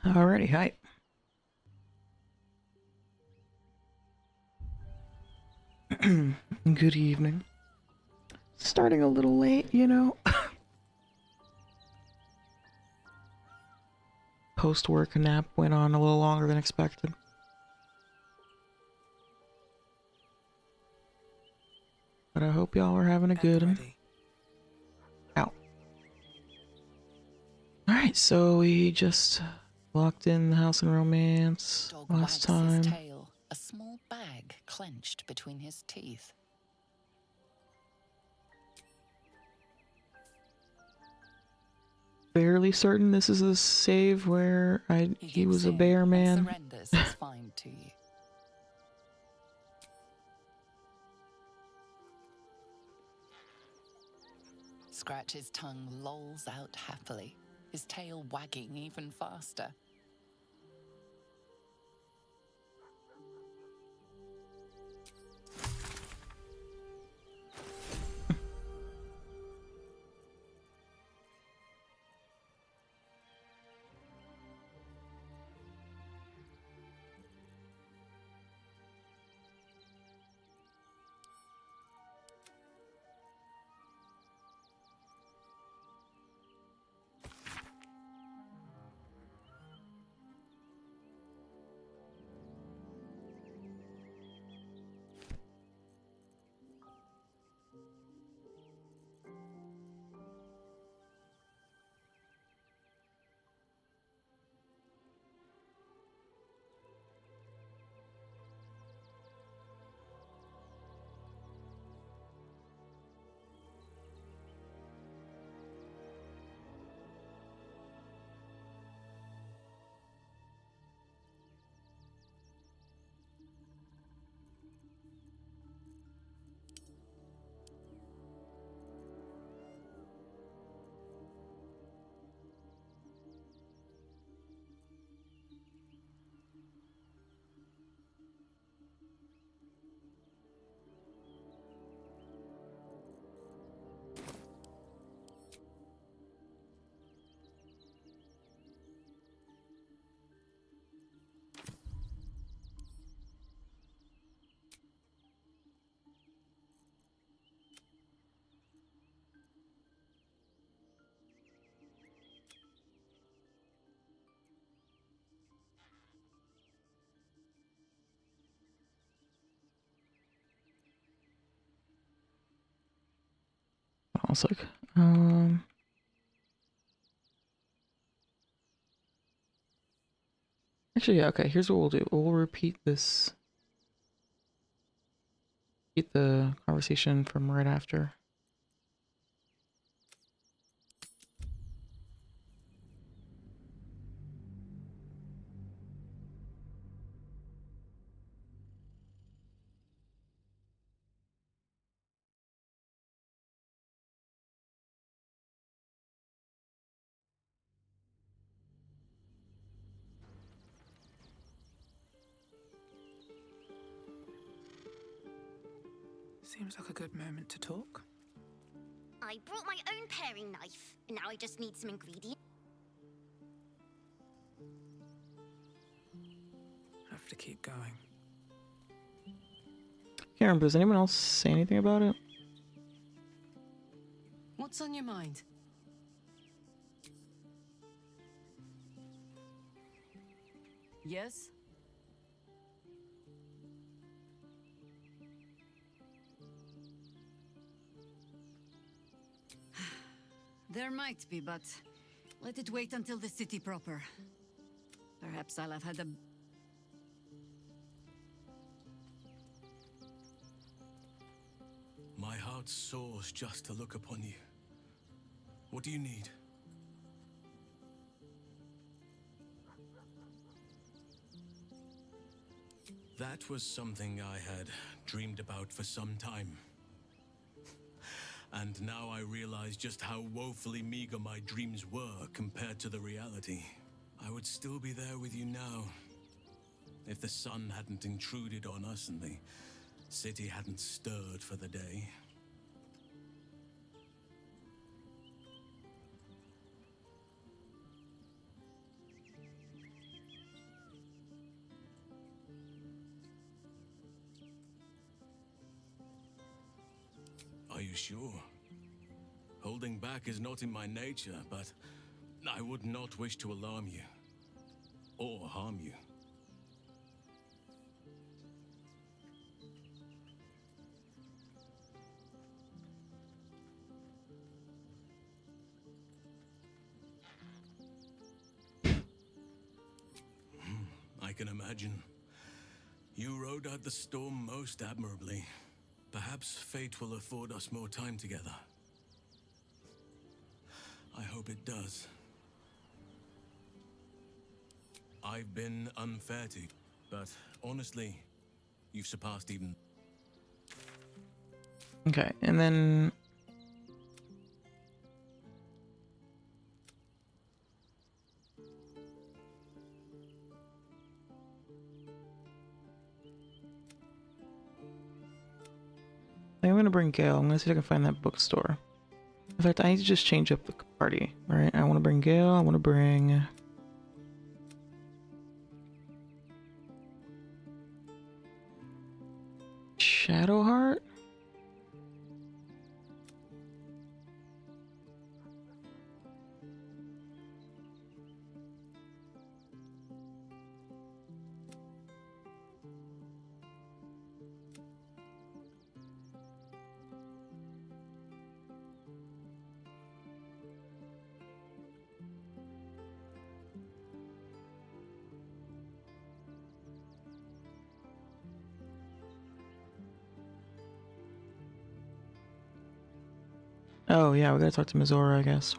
Alrighty, hi. Good evening. Starting a little late, you know. Post-work nap went on a little longer than expected. But I hope y'all are having a good one. Ow. Alright, so we just locked in the house and romance last time. His tail, a small bag clenched between his teeth. Fairly certain this is a save where he was a bear man. Surrenders his find to you. Scratch's tongue lolls out happily, his tail wagging even faster. I was like, actually, yeah, okay, here's what we'll do. We'll repeat this. Repeat the conversation from right after. Seems like a good moment to talk. I brought my own paring knife, and now I just need some ingredients. Have to keep going. Can't remember, does anyone else say anything about it? What's on your mind? Yes? There might be, but let it wait until the city proper. Perhaps I'll have had a... My heart soars just to look upon you. What do you need? That was something I had dreamed about for some time. And now I realize just how woefully meager my dreams were compared to the reality. I would still be there with you now, if the sun hadn't intruded on us and the city hadn't stirred for the day. sure. Holding back is not in my nature, but I would not wish to alarm you. Or harm you. I can imagine. You rode out the storm most admirably. Perhaps fate will afford us more time together. I hope it does. I've been unfair to you, but honestly, you've surpassed even... Okay, and then... I think I'm gonna bring Gale. I'm gonna see if I can find that bookstore. In fact, I need to just change up the party, right? I want to bring Gale. I want to bring... Shadowheart? Oh yeah, we gotta talk to Mizora, I guess.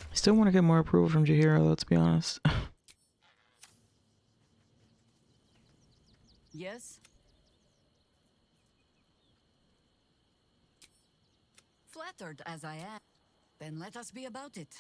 I still want to get more approval from Jahira, let's be honest. Yes? Flattered as I am, then let us be about it.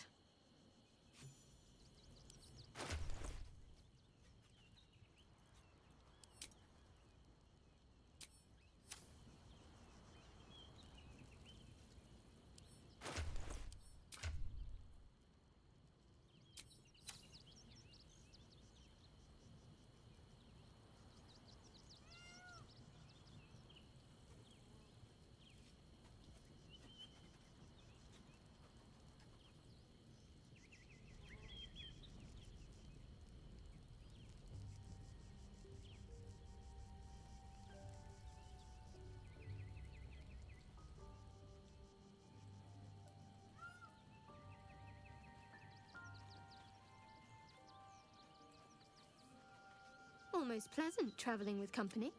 Almost pleasant traveling with company,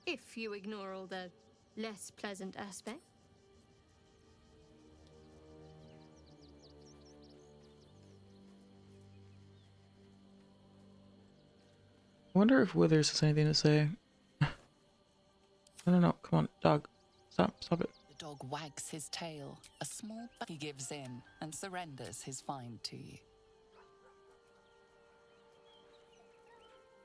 if you ignore all the less pleasant aspects. I wonder if Withers has anything to say. No, come on, dog. Stop it. The dog wags his tail, a small but he gives in and surrenders his find to you.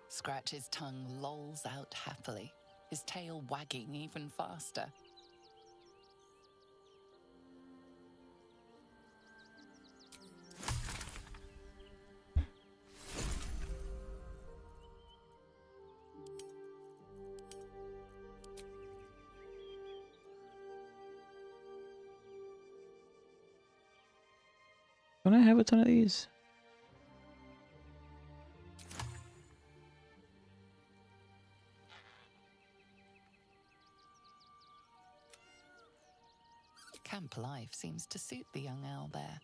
Scratch's tongue lolls out happily, his tail wagging even faster. Don't I have a ton of these? Camp life seems to suit the young owl there.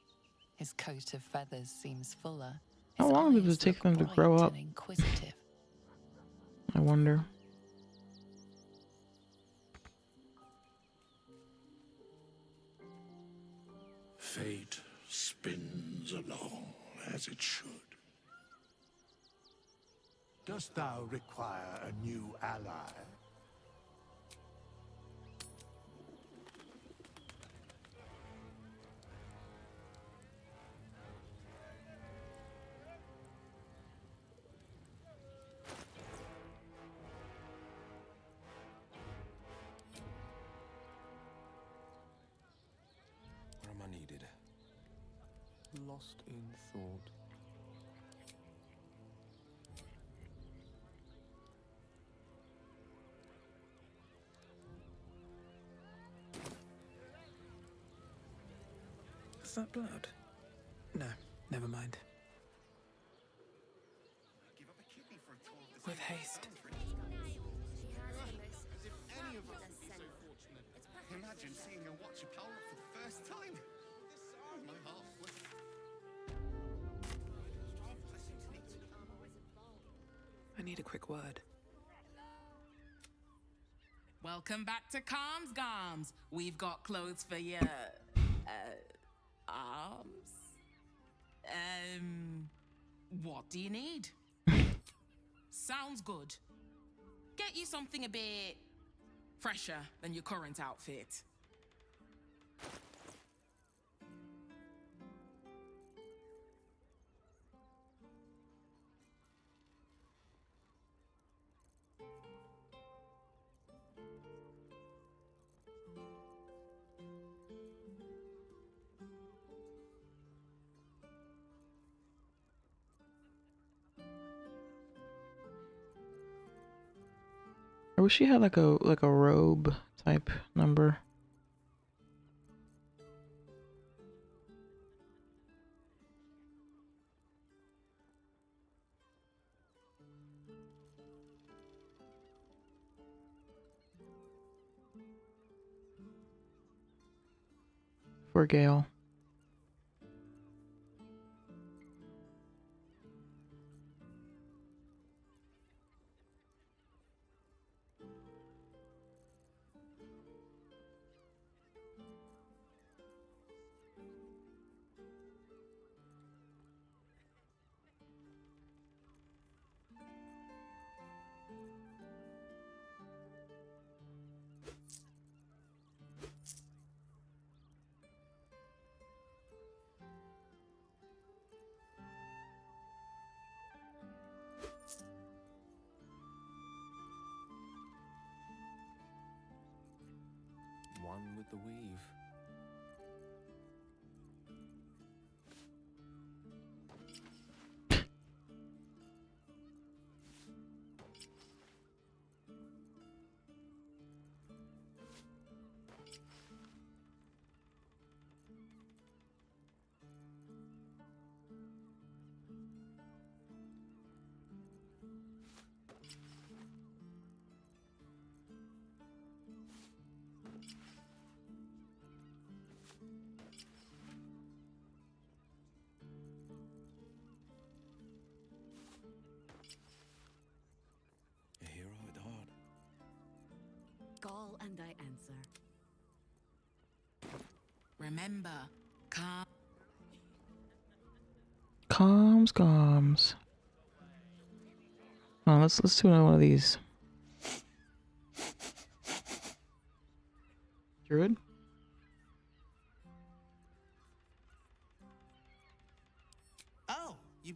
His coat of feathers seems fuller. How His long does eyes it take look them to bright grow up? and inquisitive. I wonder. Fate spins plods along as it should. Dost thou require a new ally? Where am I needed? Lost in thought. Is that blood? No, never mind. With haste. Imagine seeing a watcher power up for the first time. My heart was... I need a quick word. Welcome back to Calms Garms. We've got clothes for your arms. What do you need? Sounds good. Get you something a bit fresher than your current outfit. I wish she had like a robe type number. For Gale. One with the weave. A hero at heart. Call and I answer. Remember, calm. Comms. Oh, let's do another one of these. Druid? Oh, you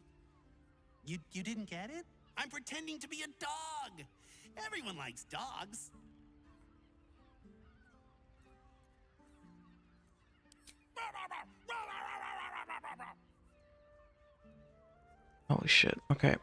didn't get it? I'm pretending to be a dog. Everyone likes dogs. Holy shit. Okay.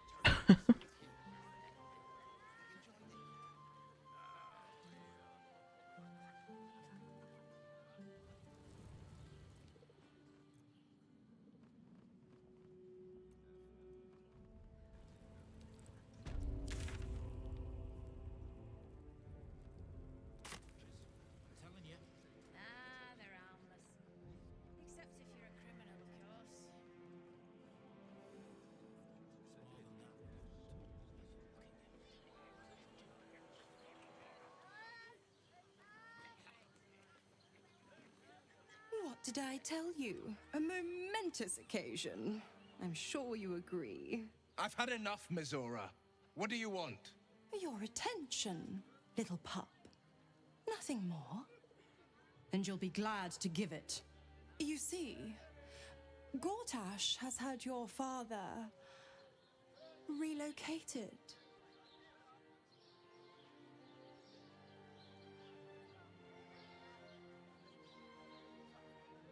They're harmless. Except if you're a criminal, of course. Did I tell you? A momentous occasion. I'm sure you agree. I've had enough, Mizora. What do you want? Your attention, little pup. Nothing more. And you'll be glad to give it. You see, Gortash has had your father relocated.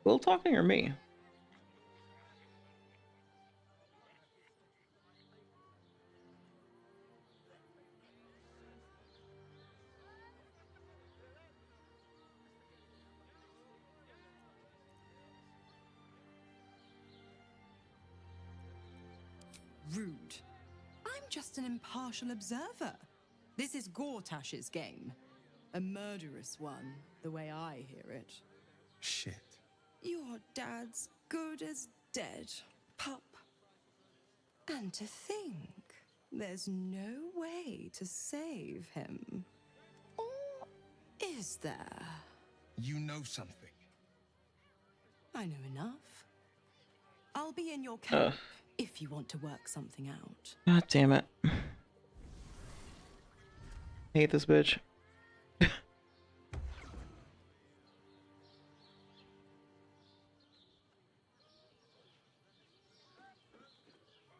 Will talking or me? Rude. I'm just an impartial observer. This is Gortash's game. A murderous one, the way I hear it. Shit. Your dad's good as dead, pup. And to think, there's no way to save him. Or is there? You know something. I know enough. I'll be in your camp if you want to work something out. God damn it. Hate this bitch.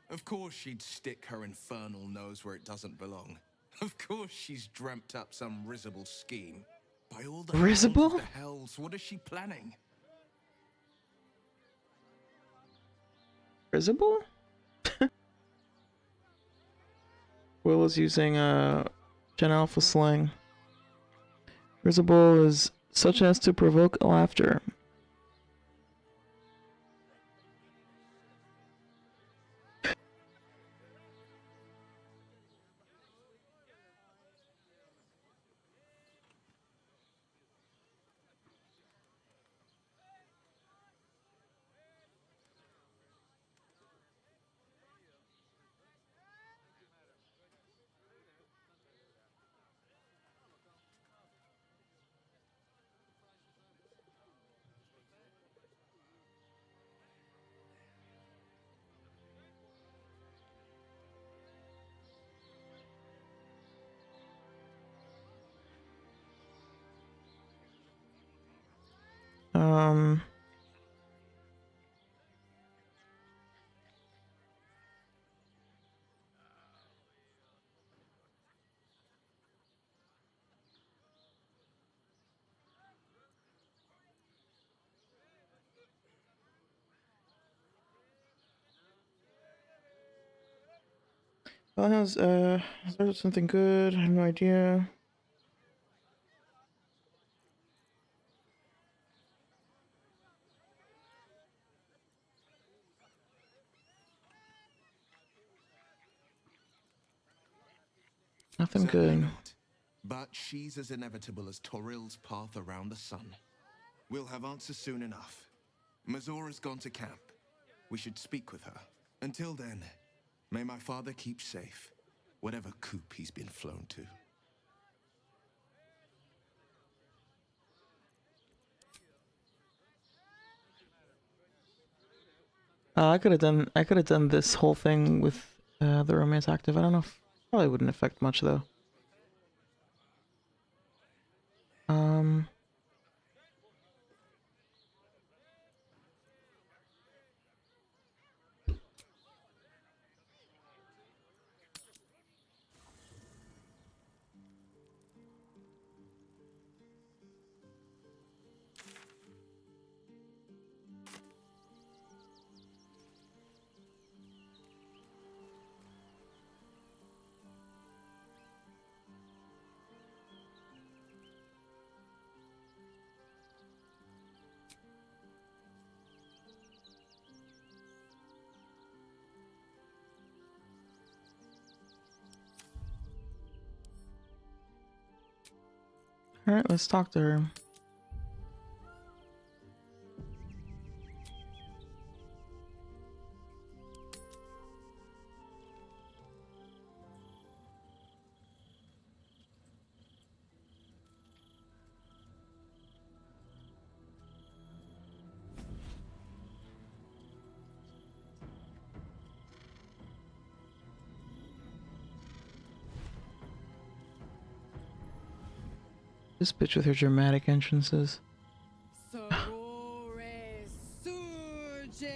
Of course she'd stick her infernal nose where it doesn't belong. Of course she's dreamt up some risible scheme. By all the Risible? hells of the hells, what is she planning? Risible? Will is using Gen Alpha slang. Risible is such as to provoke laughter. Well, is there something good? I have no idea. Nothing Certainly good. not. But she's as inevitable as Toril's path around the sun. We'll have answers soon enough. Mizora's gone to camp. We should speak with her. Until then, may my father keep safe, whatever coop he's been flown to. I could have done this whole thing with the romance active. I don't know if probably wouldn't affect much though. All right, let's talk to her. This bitch with her dramatic entrances. Sorore surge,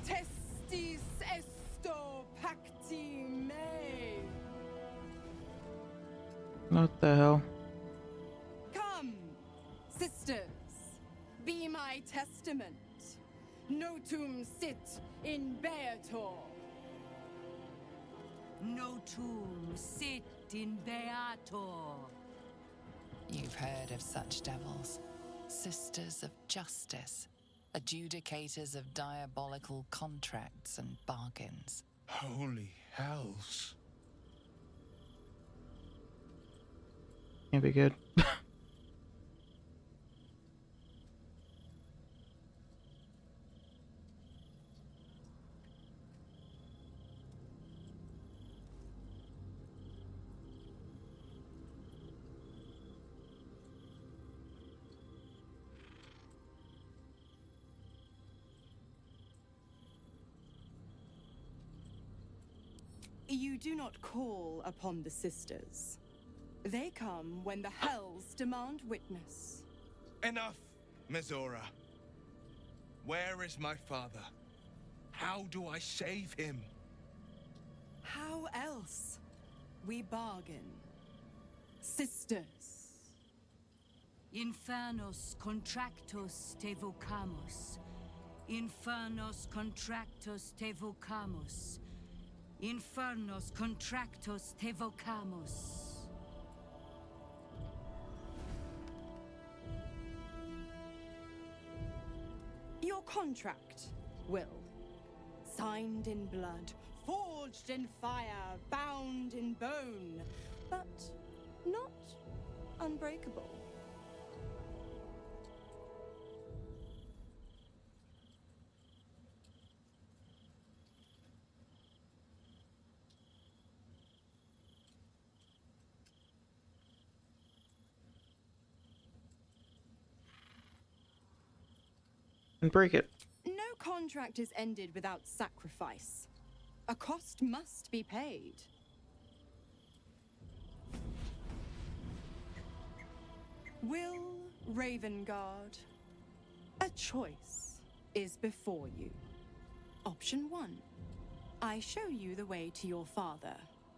testis esto pacti me. What the hell? Come, sisters, be my testament. Notum sit in beator. Notum sit in beator. You've heard of such devils. Sisters of justice. Adjudicators of diabolical contracts and bargains. Holy hells. Can't be good. You do not call upon the sisters. They come when the hells demand witness. Enough, Mizora. Where is my father? How do I save him? How else? We bargain. Sisters. Infernos contractos te vocamus. Infernos contractos te vocamus. Infernos contractos te vocamus. Your contract, Will. Signed in blood, forged in fire, bound in bone, but not unbreakable. And break it. No contract is ended without sacrifice. A cost must be paid. Will Ravengard, a choice is before you. Option 1. I show you the way to your father.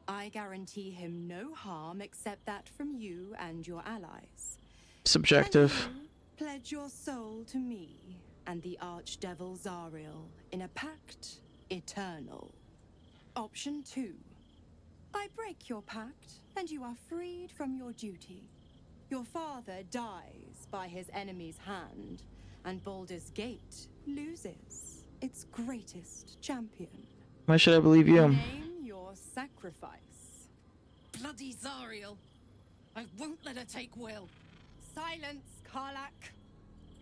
I guarantee him no harm except that from you and your allies. Subjective. And you pledge your soul to me and the archdevil Zariel in a pact eternal. Option 2. I break your pact and you are freed from your duty. Your father dies by his enemy's hand, and Baldur's Gate loses its greatest champion. Why should I believe you? Name your sacrifice. Bloody Zariel. I won't let her take Will. Silence, Karlak.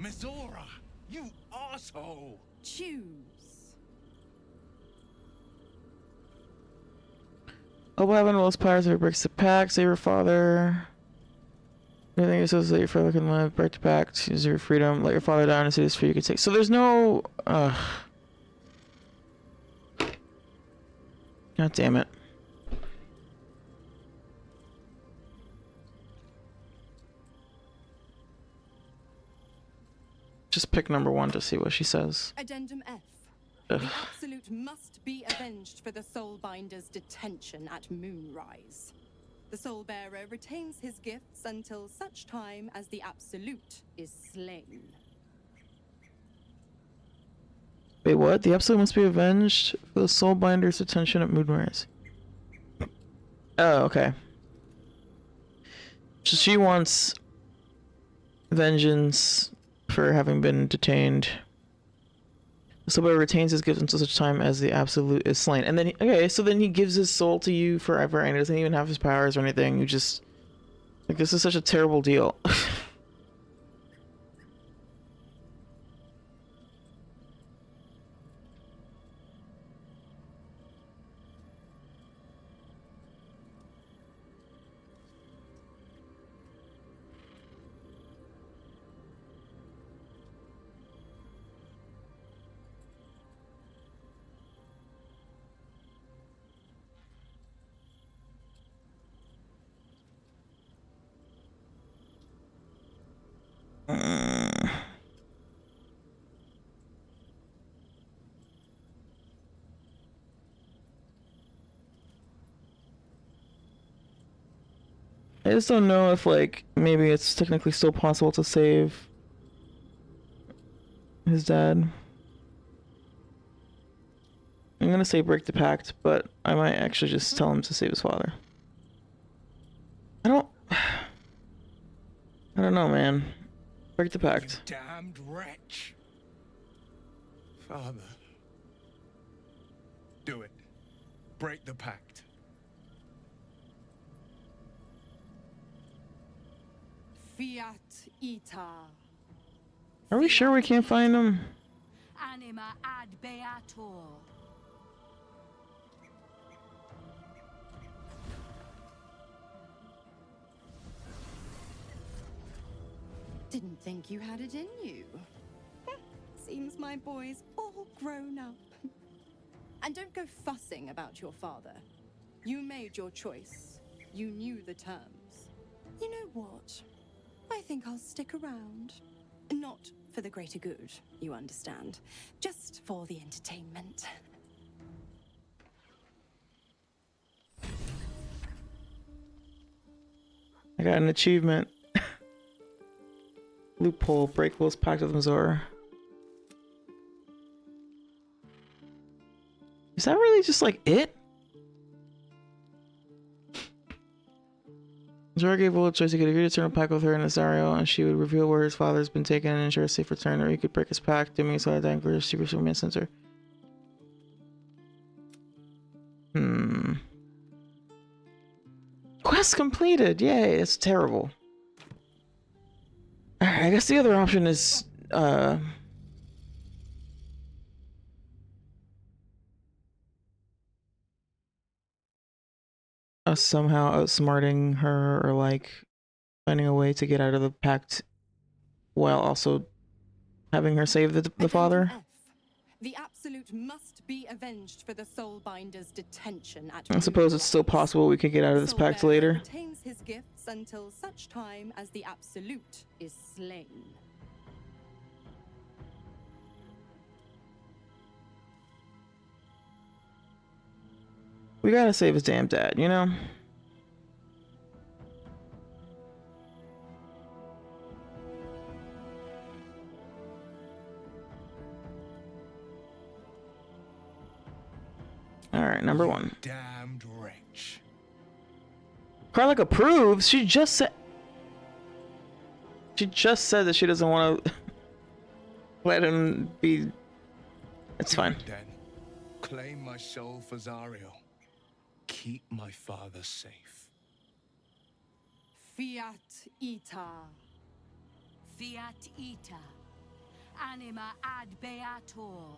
Mizora, you asshole! Choose. Oh, what happened to those pirates who breaks the pact? Save your father. Anything associated your father can live. Break the pact. Use your freedom. Let your father die and see this free you can take. So there's no. God damn it. Just pick number 1 to see what she says. Addendum F. Ugh. The Absolute must be avenged for the Soulbinder's detention at Moonrise. The Soulbearer retains his gifts until such time as the Absolute is slain. Wait, what? The Absolute must be avenged for the Soulbinder's detention at Moonrise. Oh, okay. So she wants vengeance for having been detained. The Soulbearer retains his gifts until such time as the Absolute is slain. And then, okay, so then he gives his soul to you forever and he doesn't even have his powers or anything. You just... Like, this is such a terrible deal. I just don't know if, like, maybe it's technically still possible to save his dad. I'm gonna say break the pact, but I might actually just tell him to save his father. I don't know, man. Break the pact. You damned wretch. Father. Do it. Break the pact. Fiat ita. Are we sure we can't find him? Anima ad beator. Didn't think you had it in you. Seems my boy's all grown up. And don't go fussing about your father. You made your choice. You knew the terms. You know what? I think I'll stick around. Not for the greater good, you understand. Just for the entertainment. I got an achievement. Loophole. Break Will's pact with Mazor. Is that really just like it? Zora gave Will a choice. He could agree to turn a pact with her and Azario, and she would reveal where his father has been taken and ensure a safe return, or he could break his pact, doing so that includes Super Superman Center. Quest completed! Yay, it's terrible. Alright, I guess the other option is, us somehow outsmarting her, or like finding a way to get out of the pact while also having her save the father. F. The Absolute must be avenged for the Soulbinder's detention at I suppose it's still possible we could get out of this pact later. retains his gifts until such time as the Absolute is slain. We gotta save his damn dad, you know? Alright, number one. Damned wretch. Karlach approves. She just said that she doesn't want to let him be. It's fine. Then claim my soul for Zario. Keep my father safe. Fiat ita. Fiat ita. Anima ad beator.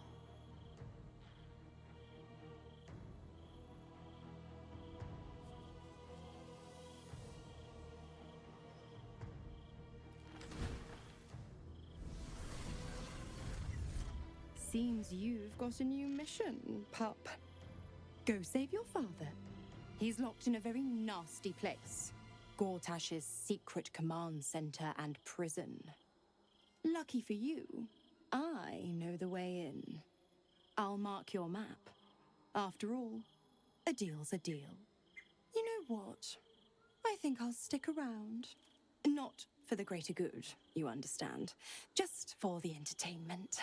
Seems you've got a new mission, pup. Go save your father. He's locked in a very nasty place. Gortash's secret command center and prison. Lucky for you, I know the way in. I'll mark your map. After all, a deal's a deal. You know what? I think I'll stick around. Not for the greater good, you understand. Just for the entertainment.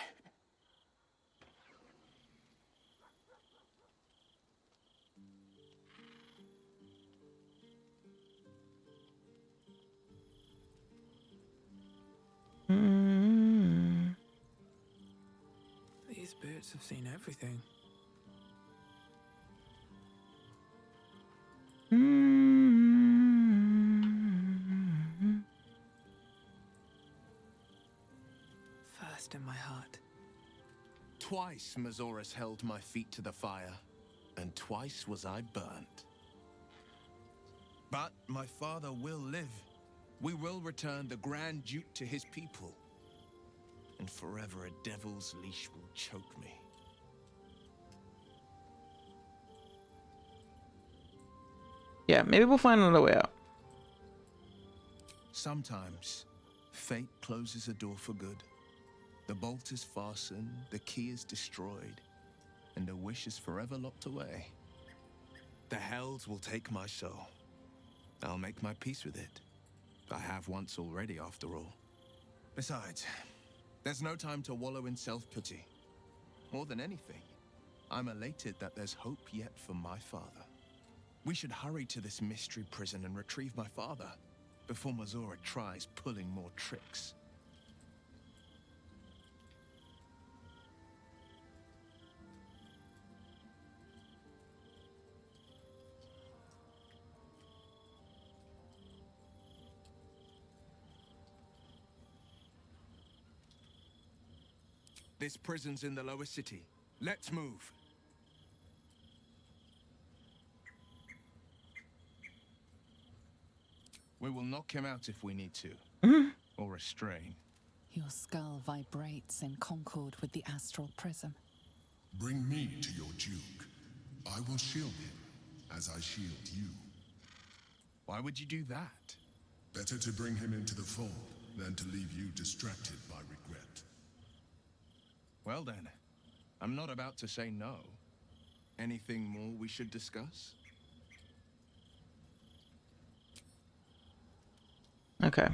These boots have seen everything. First in my heart. Twice Mazoras held my feet to the fire, and twice was I burnt. But my father will live. We will return the Grand Duke to his people. And forever a devil's leash will choke me. Yeah, maybe we'll find another way out. Sometimes, Fate closes a door for good. The bolt is fastened, the key is destroyed, and a wish is forever locked away. The Hells will take my soul. I'll make my peace with it. I have once already, after all. Besides, there's no time to wallow in self-pity. More than anything, I'm elated that there's hope yet for my father. We should hurry to this mystery prison and retrieve my father before Mazora tries pulling more tricks. This prison's in the lower city. Let's move. We will knock him out if we need to. Or restrain. Your skull vibrates in concord with the astral prism. Bring me to your Duke. I will shield him, as I shield you. Why would you do that? Better to bring him into the fold than to leave you distracted by regret. Well then, I'm not about to say no. Anything more we should discuss? Okay.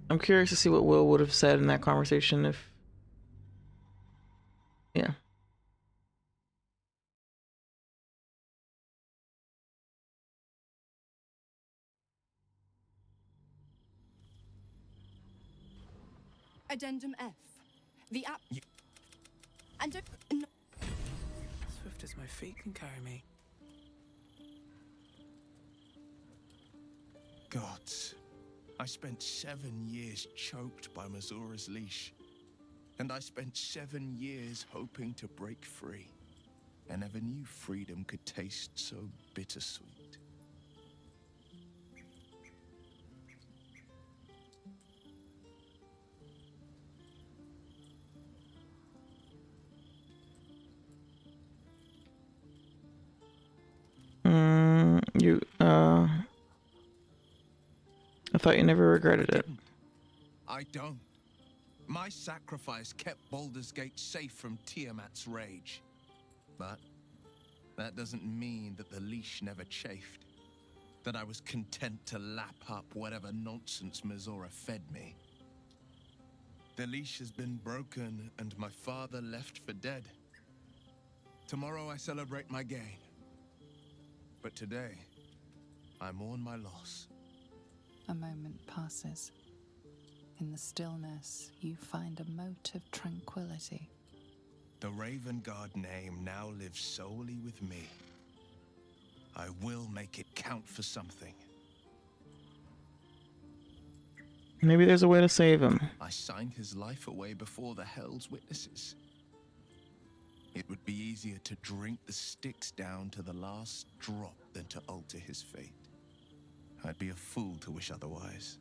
I'm curious to see what Will would have said in that conversation if... Yeah. Addendum F. The app. And no. Swift as my feet can carry me. Gods. I spent 7 years choked by Mazora's leash. And I spent 7 years hoping to break free. I never knew freedom could taste so bittersweet. I thought you never regretted it. I don't. My sacrifice kept Baldur's Gate safe from Tiamat's rage. But that doesn't mean that the leash never chafed. That I was content to lap up whatever nonsense Mazora fed me. The leash has been broken and my father left for dead. Tomorrow I celebrate my gain. But today, I mourn my loss. A moment passes. In the stillness, you find a mote of tranquility. The Raven Guard name now lives solely with me. I will make it count for something. Maybe there's a way to save him. I signed his life away before the Hell's witnesses. It would be easier to drink the sticks down to the last drop than to alter his fate. I'd be a fool to wish otherwise.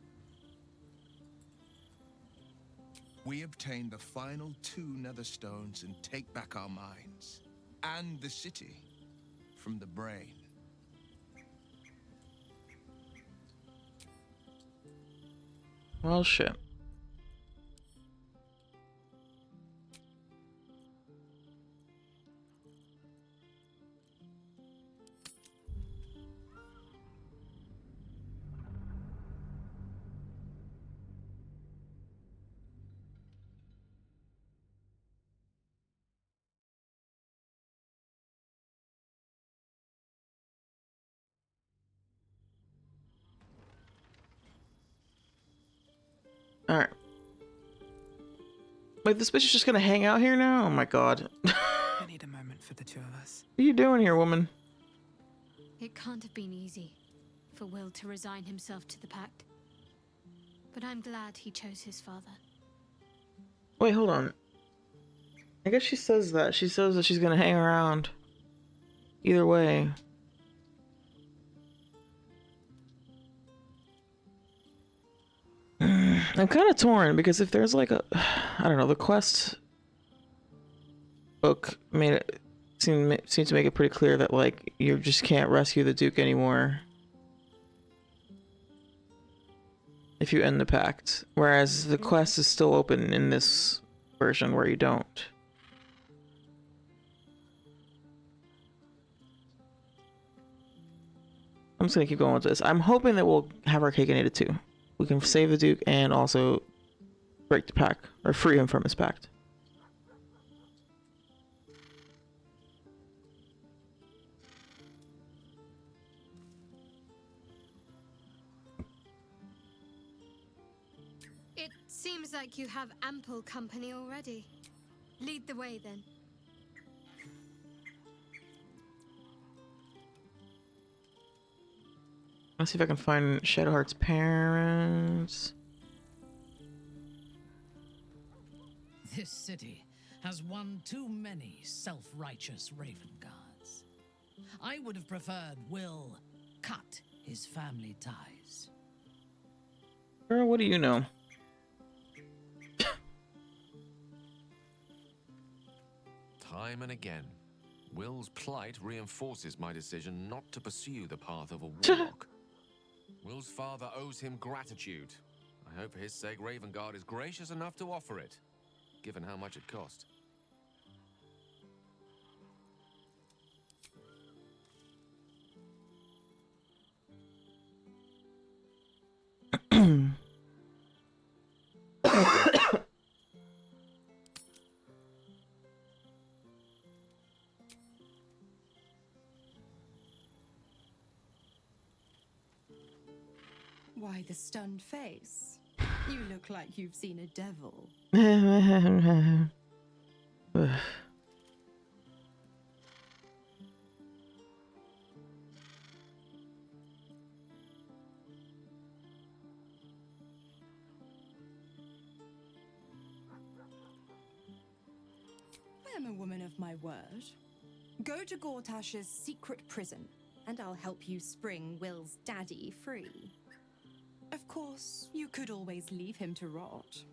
We obtain the final 2 Netherstones and take back our minds. And the city from the brain. Well, shit. Alright. Wait, this bitch is just gonna hang out here now? Oh my god. I need a moment for the two of us. What are you doing here, woman? It can't have been easy. for Will to resign himself to the pact. But I'm glad he chose his father. Wait, hold on. I guess she says that. She says that she's gonna hang around. Either way. I'm kind of torn because if there's like a, I don't know, the quest book made it seemed to make it pretty clear that like you just can't rescue the Duke anymore if you end the pact, whereas the quest is still open in this version where you don't. I'm just gonna keep going with this. I'm hoping that we'll have our cake and eat it too. We can save the Duke and also break the pact, or free him from his pact. It seems like you have ample company already. Lead the way then. Let's see if I can find Shadowheart's parents. This city has one too many self-righteous Raven Guards. I would have preferred Will cut his family ties. Girl, what do you know? Time and again, Will's plight reinforces my decision not to pursue the path of a warlock. Will's father owes him gratitude. I hope for his sake Ravengard is gracious enough to offer it, given how much it cost. Why the stunned face? You look like you've seen a devil. I'm a woman of my word. Go to Gortash's secret prison, and I'll help you spring Will's daddy free. Of course, you could always leave him to rot,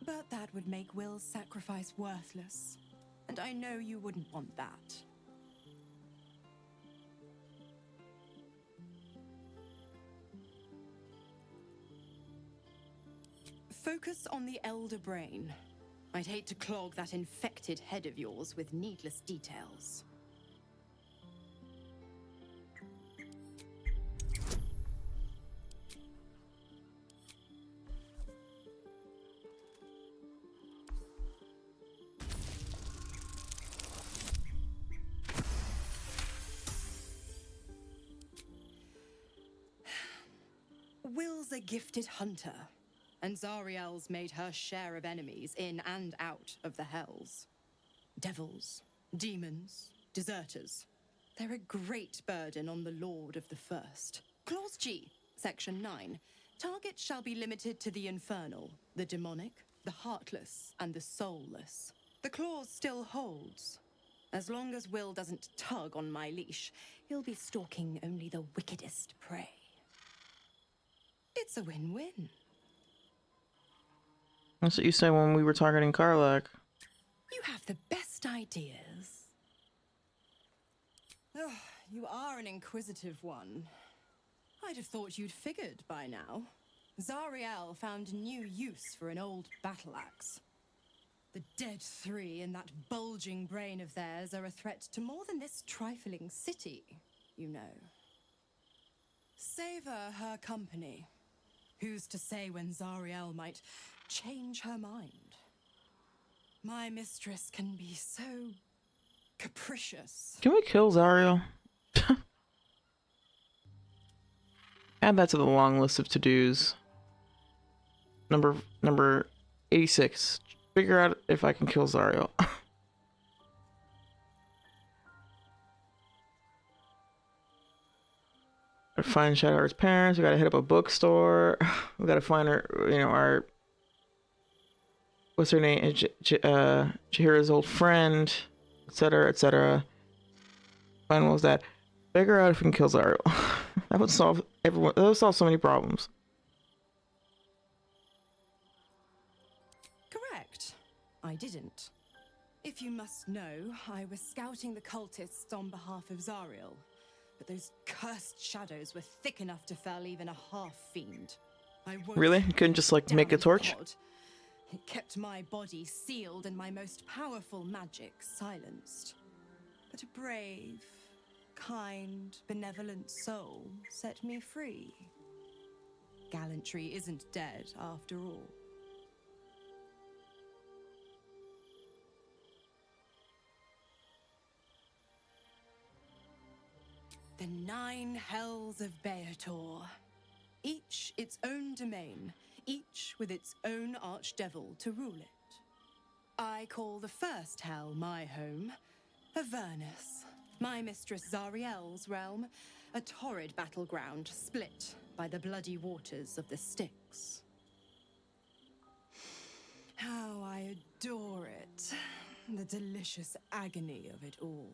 but that would make Will's sacrifice worthless, and I know you wouldn't want that. Focus on the elder brain. I'd hate to clog that infected head of yours with needless details. Will's a gifted hunter, and Zariel's made her share of enemies in and out of the Hells. Devils, demons, deserters. They're a great burden on the Lord of the First. Clause G, Section 9. Targets shall be limited to the infernal, the demonic, the heartless, and the soulless. The clause still holds. As long as Will doesn't tug on my leash, he'll be stalking only the wickedest prey. It's a win-win. That's what you said when we were targeting Karlak. You have the best ideas. Oh, you are an inquisitive one. I'd have thought you'd figured by now. Zariel found new use for an old battle axe. The dead three in that bulging brain of theirs are a threat to more than this trifling city, you know. Savor her company. Who's to say when Zariel might change her mind? My mistress can be so capricious. Can we kill Zariel? Add that to the long list of to-dos. Number 86. Figure out if I can kill Zariel. Find Shadowheart's parents. We gotta hit up a bookstore. We gotta find her, you know, our, what's her name? Chihira's old friend, etc., etc. Find what was that? Figure out if we can kill Zariel. That would solve everyone. That would solve so many problems. Correct. I didn't. If you must know, I was scouting the cultists on behalf of Zariel. But those cursed shadows were thick enough to fell even a half-fiend. Really? You couldn't just, like, make a torch? It kept my body sealed and my most powerful magic silenced. But a brave, kind, benevolent soul set me free. Gallantry isn't dead after all. The 9 hells of Beator. Each its own domain, each with its own archdevil to rule it. I call the first hell my home, Avernus, my mistress Zariel's realm, a torrid battleground split by the bloody waters of the Styx. How I adore it, the delicious agony of it all.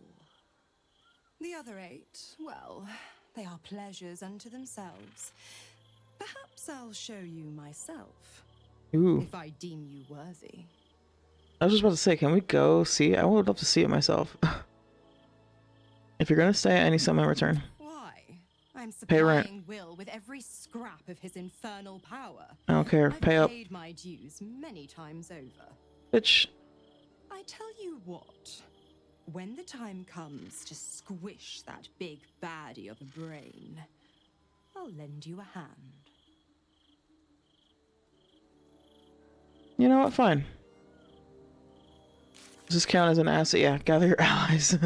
The other 8, well, they are pleasures unto themselves. Perhaps I'll show you myself. Ooh. If I deem you worthy. I was just about to say, can we go see it? I would love to see it myself. If you're gonna stay, I need something in return. Why? I'm Pay rent. supplying Will with every scrap of his infernal power. I don't care. I've Pay up. paid my dues many times over. Bitch. I tell you what. When the time comes to squish that big baddie of a brain, I'll lend you a hand. You know what? Fine. Does this count as an asset? Yeah, gather your allies.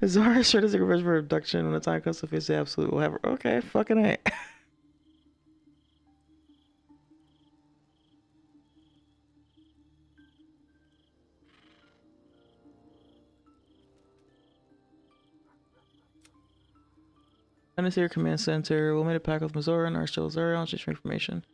Zara sure does a revenge for abduction when the time comes to face the absolute will have her. Okay, fucking A. Your command center. We'll make a pact with Mazora and Arshil Zara on for information.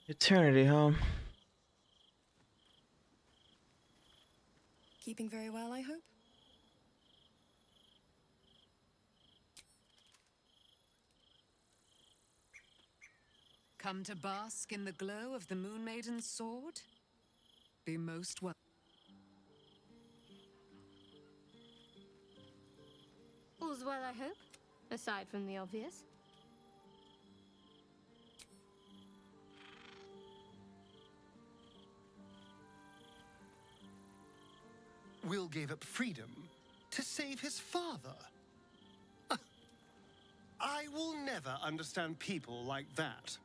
Eternity, huh? Keeping very well, I hope? Come to bask in the glow of the Moon Maiden's sword? Be most welcome. All's well, I hope, aside from the obvious. Will gave up freedom to save his father. I will never understand people like that.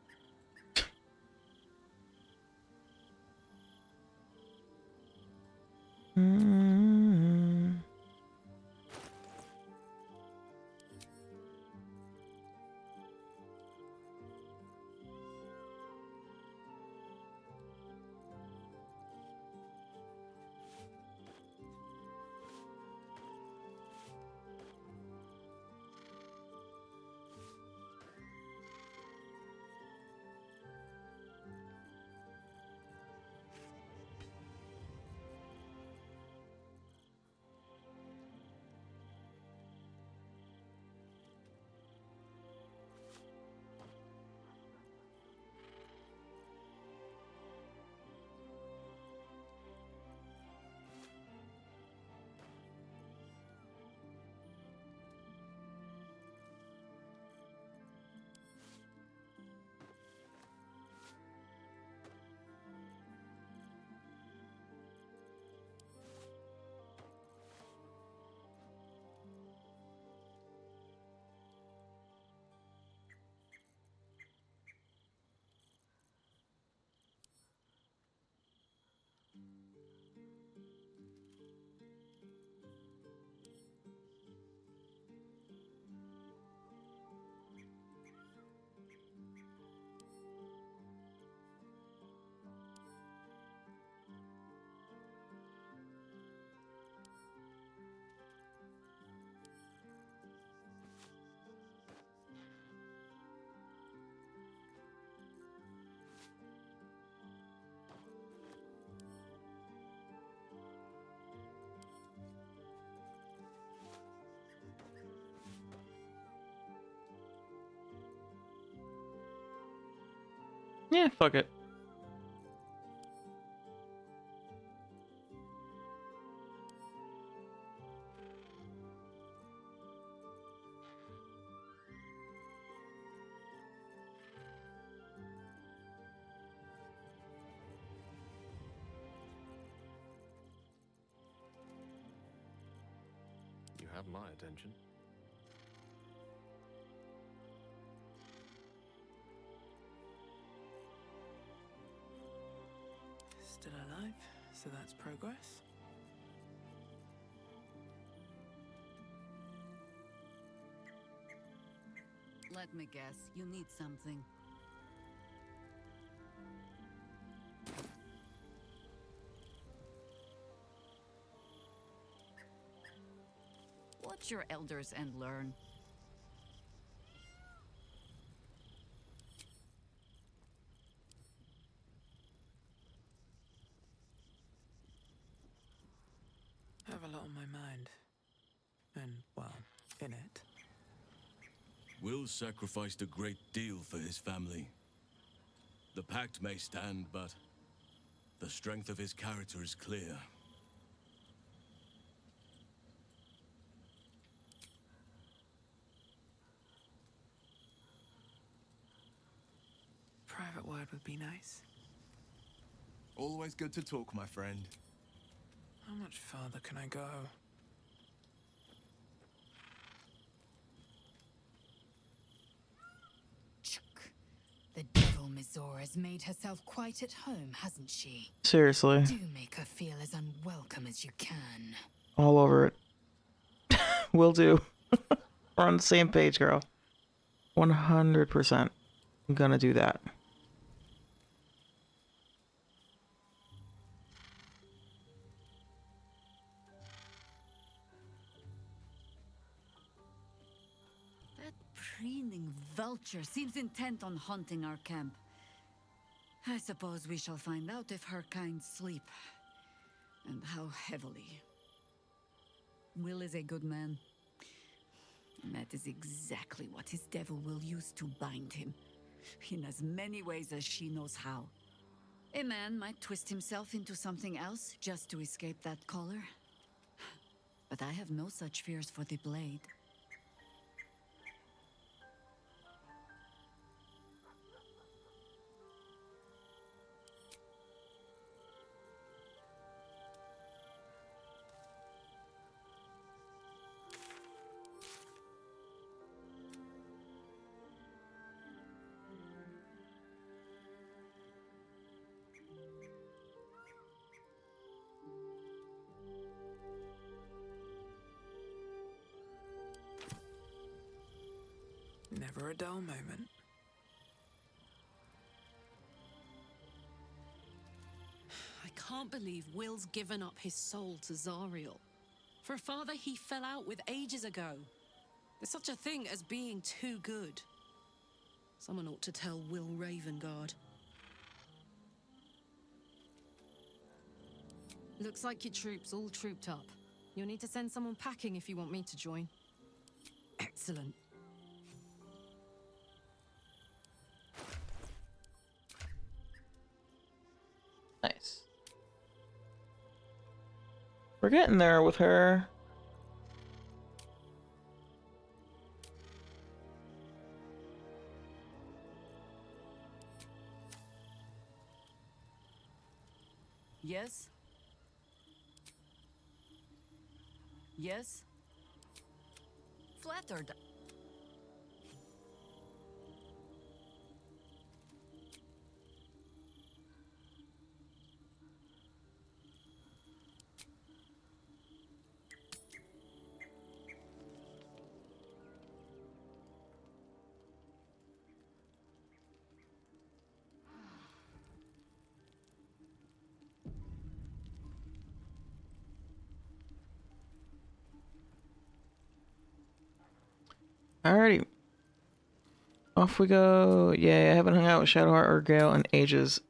Yeah, fuck it. You have my attention. Still alive, so that's progress. Let me guess, you need something. Watch your elders and learn. I have a lot on my mind. And, well, in it. Will sacrificed a great deal for his family. The pact may stand, but the strength of his character is clear. Private word would be nice. Always good to talk, my friend. How much farther can I go? The devil Mizora has made herself quite at home, hasn't she? Seriously. Do make her feel as unwelcome as you can. All over it. Will do. We're on the same page, girl. 100%. I'm gonna do that. That preening vulture seems intent on haunting our camp. I suppose we shall find out if her kind sleep, and how heavily. Will is a good man, and that is exactly what his devil will use to bind him, in as many ways as she knows how. A man might twist himself into something else just to escape that collar, but I have no such fears for the blade. Never a dull moment. I can't believe Will's given up his soul to Zariel. For a father he fell out with ages ago. There's such a thing as being too good. Someone ought to tell Will Ravengard. Looks like your troops all trooped up. You'll need to send someone packing if you want me to join. Excellent. Nice. We're getting there with her. Yes? Yes? Flattered. Alrighty. Off we go. Yay, I haven't hung out with Shadowheart or Gale in ages.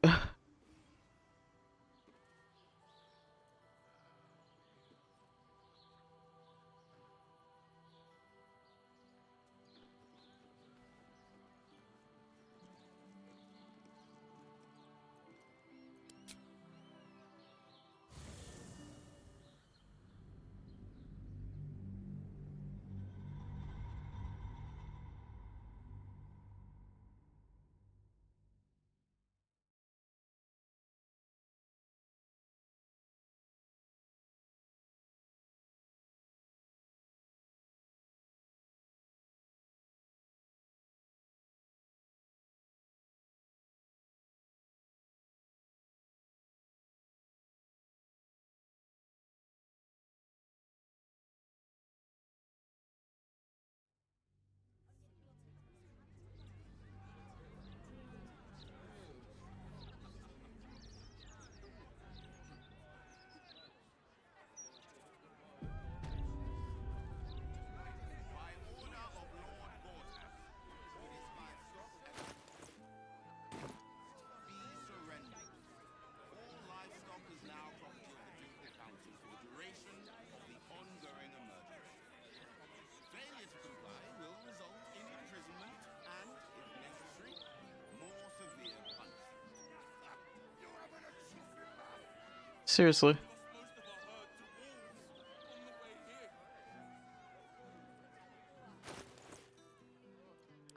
Seriously.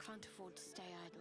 Can't afford to stay idle.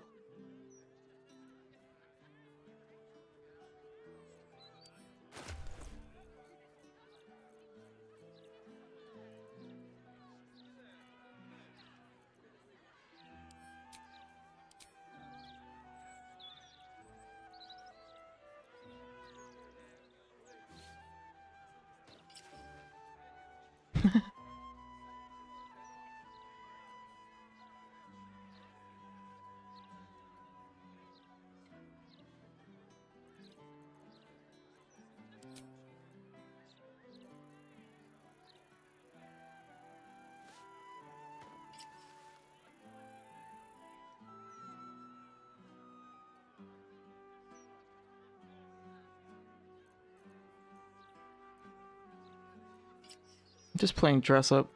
Just playing dress up.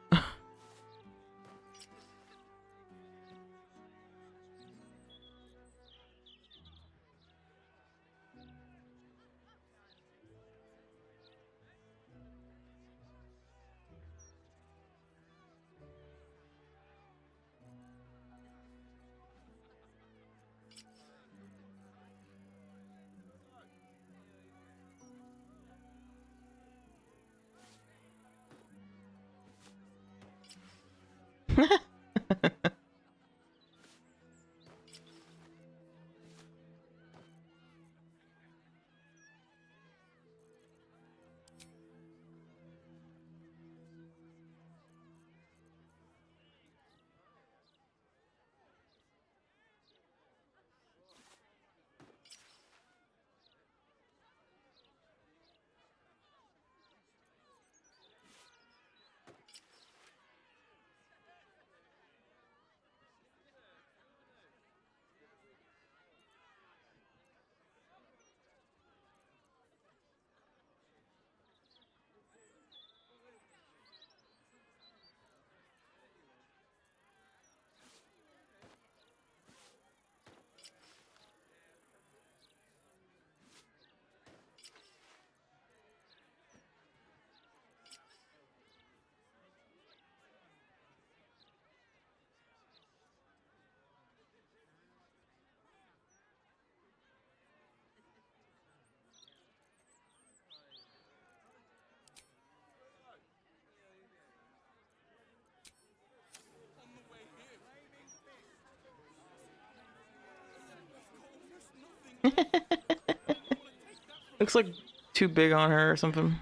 Looks like too big on her or something.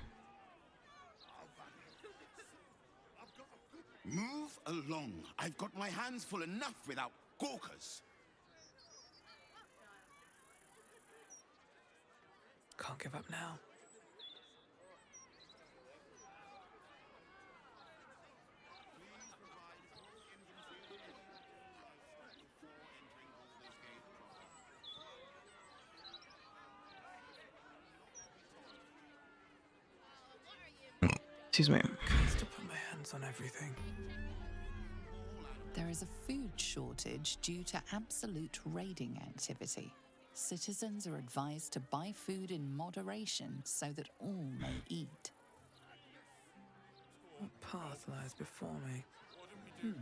Move along. I've got my hands full enough without gawkers. Can't give up now. Excuse me. Still put my hands on everything. There is a food shortage due to absolute raiding activity. Citizens are advised to buy food in moderation so that all may eat. What path lies before me?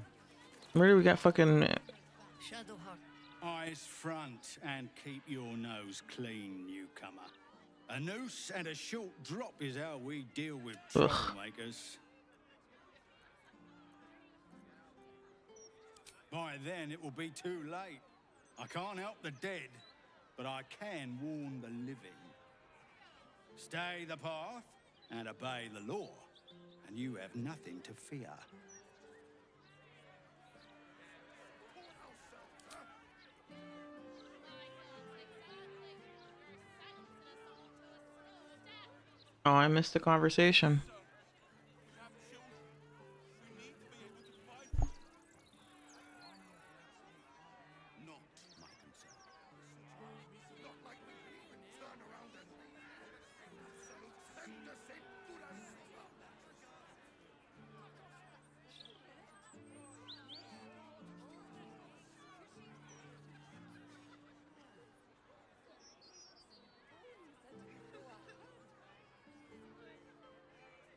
Where do we got fucking... Eyes front and keep your nose clean, newcomer. A noose and a short drop is how we deal with troublemakers. By then, it will be too late. I can't help the dead, but I can warn the living. Stay the path and obey the law, and you have nothing to fear. Oh, I missed the conversation.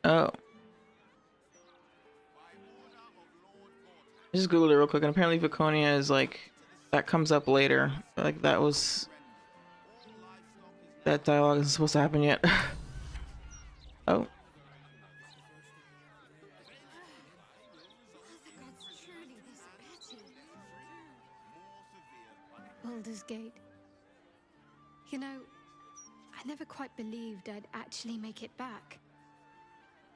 Oh. I just googled it real quick, and apparently Viconia is like that comes up later. Like that dialogue isn't supposed to happen yet. Oh. Baldur's Gate. You know, I never quite believed I'd actually make it back.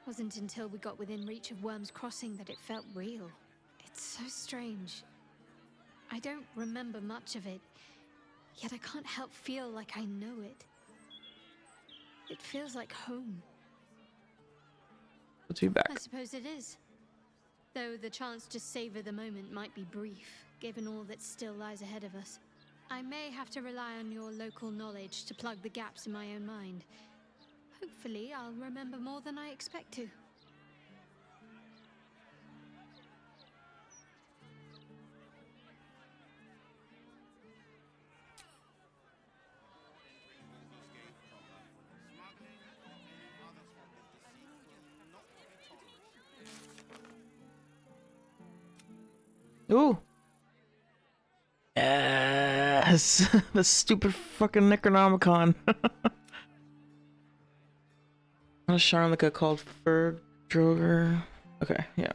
Wasn't until we got within reach of Worm's Crossing that it felt real. It's so strange. I don't remember much of it, yet I can't help feel like I know it. It feels like home. Let's be back. I suppose it is. Though the chance to savor the moment might be brief, given all that still lies ahead of us. I may have to rely on your local knowledge to plug the gaps in my own mind. Hopefully, I'll remember more than I expect to. Ooh. Yes. The stupid fucking Necronomicon. A Sharlika called Ferg Drover. Okay, yeah.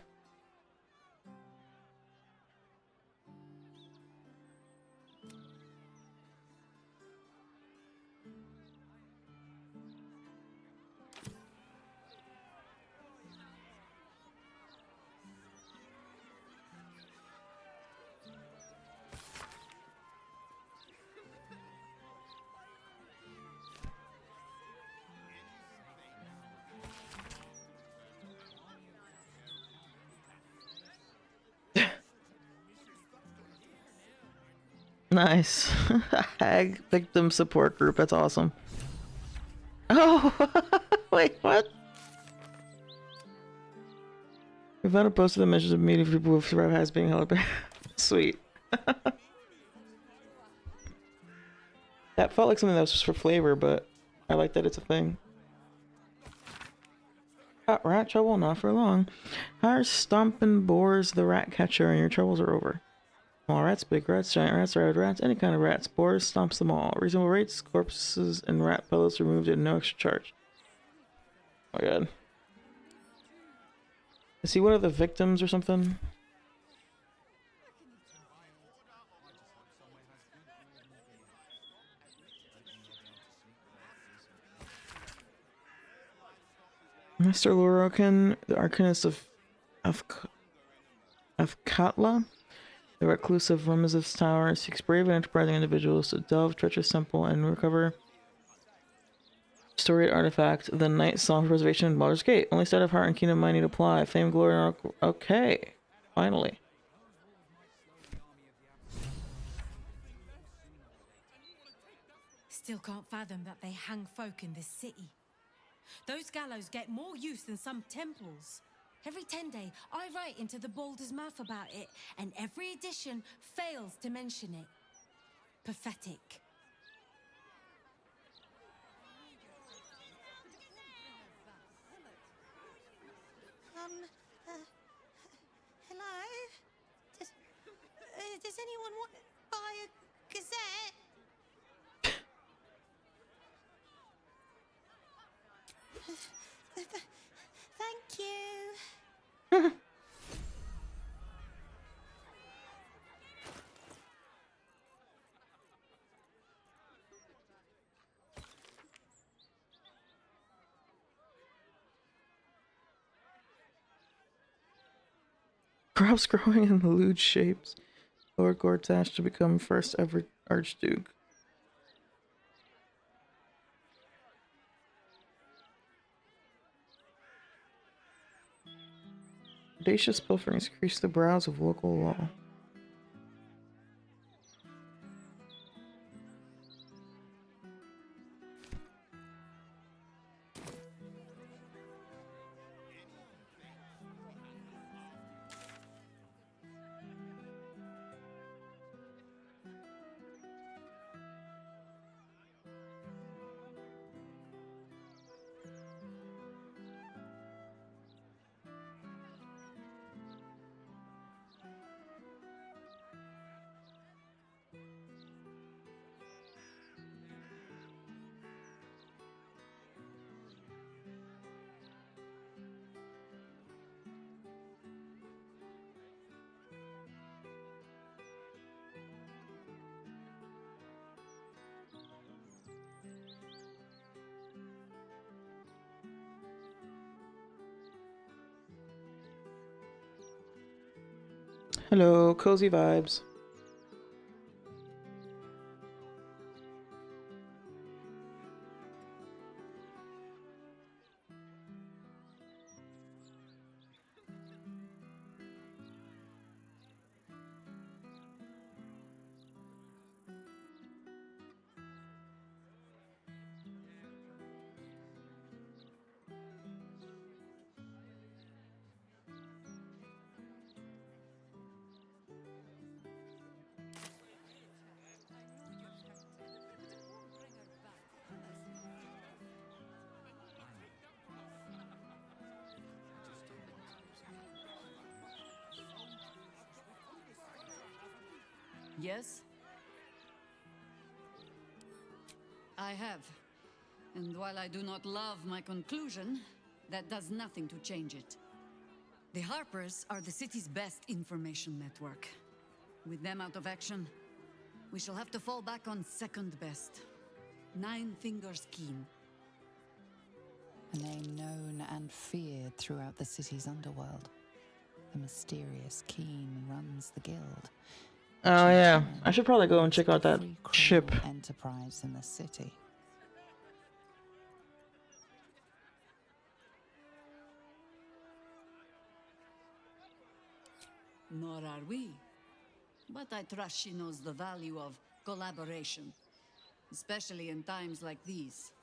Nice. Hag victim support group. That's awesome. Oh, wait, what? We found a poster that mentions a meeting for people who survived has being held back. Sweet. That felt like something that was just for flavor, but I like that it's a thing. Got rat trouble? Not for long. Hire Stompin' Boars the rat catcher and your troubles are over. Small rats, big rats, giant rats, rabid rats, any kind of rats. Boars stomps them all. Reasonable rates, corpses and rat pellets removed at no extra charge. Oh my god. Is he one of the victims or something? Mr. Lorokin, the Arcanist of Katla, the recluse of Ramazov's Tower, seeks brave and enterprising individuals to delve treacherous temple and recover storied artifact, the Night Song Preservation in Baldur's Gate. Only state of heart and kingdom mind need apply. Fame, glory, and okay. Finally. Still can't fathom that they hang folk in this city. Those gallows get more use than some temples. Every 10 day, I write into the Baldur's Mouth about it, and every edition fails to mention it. Pathetic. Hello? Does anyone want to buy a gazette? Thank you. Crops growing in lewd shapes. Lord Gortash to become first ever Archduke. Audacious pilferings increase the brows of local law. Hello, cozy vibes. Yes? I have. And while I do not love my conclusion, that does nothing to change it. The Harpers are the city's best information network. With them out of action, we shall have to fall back on second best. Nine Fingers Keen. A name known and feared throughout the city's underworld. The mysterious Keen runs the guild. Oh yeah, I should probably go and check out that ship. Enterprise in the city. Nor are we. But I trust she knows the value of collaboration, especially in times like these.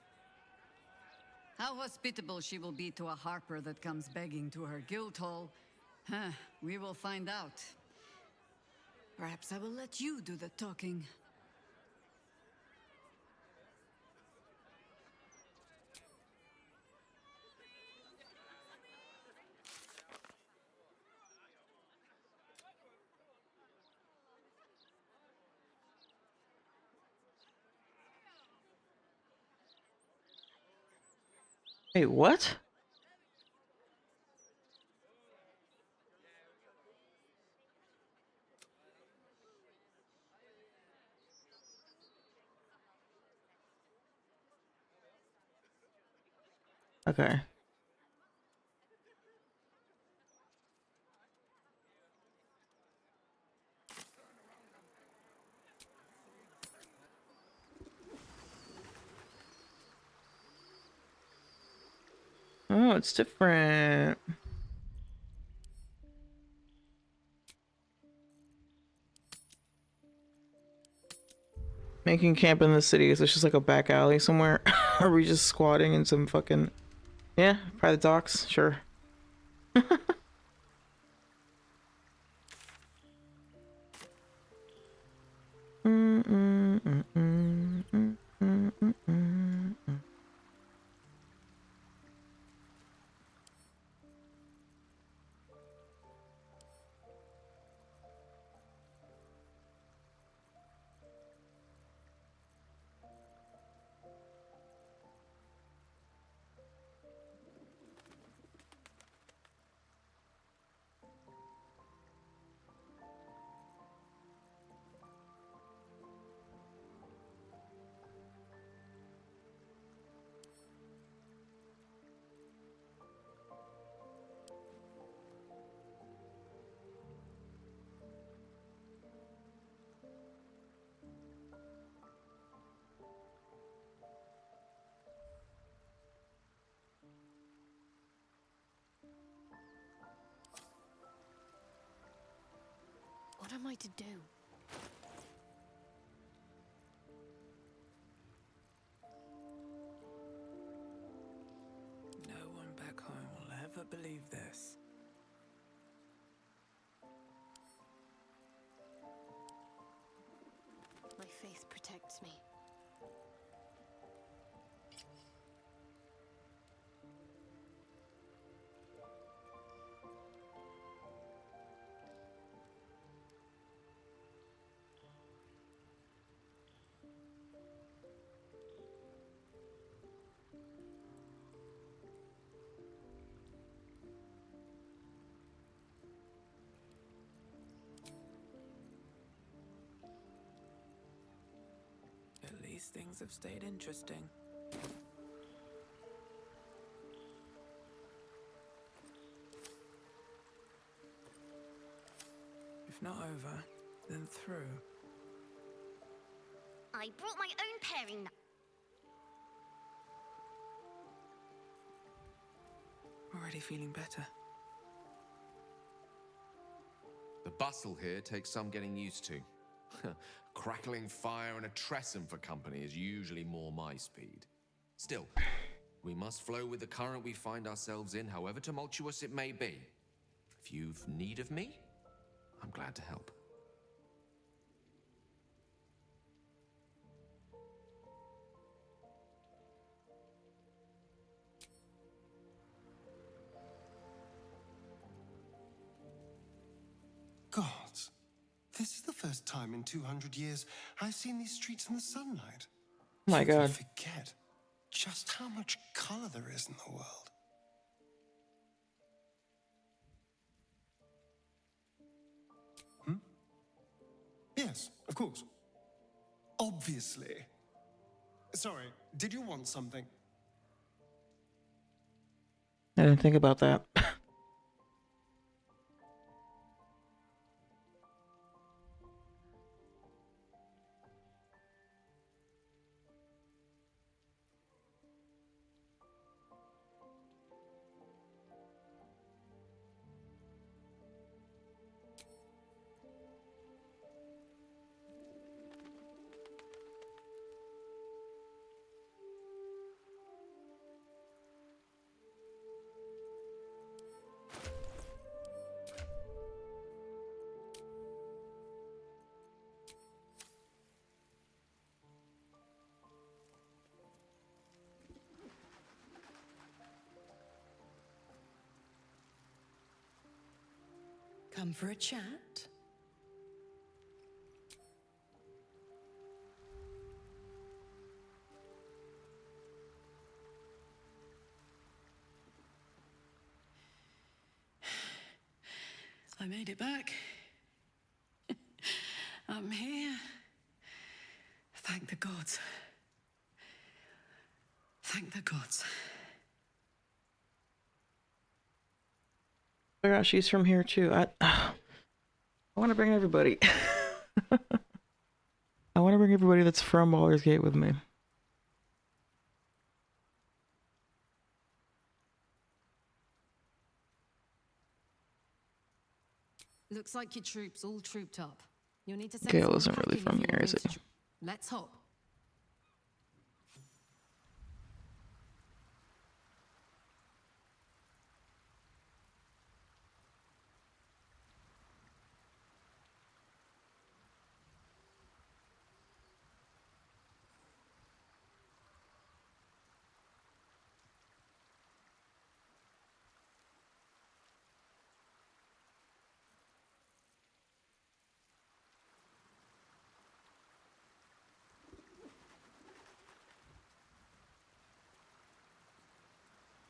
How hospitable she will be to a Harper that comes begging to her guild hall, we will find out. Perhaps I will let you do the talking. Wait, what? Okay. Oh, it's different. Making camp in the city, is this just like a back alley somewhere? Are we just squatting in some fucking... Yeah, probably the docks, sure. What am I to do? No one back home will ever believe this. My faith protects me. At least things have stayed interesting. If If not over, then through. I brought my own pairing knife. Already feeling better. The bustle here takes some getting used to. Crackling fire and a tresson for company is usually more my speed. Still, we must flow with the current we find ourselves in, however tumultuous it may be. If you've need of me, I'm glad to help. Gods, this is the first time in 200 years I've seen these streets in the sunlight. Oh my God. I forget just how much color there is in the world. Yes, of course. Obviously. Sorry, did you want something? I didn't think about that. Come for a chat? I made it back. I'm here. Thank the gods. Thank the gods. Oh my gosh, she's from here too. I want to bring everybody. I want to bring everybody that's from Baldur's Gate with me. Looks like your troops all trooped up. You'll need to send Gale someone isn't really packing from if you here, want is me he? to Let's hop.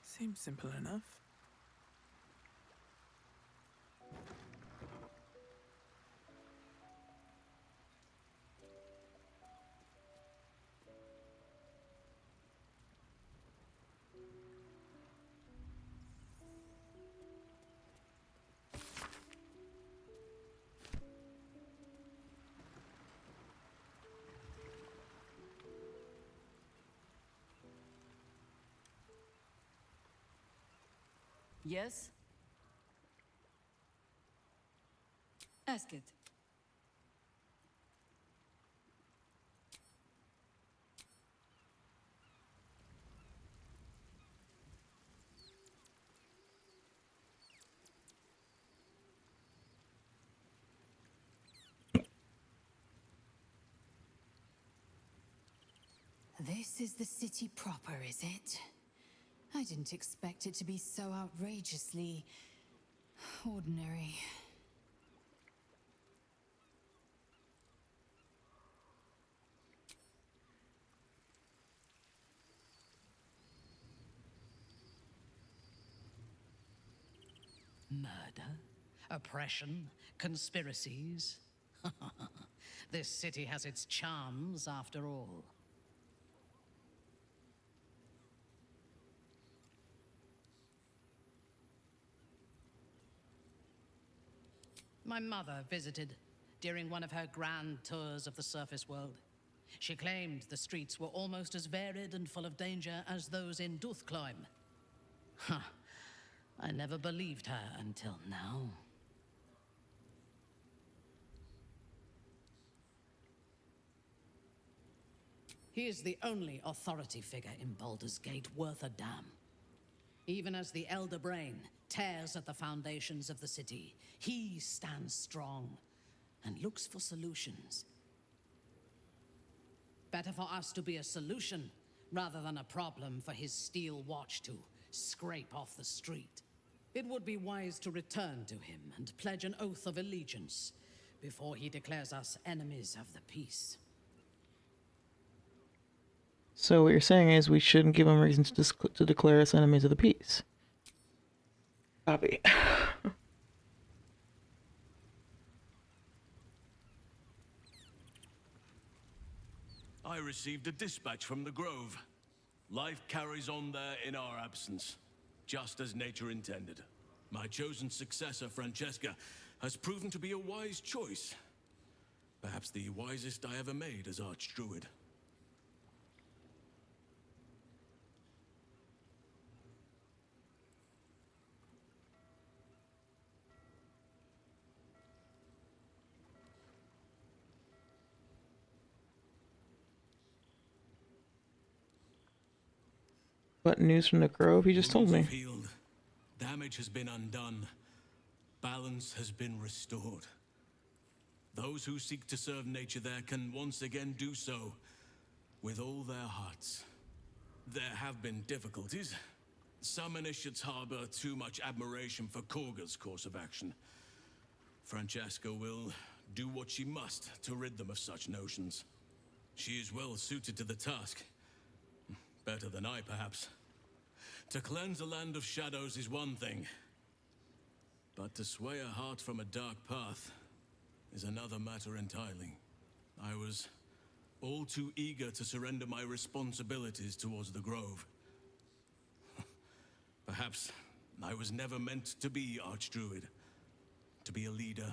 Seems simple enough. Yes? Ask it. This is the city proper, is it? I didn't expect it to be so outrageously ordinary. Murder, oppression, conspiracies. This city has its charms, after all. My mother visited during one of her grand tours of the surface world. She claimed the streets were almost as varied and full of danger as those in Duthcloim. Huh. I never believed her until now. He is the only authority figure in Baldur's Gate worth a damn. Even as the Elder Brain tears at the foundations of the city, he stands strong and looks for solutions. Better for us to be a solution rather than a problem for his steel watch to scrape off the street. It would be wise to return to him and pledge an oath of allegiance before he declares us enemies of the peace. So what you're saying is we shouldn't give him reasons to declare us enemies of the peace. Copy. I received a dispatch from the Grove. Life carries on there in our absence, just as nature intended. My chosen successor, Francesca, has proven to be a wise choice. Perhaps the wisest I ever made as Archdruid. What news from the Grove? He just told Wounds me. have healed. Damage has been undone. Balance has been restored. Those who seek to serve nature there can once again do so with all their hearts. There have been difficulties. Some initiates harbor too much admiration for Korga's course of action. Francesca will do what she must to rid them of such notions. She is well suited to the task. Better than I, perhaps. To cleanse a land of shadows is one thing, but to sway a heart from a dark path is another matter entirely. I was all too eager to surrender my responsibilities towards the Grove. Perhaps I was never meant to be Archdruid, to be a leader.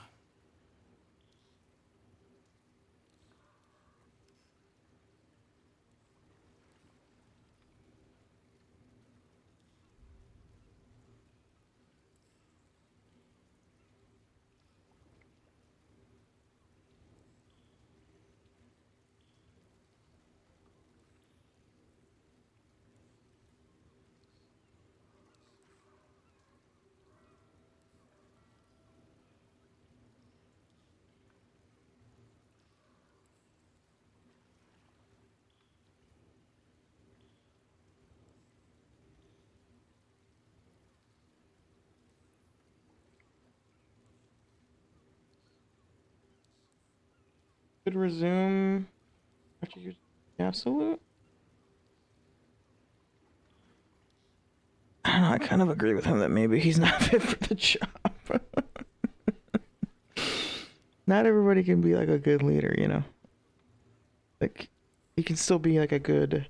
Could resume after you absolute. I don't know, I kind of agree with him that maybe he's not fit for the job. Not everybody can be like a good leader, you know? Like, he can still be like a good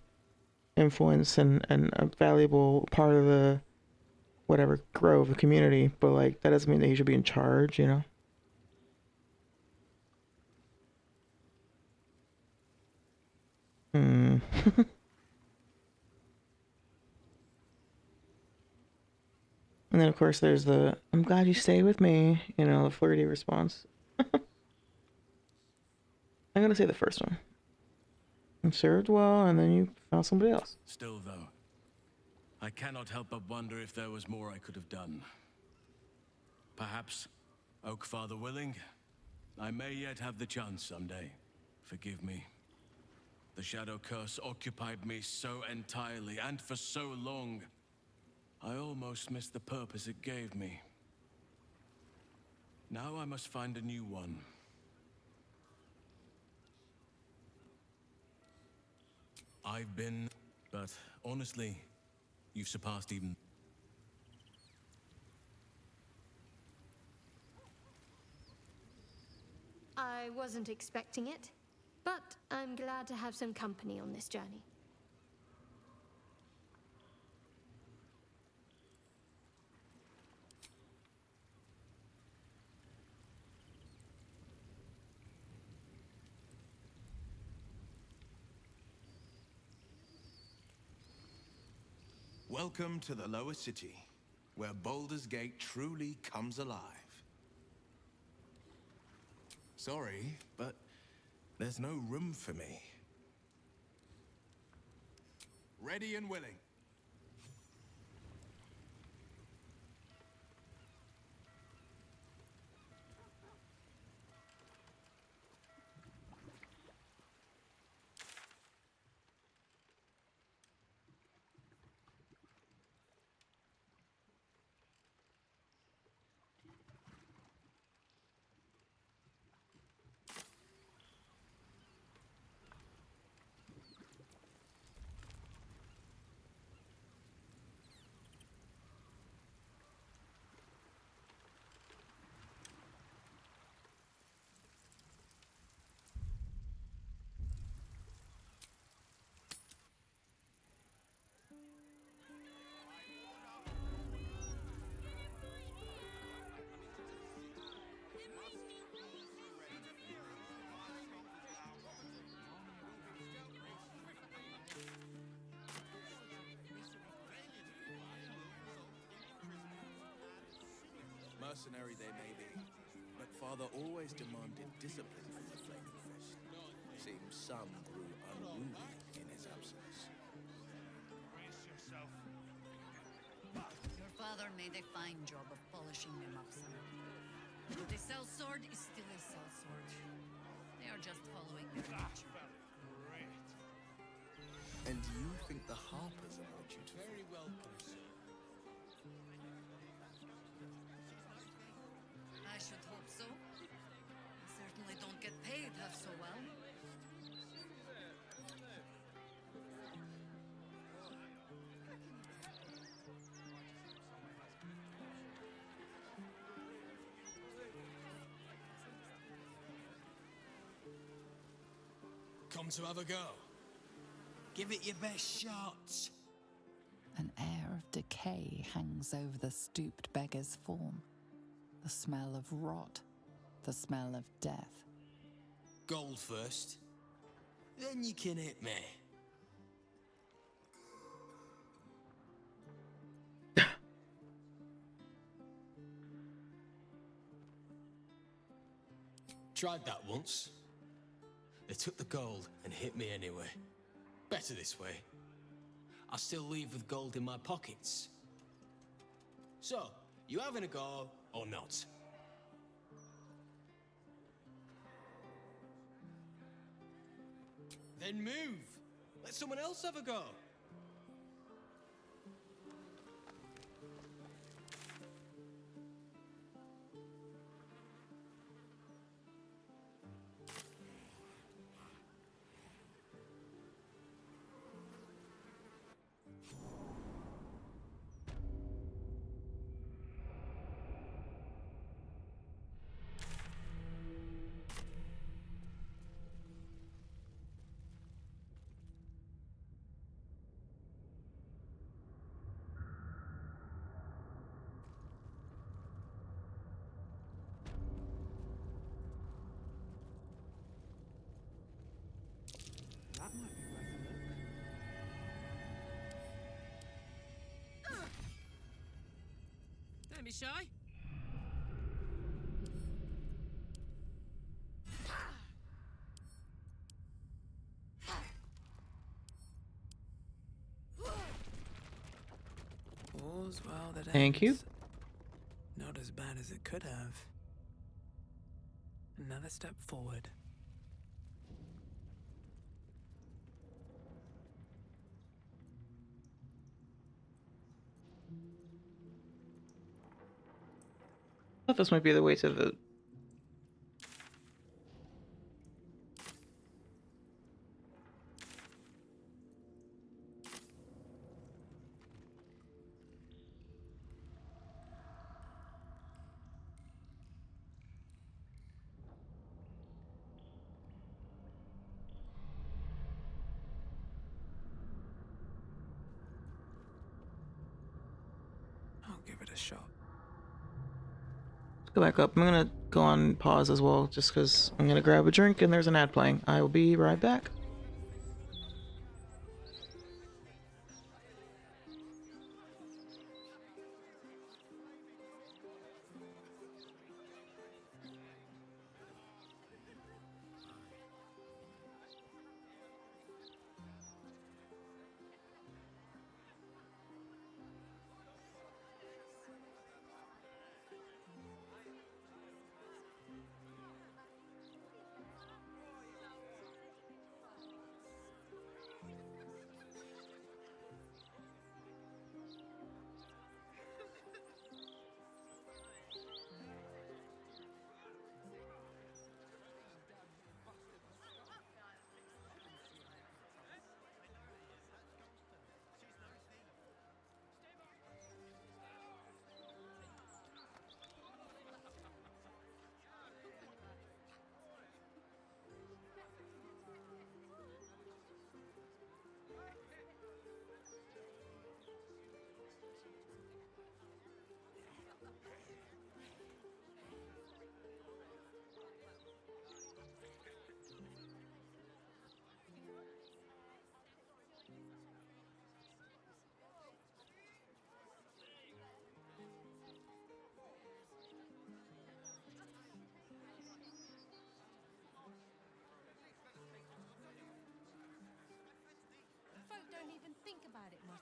influence and a valuable part of the whatever Grove community, but like that doesn't mean that he should be in charge, you know? And then of course there's the "I'm glad you stayed with me," you know, the flirty response. I'm gonna say the first one. You served well, and then you found somebody else. Still, though, I cannot help but wonder if there was more I could have done. Perhaps, Oakfather willing, I may yet have the chance someday. Forgive me. The Shadow Curse occupied me so entirely, and for so long, I almost missed the purpose it gave me. Now I must find a new one. I've been, but honestly, you've surpassed even... I wasn't expecting it, but I'm glad to have some company on this journey. Welcome to the lower city, where Baldur's Gate truly comes alive. Sorry, but there's no room for me. Ready and willing. Mercenary they may be, but Father always demanded discipline from the Flaming Fist. Seems some grew unruly in his absence. Your father made a fine job of polishing them up, son. But a sellsword is still a sellsword. They are just following their nature. And you think the Harpers are more dutiful? Very welcome, sir. I should hope so. They certainly don't get paid half so well. Come to have a go. Give it your best shot. An air of decay hangs over the stooped beggar's form. The smell of rot, the smell of death. Gold first, then you can hit me. Tried that once. They took the gold and hit me anyway. Better this way. I still leave with gold in my pockets. So, you having a go or not? Then move. Let someone else have a go. That might be worth a look. Don't be shy. All's well that Thank you. ends. Not as bad as it could have. Another step forward. I thought this might be the way to the... I'll give it a shot. Let's go back up. I'm gonna go on pause as well, just because I'm gonna grab a drink and there's an ad playing. I will be right back.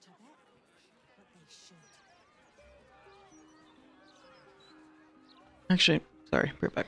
short a bit, but they should. Actually, sorry, right back.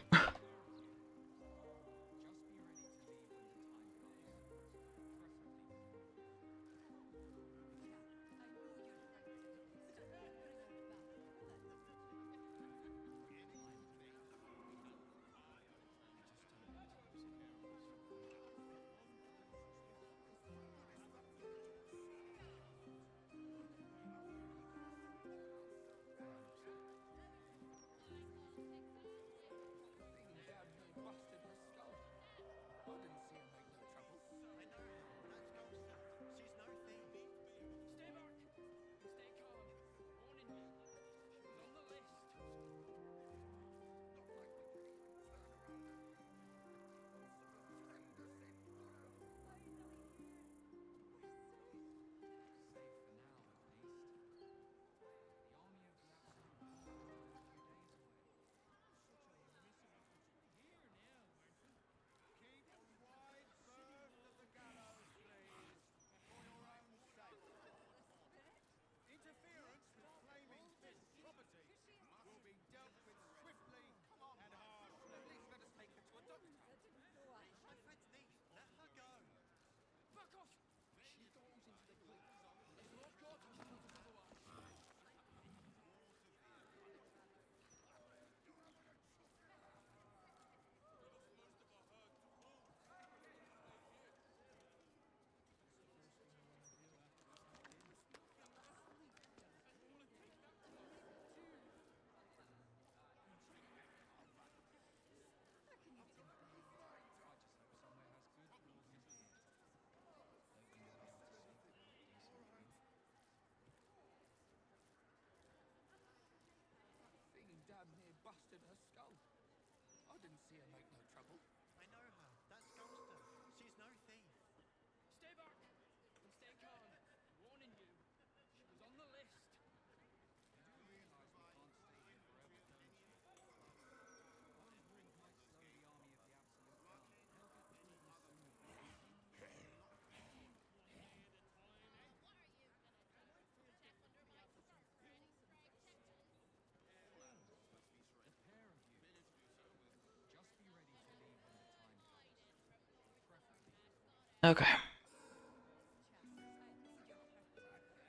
Okay.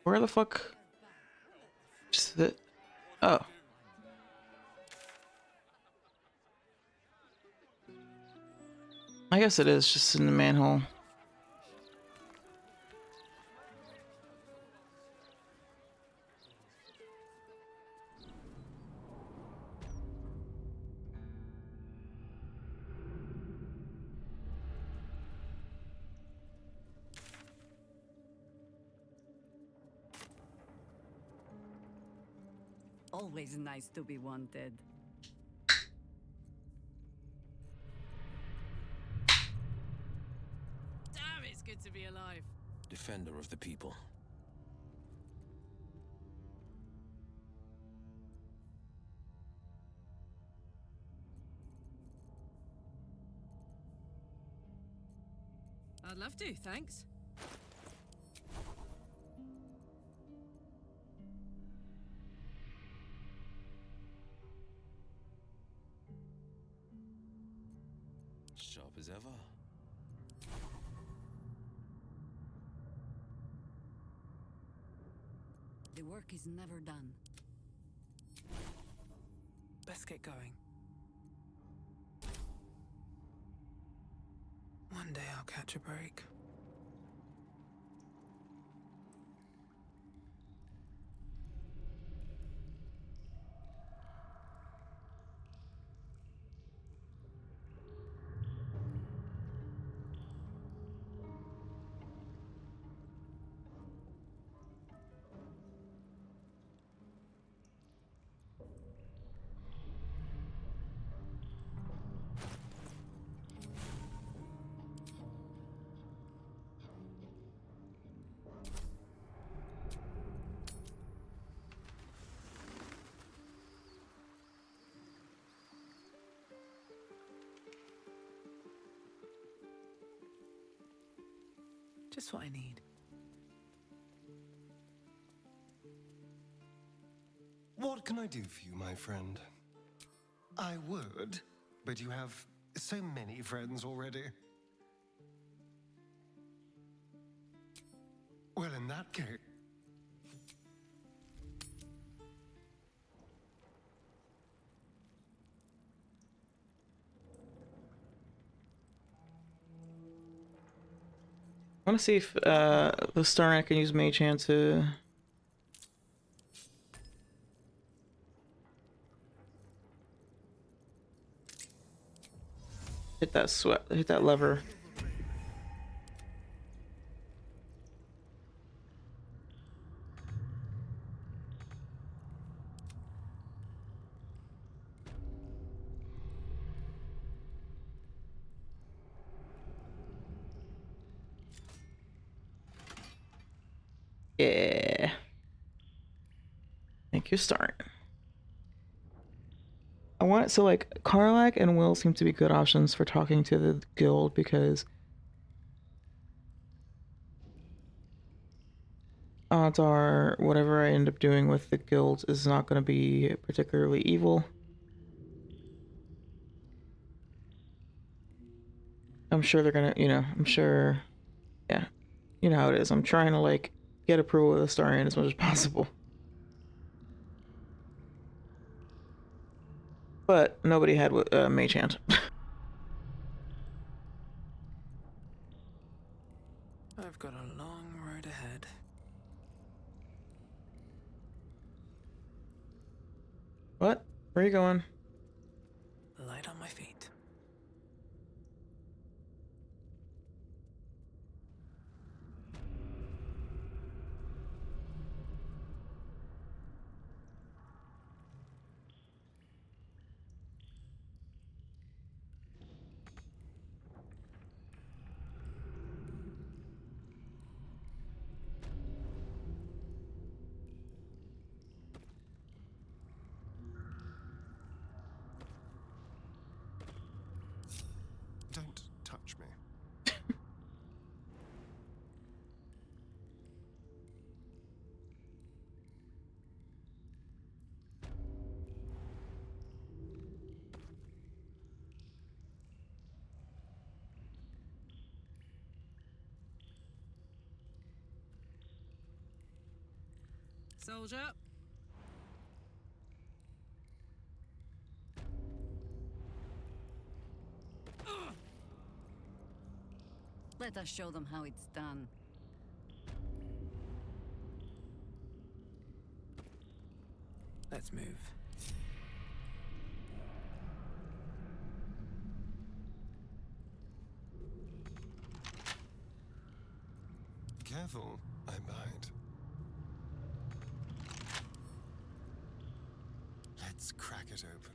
Where the fuck? Just the. Oh. I guess it is just in the manhole. Always nice to be wanted. Damn, it's good to be alive. Defender of the people. I'd love to, thanks. Sharp as ever. The work is never done. Let's get going. One day I'll catch a break. Just what I need. What can I do for you, my friend? I would, but you have so many friends already. Well, in that case... I want to see if the Star Knight can use Mage Hand to... hit that lever. Yeah. Thank you, Star. I want so like Karlak and Will seem to be good options for talking to the guild because odds are whatever I end up doing with the guild is not going to be particularly evil. I'm sure they're gonna, I'm sure, yeah, you know how it is. I'm trying to like get approval of the Starian as much as possible. But nobody had Mage Hand. I've got a long road ahead. What? Where are you going? Light on my feet. Don't touch me. Soldier. Let us show them how it's done. Let's move. Careful, I bite. Let's crack it open.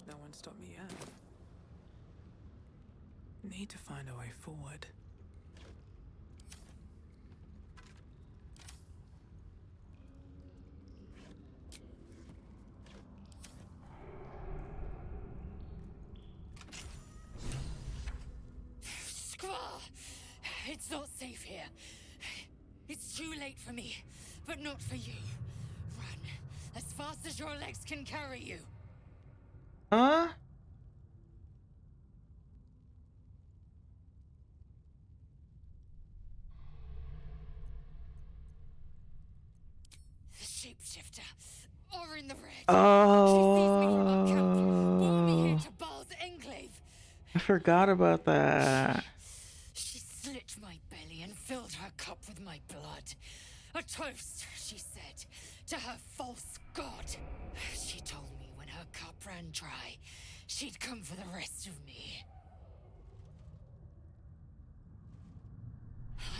No one stopped me yet. Need to find a way forward. Squaw! It's not safe here. It's too late for me, but not for you. Run as fast as your legs can carry you. Huh? The shapeshifter, or in the red. Oh, To Baal's enclave. I forgot about that. She slit my belly and filled her cup with my blood. A toast, she said, to her false god. She told me when her cup ran dry, she'd come for the rest of me.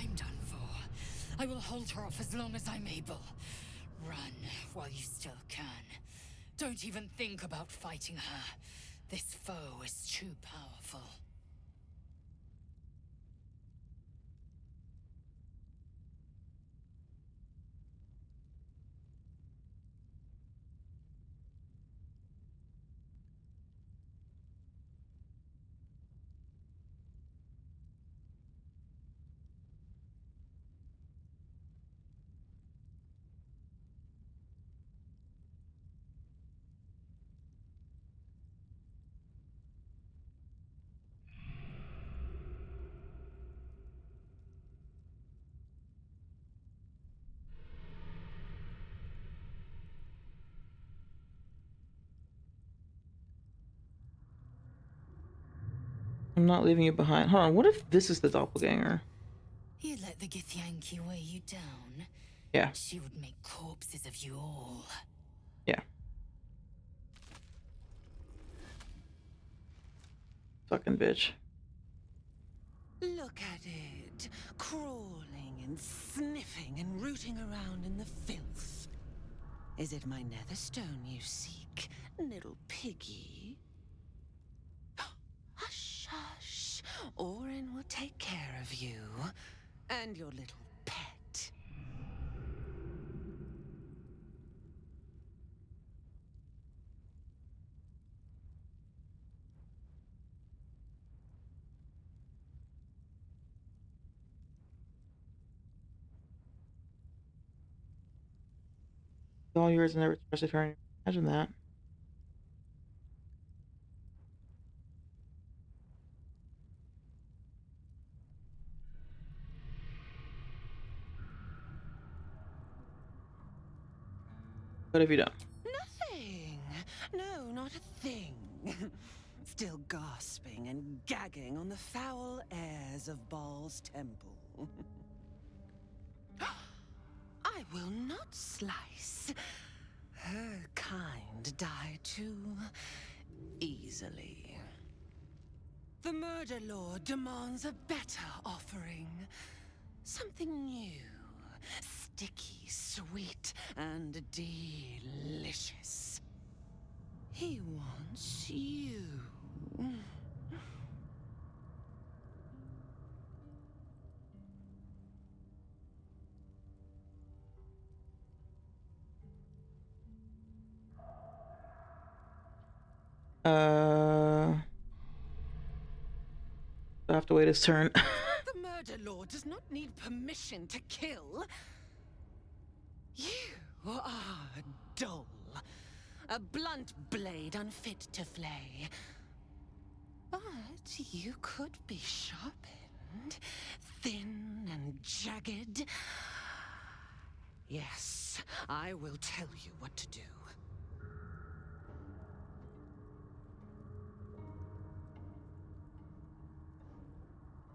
I'm done for. I will hold her off as long as I'm able. Run while you still can. Don't even think about fighting her. This foe is too powerful. I'm not leaving you behind. Hold on, what if this is the doppelganger? You let the Githyanki weigh you down? Yeah. She would make corpses of you all. Yeah. Fucking bitch. Look at it, crawling and sniffing and rooting around in the filth. Is it my netherstone you seek, little piggy? Hush, hush. Orin will take care of you and your little pet. All yours and never trusted her. Imagine that. What have you done? Nothing. No, not a thing. Still gasping and gagging on the foul airs of Baal's temple. I will not slice. Her kind die too easily. The Murder Lord demands a better offering. Something new, sticky, sweet, and delicious. He wants you. I have to wait his turn. The Murder Lord does not need permission to kill. You are dull. A blunt blade unfit to flay. But you could be sharpened, thin and jagged. Yes, I will tell you what to do.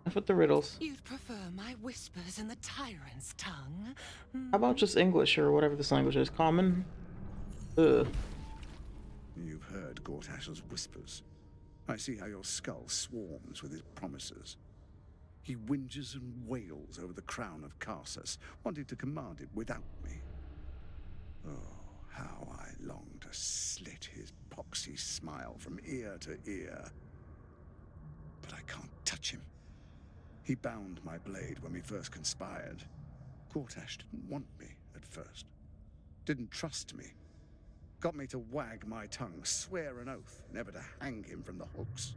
Enough with the riddles. You'd prefer my whispers in the tyrant's tongue? How about just English or whatever this language is? Common? Ugh. You've heard Gortash's whispers. I see how your skull swarms with his promises. He whinges and wails over the crown of Karsus, wanting to command it without me. Oh, how I long to slit his poxy smile from ear to ear. But I can't touch him. He bound my blade when we first conspired. Gortash didn't want me at first. Didn't trust me. Got me to wag my tongue, swear an oath never to hang him from the hooks.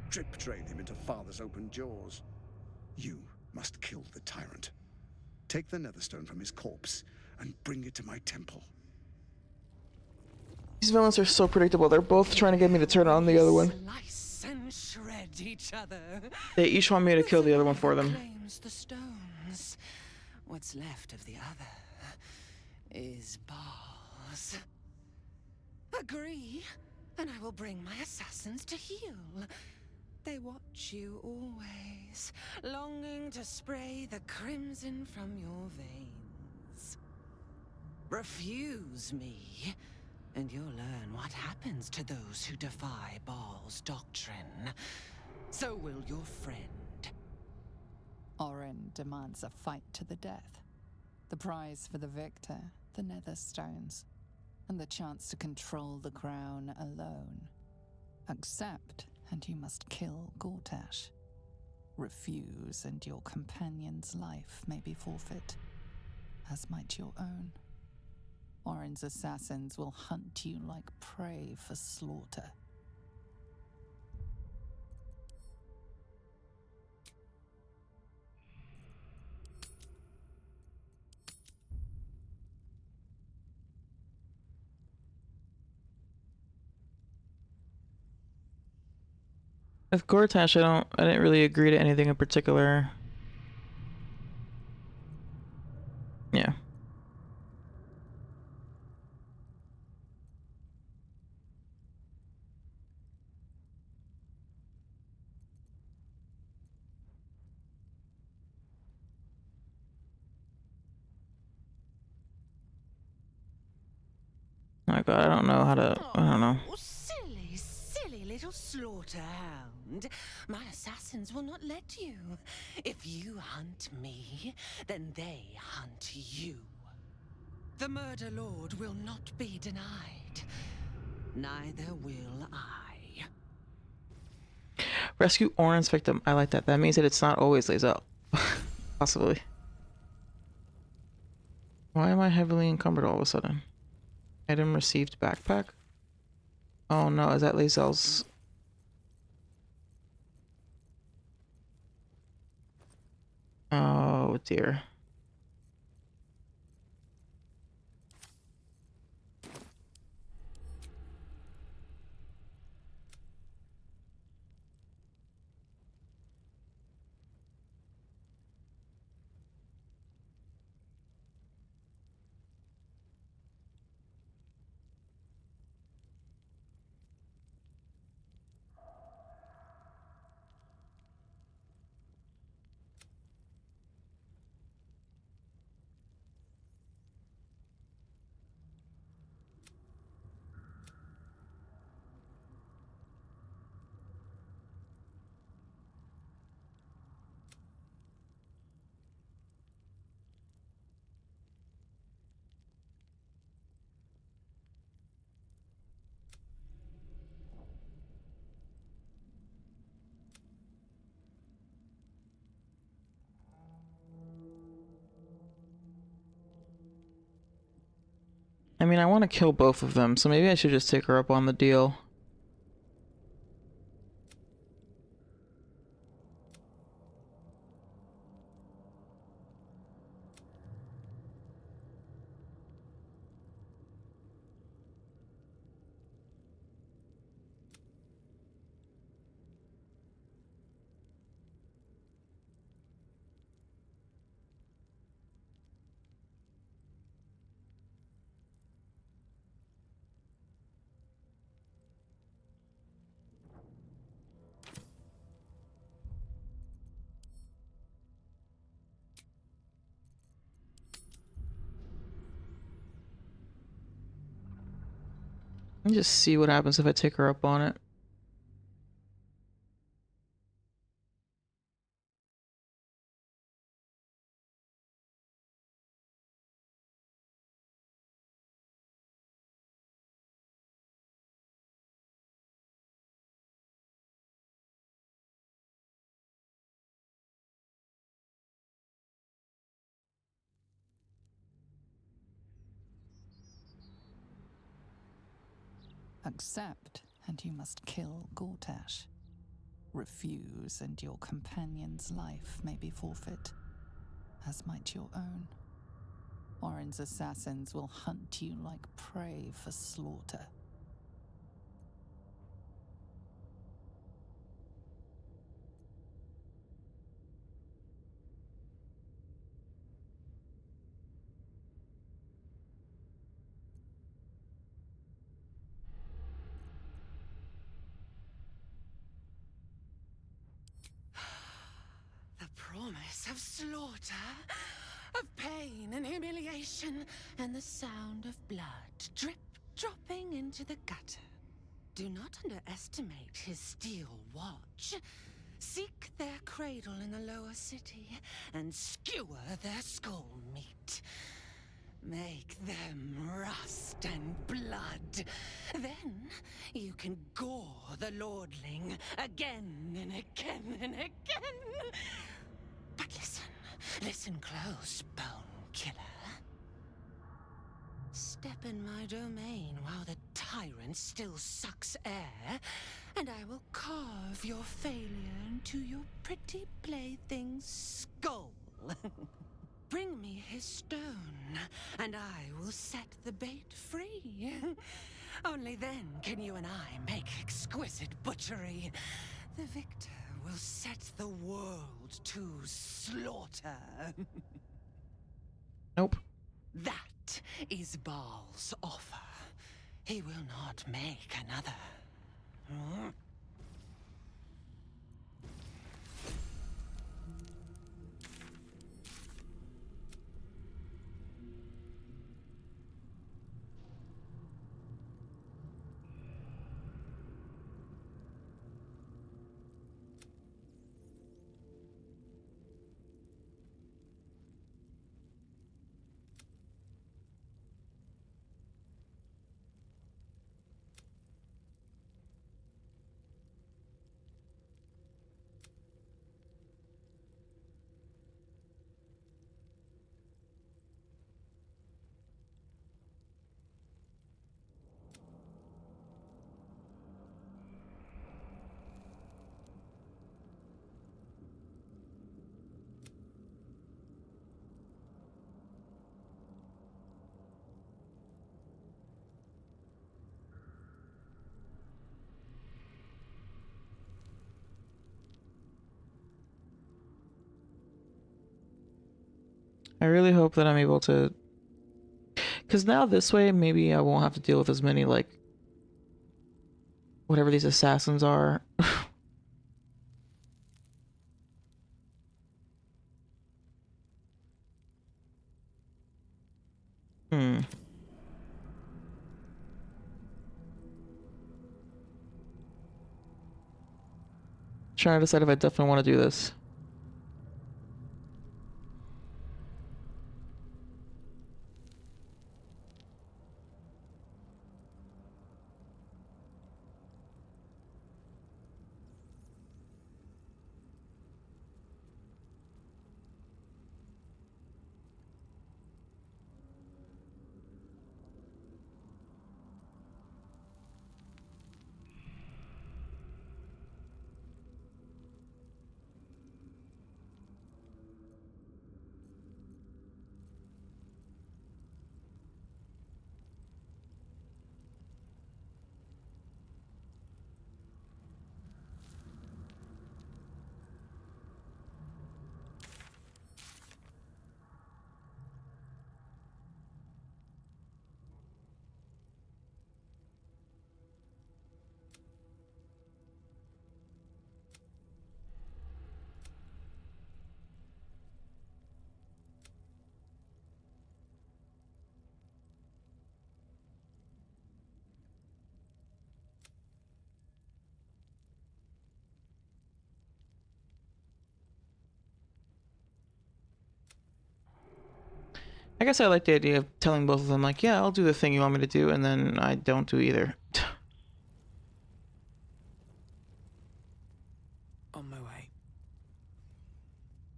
Drip train him into father's open jaws. You must kill the tyrant. Take the netherstone from his corpse and bring it to my temple. These villains are so predictable. They're both trying to get me to turn on the other one. Slice and shred each other. They each want me to kill the other one for them. Claims the stones. What's left of the other is Baal's. Agree, and I will bring my assassins to heal. They watch you always, longing to spray the crimson from your veins. Refuse me, and you'll learn what happens to those who defy Baal's doctrine. So will your friend. Orin demands a fight to the death. The prize for the victor, the nether stones, and the chance to control the crown alone. Accept, and you must kill Gortash. Refuse, and your companion's life may be forfeit, as might your own. Orin's assassins will hunt you like prey for slaughter. With Gortash, I didn't really agree to anything in particular. Yeah. Oh my god, I don't know how to, I don't know. Oh, silly, silly little slaughterhound. My assassins will not let you. If you hunt me, then they hunt you. The murder lord will not be denied. Neither will I. Rescue Orin's victim. I like that. That means that it's not always lays out. Possibly. Why am I heavily encumbered all of a sudden? Item received backpack? Oh no, is that Lazel's? Oh dear. I mean, I want to kill both of them, so maybe I should just take her up on the deal. Let me just see what happens if I take her up on it. Accept, and you must kill Gortash. Refuse, and your companion's life may be forfeit, as might your own. Orin's assassins will hunt you like prey for slaughter. The promise of slaughter, of pain and humiliation, and the sound of blood dropping into the gutter. Do not underestimate his steel watch. Seek their cradle in the lower city and skewer their skull meat. Make them rust and blood. Then you can gore the lordling again and again and again. But listen close, Bone Killer. Step in my domain while the tyrant still sucks air, and I will carve your failure into your pretty plaything's skull. Bring me his stone, and I will set the bait free. Only then can you and I make exquisite butchery. The victor will set the world to slaughter. Nope. That is Baal's offer. He will not make another. I really hope that I'm able to, because now this way maybe I won't have to deal with as many, like, whatever these assassins are. Trying to decide if I definitely want to do this. I guess I like the idea of telling both of them, like, yeah, I'll do the thing you want me to do, and then I don't do either. On my way.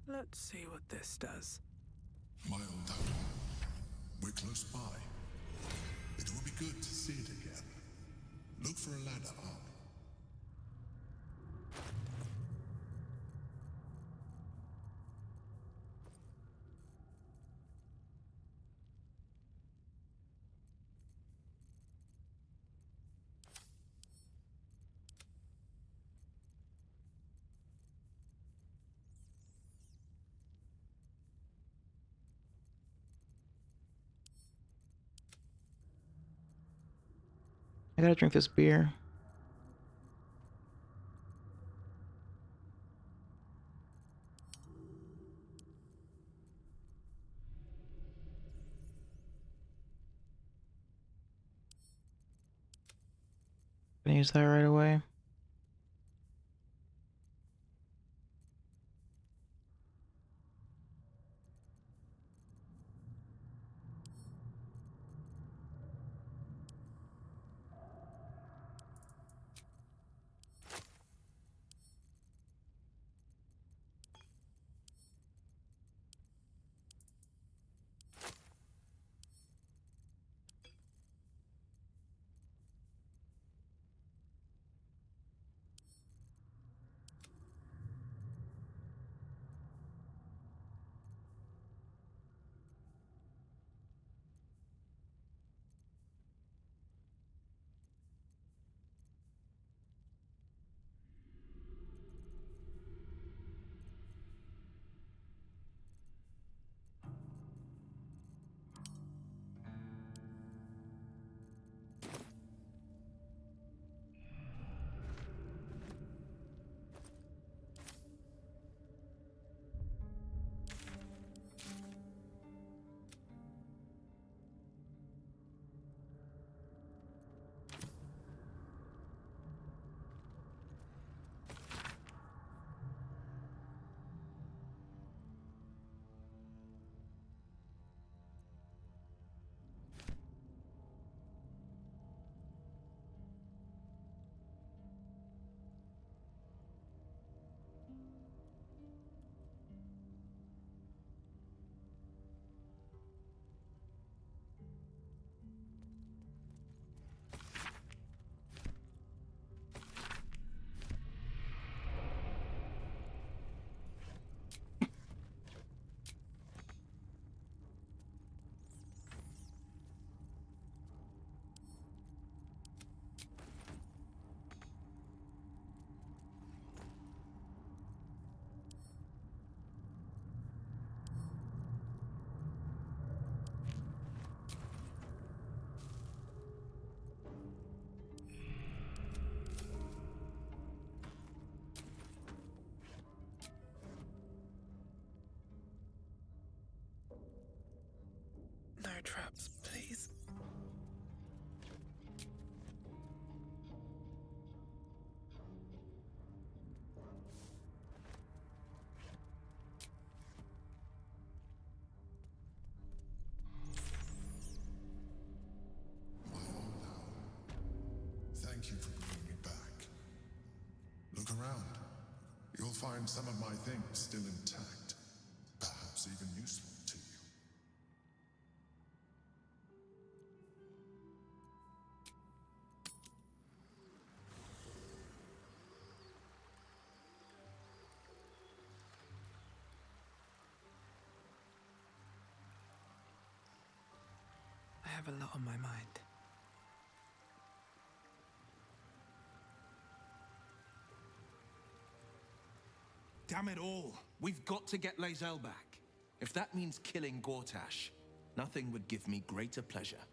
Let's see what this does. My old home. We're close by. It will be good to see it again. Look for a ladder up. I gotta drink this beer. Gonna use that right away. Thank you for bringing me back. Look around. You'll find some of my things still intact. Perhaps even useful to you. I have a lot on my mind. Damn it all! We've got to get Lae'zel back. If that means killing Gortash, nothing would give me greater pleasure.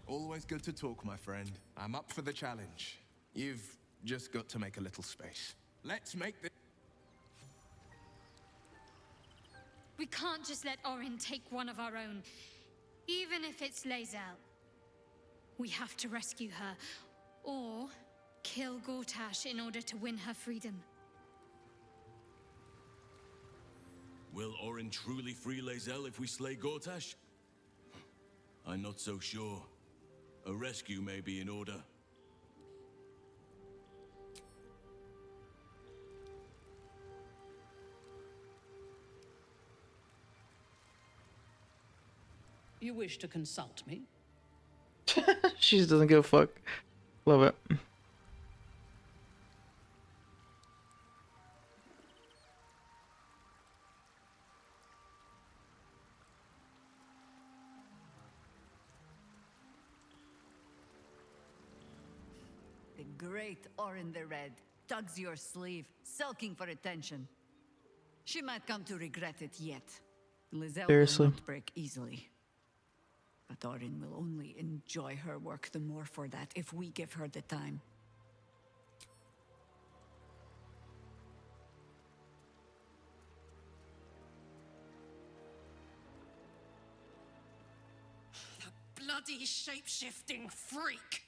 Always good to talk, my friend. I'm up for the challenge. You've just got to make a little space. Let's make this... We can't just let Orin take one of our own, even if it's Lae'zel. We have to rescue her, or kill Gortash in order to win her freedom. Will Orin truly free Lae'zel if we slay Gortash? I'm not so sure. A rescue may be in order. You wish to consult me? She just doesn't give a fuck. Love it. The great Orin the Red tugs your sleeve, sulking for attention. She might come to regret it yet. Lae'zel Seriously. will not break easily. But Orin will only enjoy her work the more for that if we give her the time. Bloody shape-shifting freak!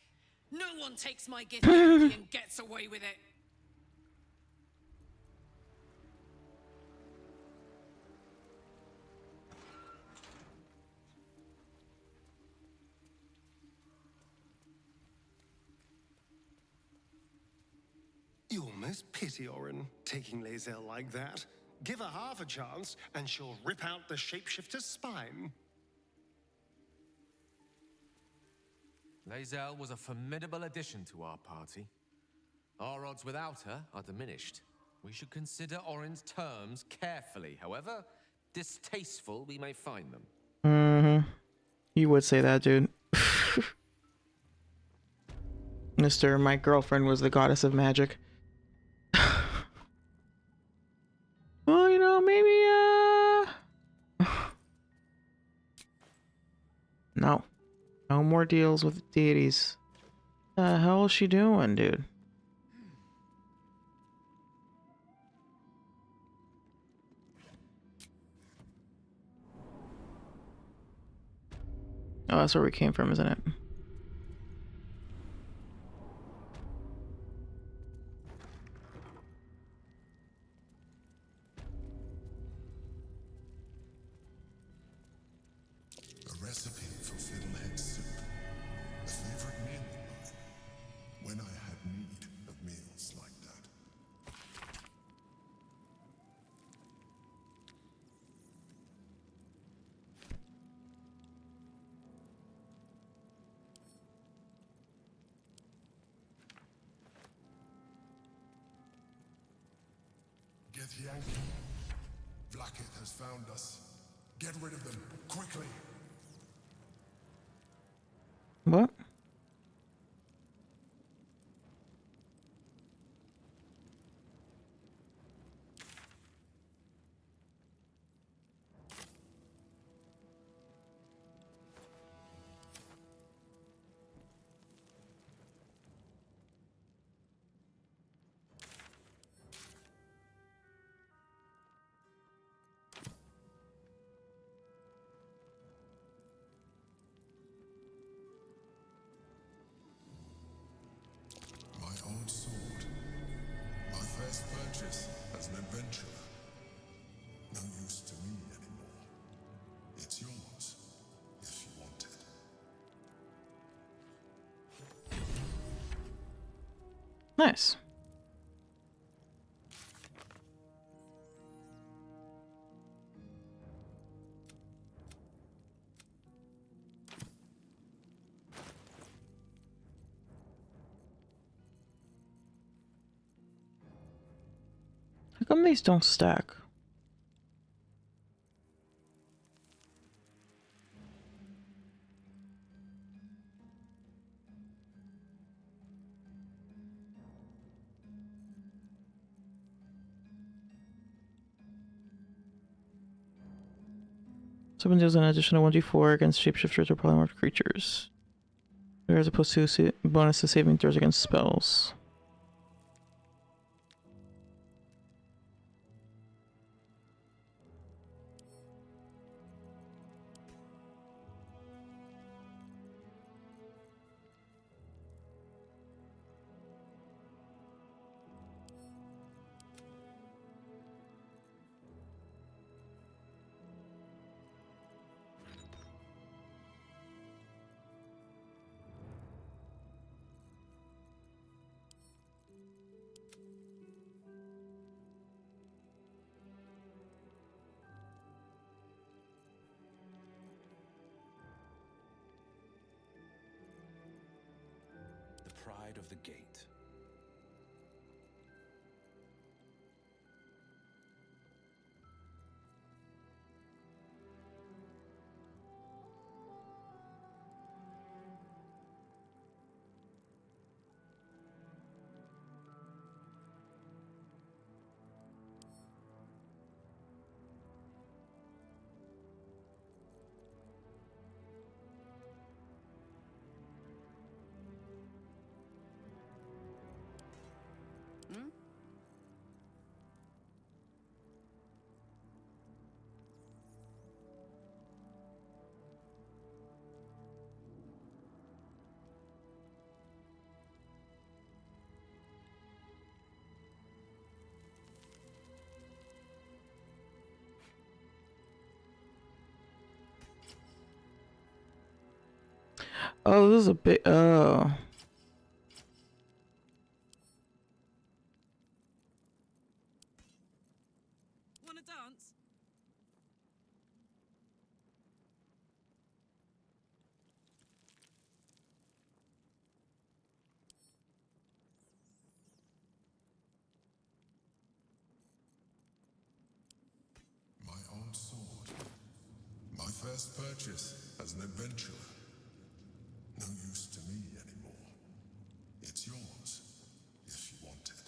No one takes my Githyanki and gets away with it! You almost pity Orin, taking Lae'zel like that. Give her half a chance, and she'll rip out the shapeshifter's spine. Lae'zel was a formidable addition to our party. Our odds without her are diminished. We should consider Orin's terms carefully, however distasteful we may find them. Mm-hmm. You would say that, dude. Mr. My girlfriend was the goddess of magic. Well, you know, maybe, No. No more deals with deities. The hell is she doing, dude? Oh, that's where we came from, isn't it? A recipe for fiddlehead soup. A favorite meal of mine. When I had need of meals like that. Githyanki. Vlaakith has found us. Get rid of them, quickly! What? Nice. How come these don't stack? Someone deals an additional 1d4 against shapeshifters or polymorph creatures. As opposed to bonus to saving throws against spells. The pride of the gate. Oh, this is a big. Oh. Wanna dance? My own sword. My first purchase as an adventurer. No use to me anymore. It's yours, if you want it.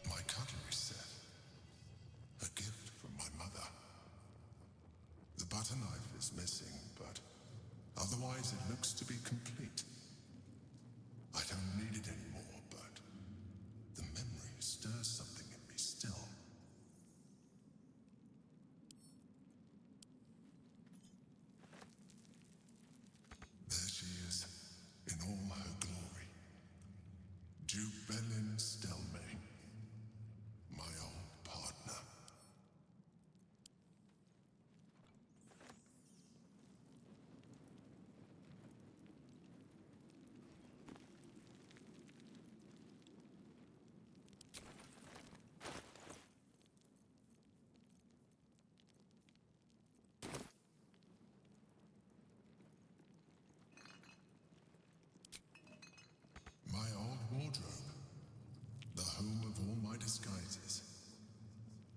My cutlery set. A gift from my mother. The butter knife is missing, but otherwise it looks to be complete. I don't need it anymore, but the memory stirs something in me still. There she is, in all her glory. Jubelin Stelmane, my old partner. My old wardrobe, the home of all my disguises.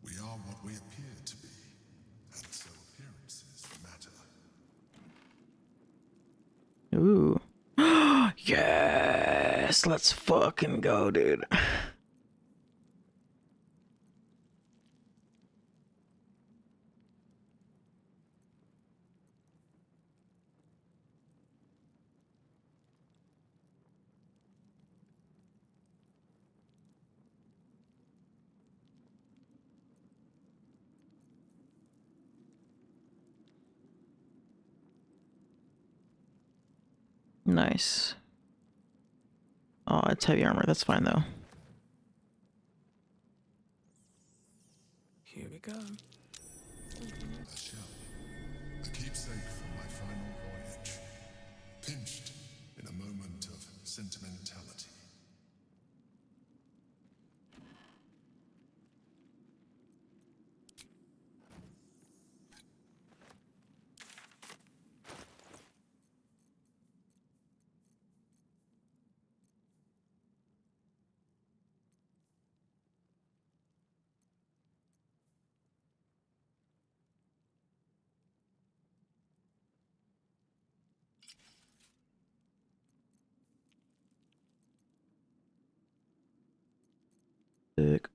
We are what we appear to be, and so appearances matter. Ooh. Yes, let's fucking go, dude. Nice. Oh, it's heavy armor. That's fine though. Here we go. A shell. A keepsake from my final voyage. sentimentality. Sick.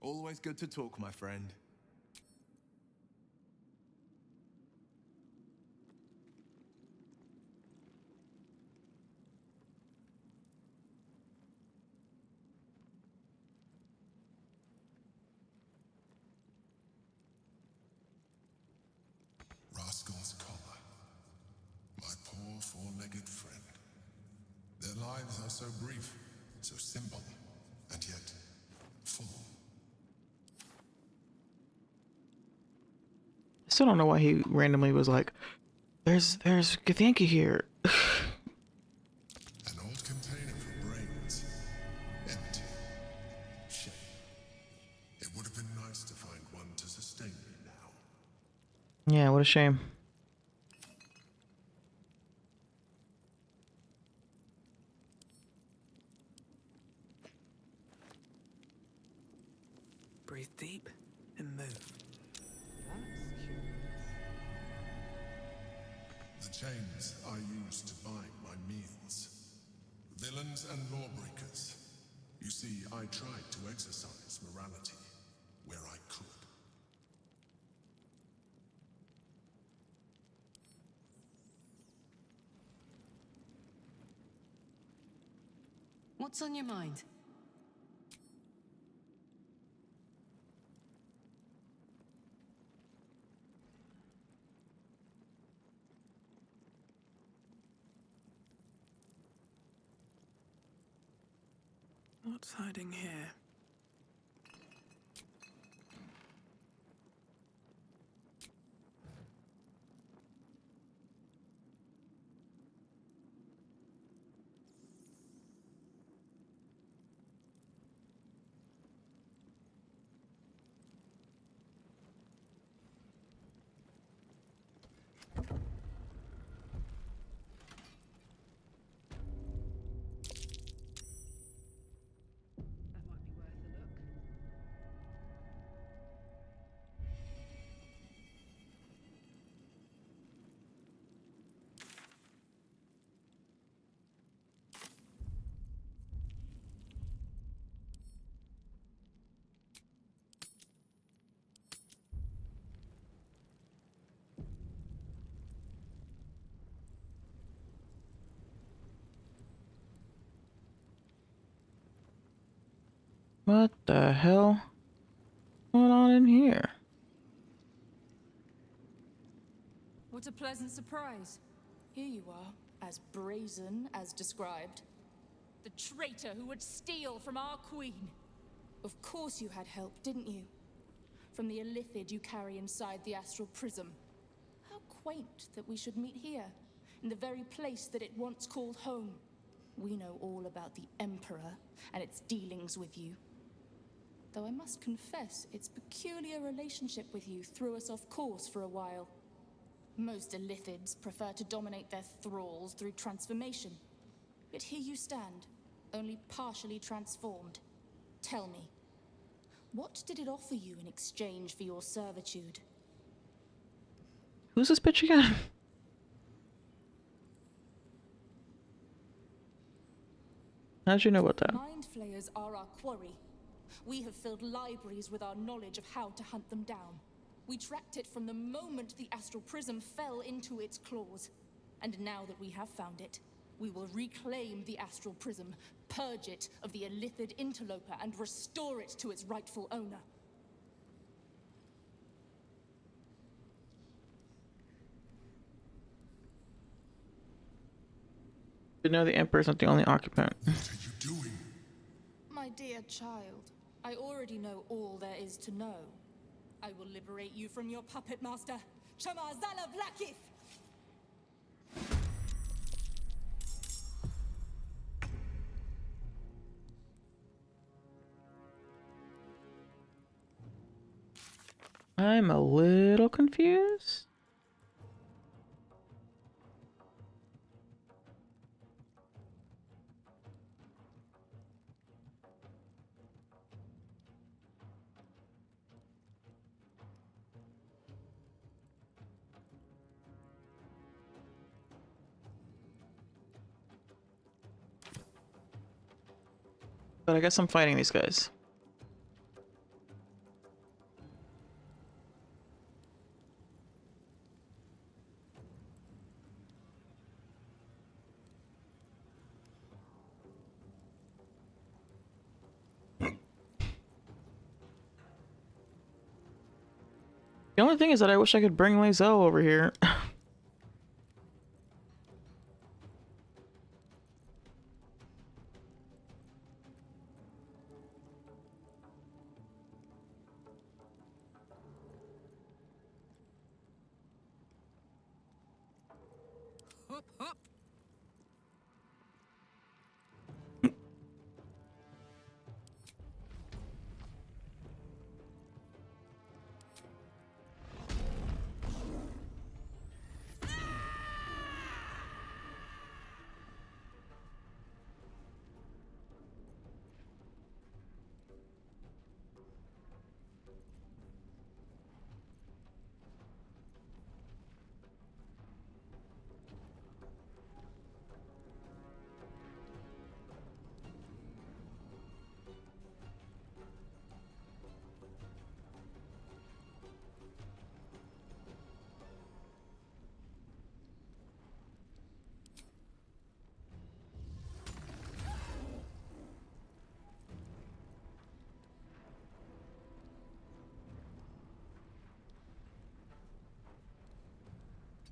Always good to talk, my friend. Rascal's collar. My poor four-legged friend. Their lives are so brief, so simple, and yet full. I still don't know why he randomly was like, there's Githyanki here. An old container for brains. Empty. Shame. It would have been nice to find one to sustain me now. Yeah, what a shame. Breathe deep and move. The chains I used to buy my meals. Villains and lawbreakers. You see, I tried to exercise morality where I could. What's on your mind? What's hiding here? What the hell? What's going on in here? What a pleasant surprise. Here you are, as brazen as described. The traitor who would steal from our queen. Of course you had help, didn't you? From the illithid you carry inside the astral prism. How quaint that we should meet here, in the very place that it once called home. We know all about the Emperor and its dealings with you. Though I must confess, its peculiar relationship with you threw us off course for a while. Most illithids prefer to dominate their thralls through transformation. Yet here you stand, only partially transformed. Tell me, what did it offer you in exchange for your servitude? Who's this bitch again? How'd you know about that? Mind flayers are our quarry. We have filled libraries with our knowledge of how to hunt them down. We tracked it from the moment the astral prism fell into its claws. And now that we have found it, we will reclaim the astral prism, purge it of the illithid interloper, and restore it to its rightful owner. You know the Emperor's not the only occupant. My dear child, I already know all there is to know. I will liberate you from your puppet master, Chamazala Vlakith! I'm a little confused. But I guess I'm fighting these guys. The only thing is that I wish I could bring Lae'zel over here. Hop, hop.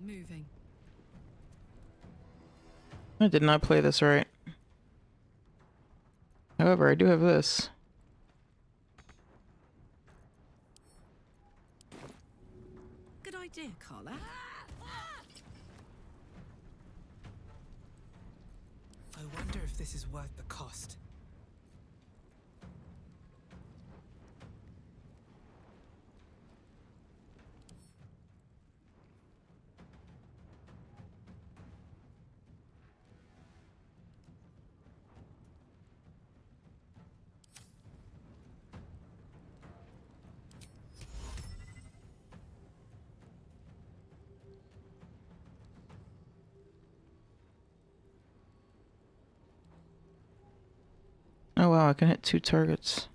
Moving. I did not play this right. However, I do have this. Good idea, Carla. I wonder if this is worth the cost. Oh wow, I can hit 2 targets.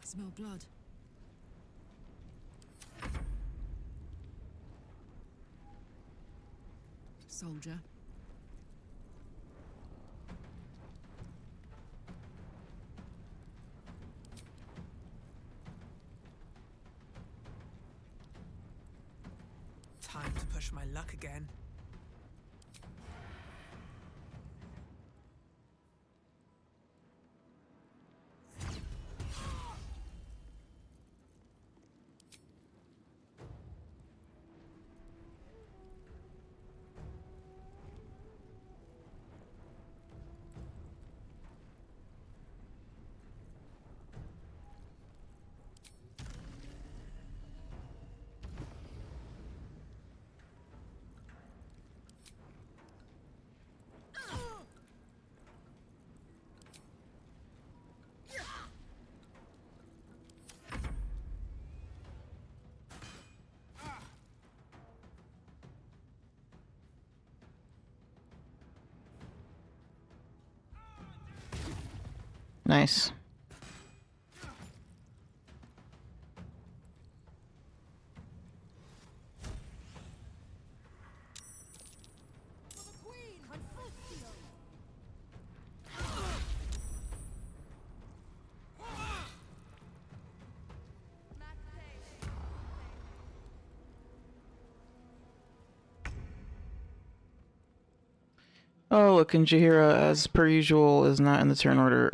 I smell blood. Soldier. Time to push my luck again. Nice. Oh, look, and Jaheira, as per usual, is not in the turn order.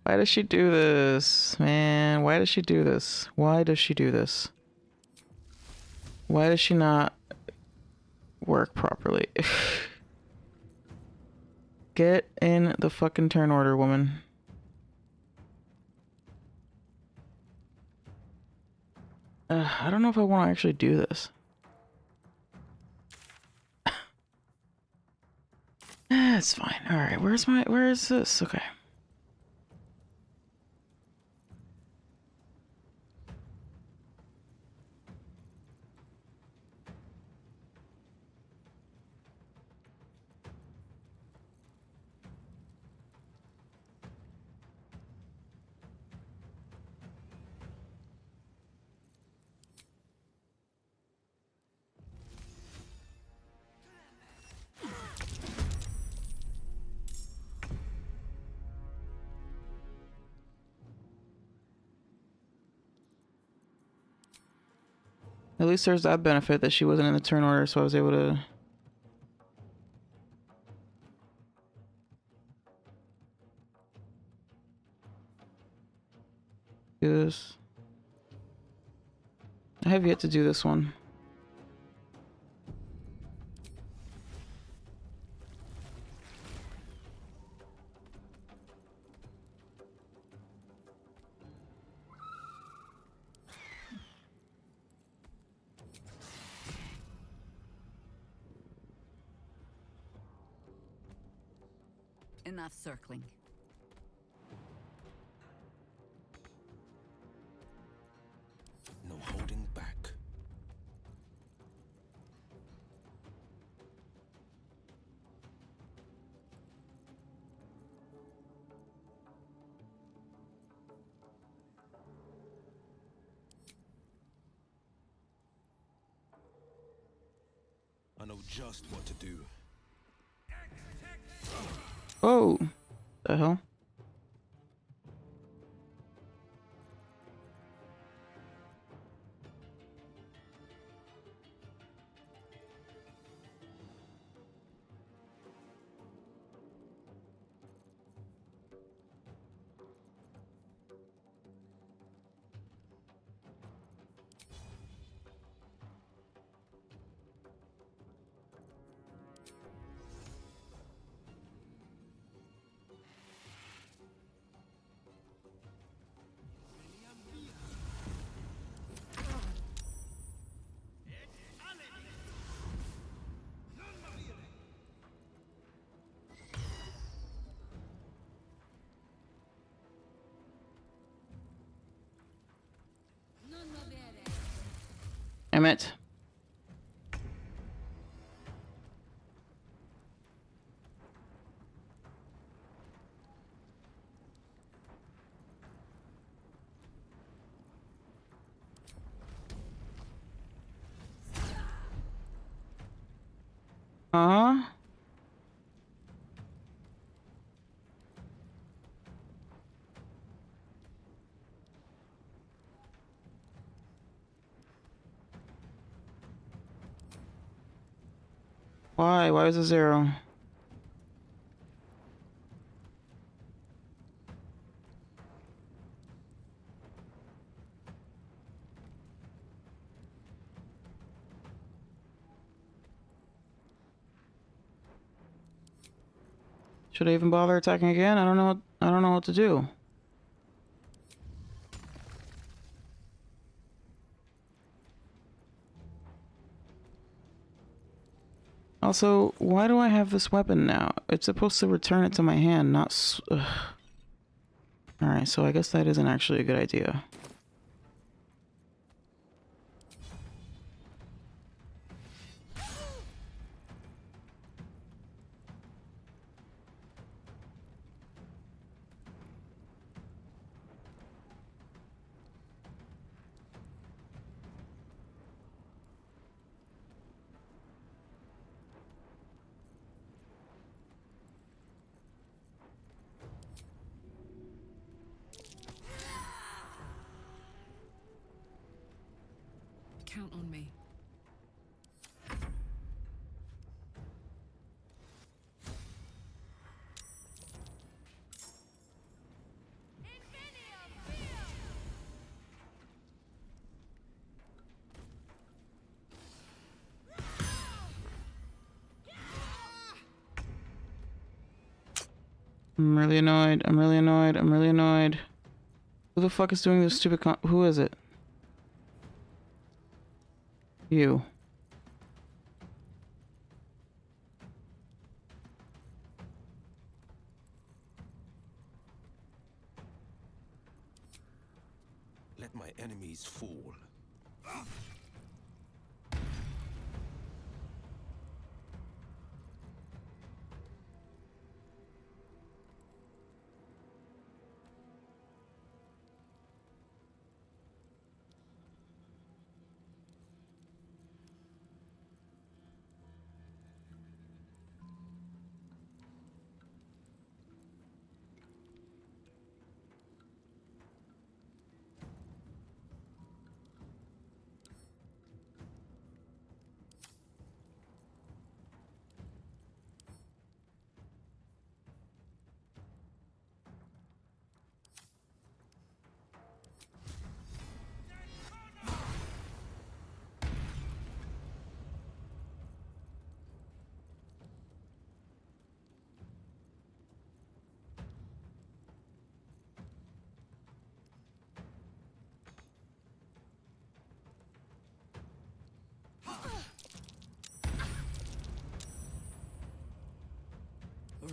Why does she do this, man? Why does she do this? Why does she do this? Why does she not work properly? Get in the fucking turn order, woman. I don't know if I want to actually do this. It's fine. All right, where is this? Okay. At least there's that benefit that she wasn't in the turn order, so I was able to do this. I have yet to do this one. Enough circling. No holding back. I know just what to do. Oh, the hell? Damn it. Huh? Why? Why is it 0? Should I even bother attacking again? I don't know what to do. Also, why do I have this weapon now? It's supposed to return it to my hand, not Alright, so I guess that isn't actually a good idea. Count on me. I'm really annoyed. I'm really annoyed. I'm really annoyed. Who the fuck is doing this stupid who is it? You. Let my enemies fall.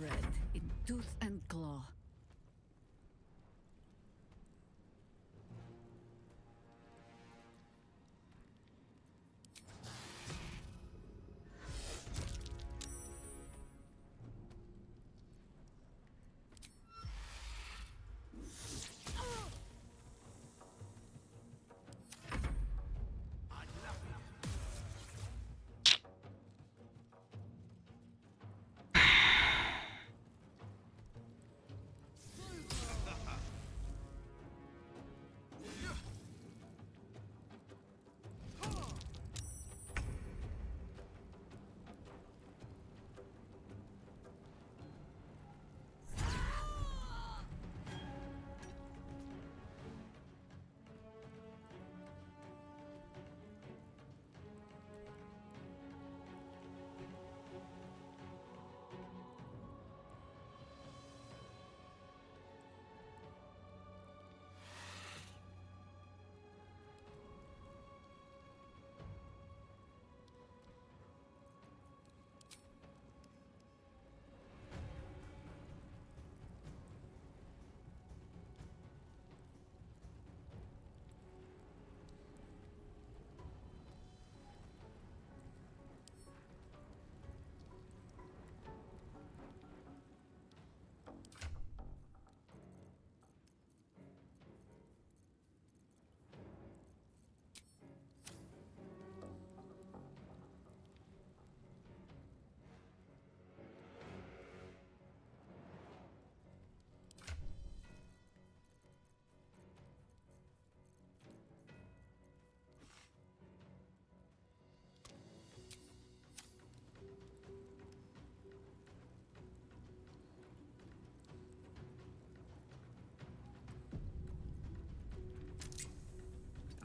Red in tooth and claw.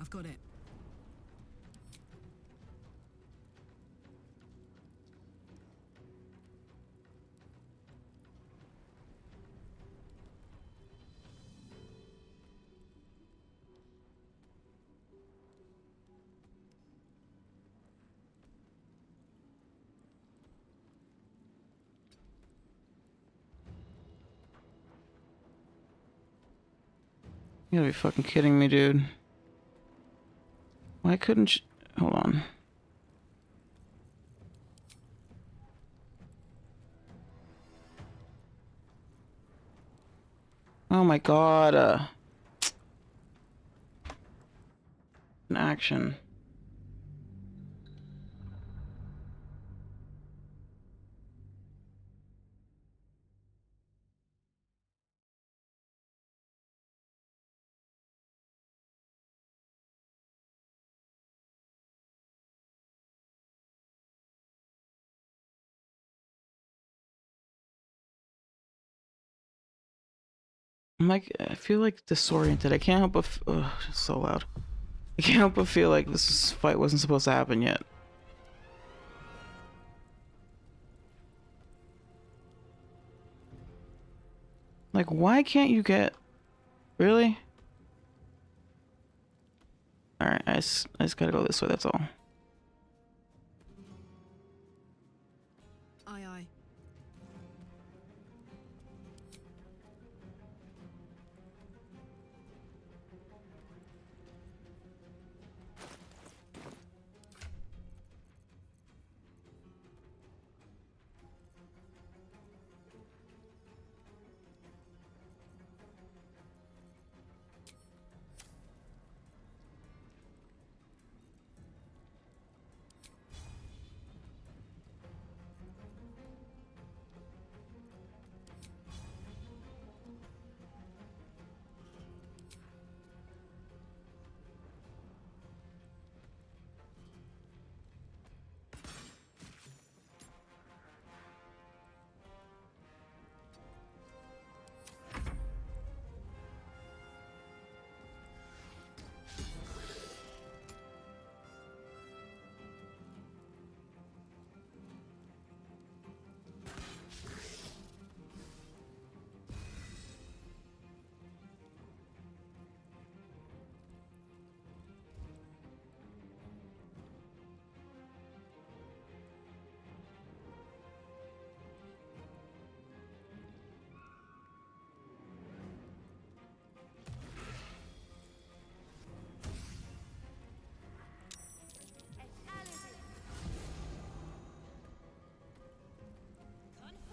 I've got it. You gotta be fucking kidding me, dude. Why couldn't you... Hold on. Oh my god. An action. I'm like, I feel like disoriented. I can't help but it's so loud. I can't help but feel like this fight wasn't supposed to happen yet. Like, why can't you get... Really? Alright, I just gotta go this way, that's all. Aye, aye.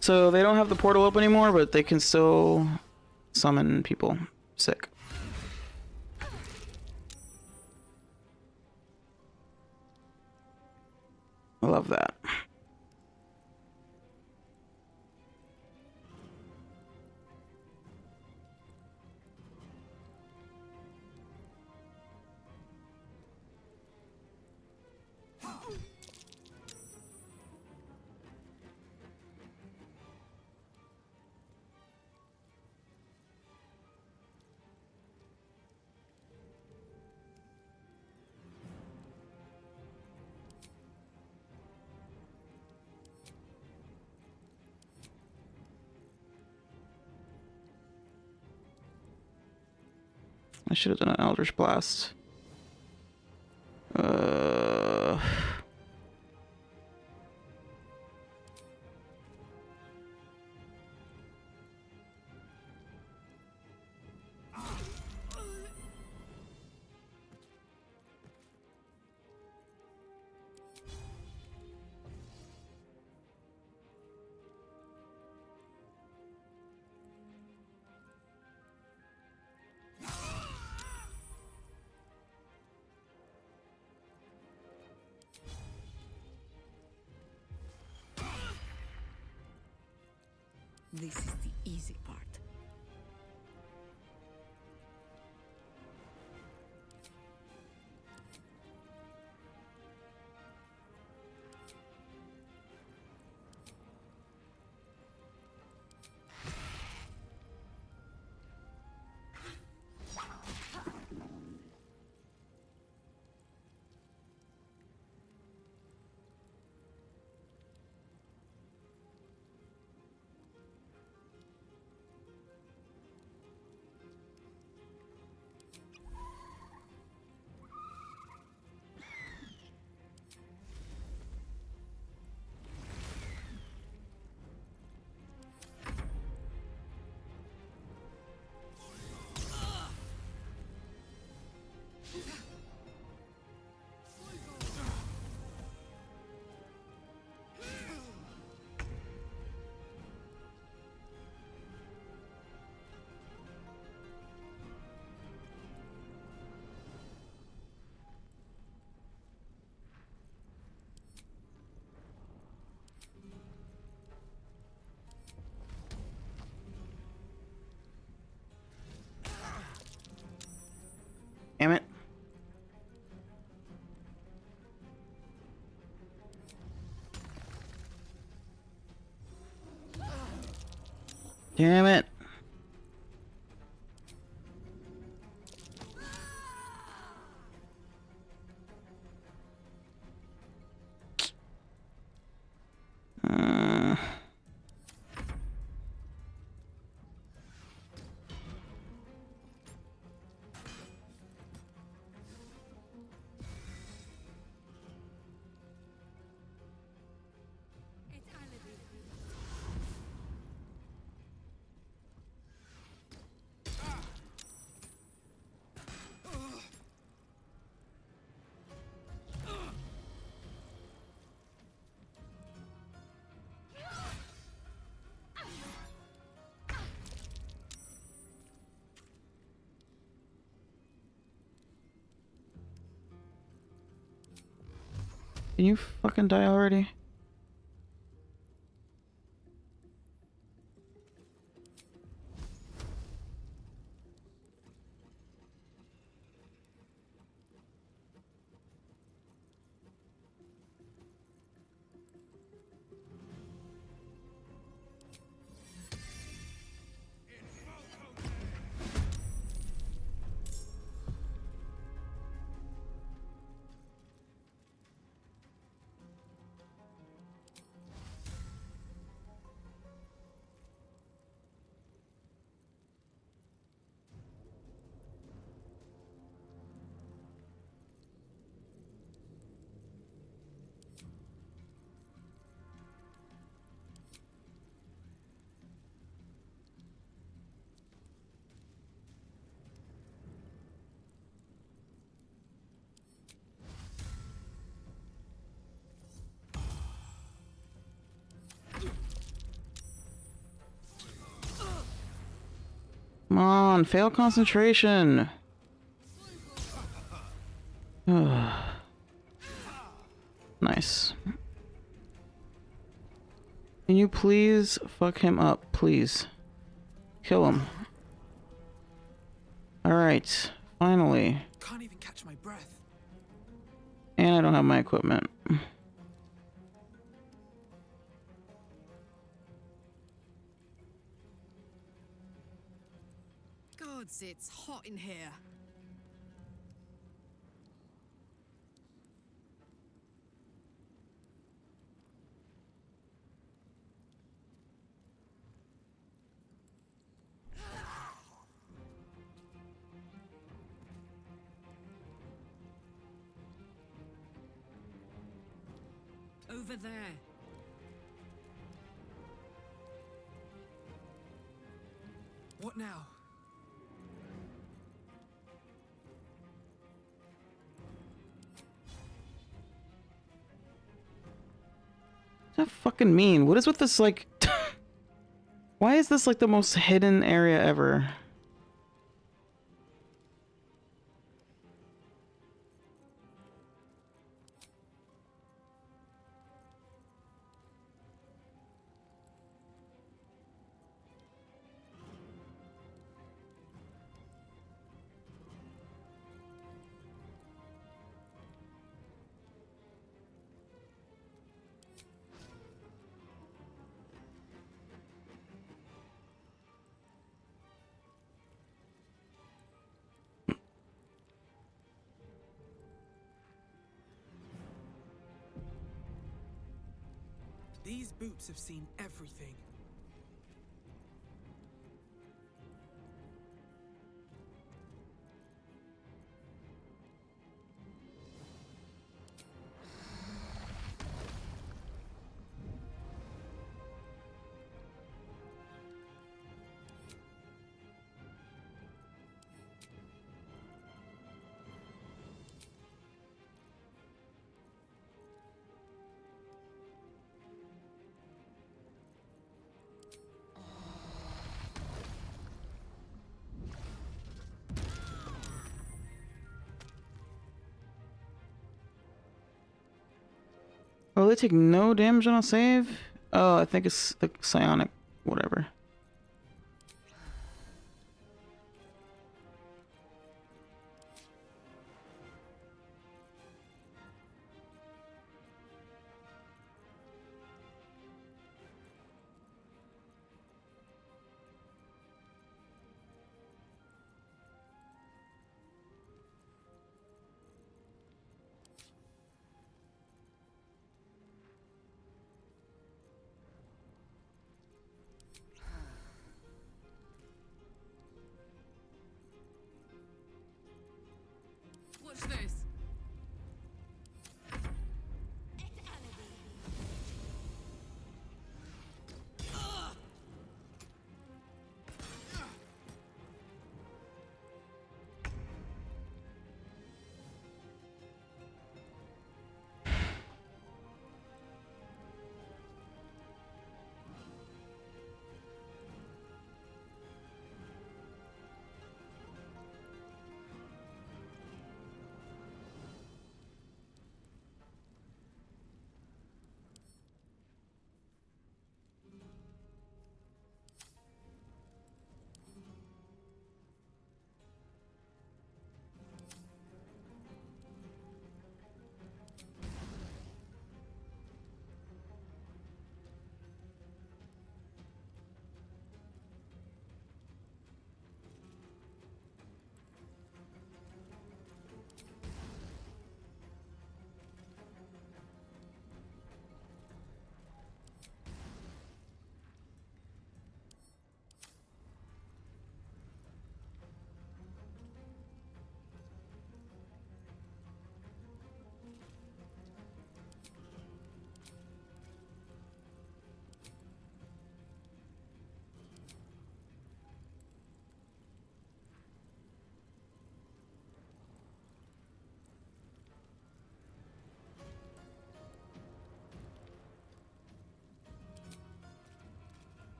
So they don't have the portal up anymore, but they can still summon people. Sick. I love that. I should have done an Eldritch Blast. This is the easy part. Damn it. Damn it. Can you fucking die already? Come on, fail concentration. Nice. Can you please fuck him up, please? Kill him. Alright, finally. Can't even catch my breath. And I don't have my equipment. Gods, it's hot in here. Over there. What now? What does that fucking mean? What is with this, like... Why is this, like, the most hidden area ever? These boots have seen everything. Oh, they take no damage on a save? Oh, I think it's the psionic, whatever.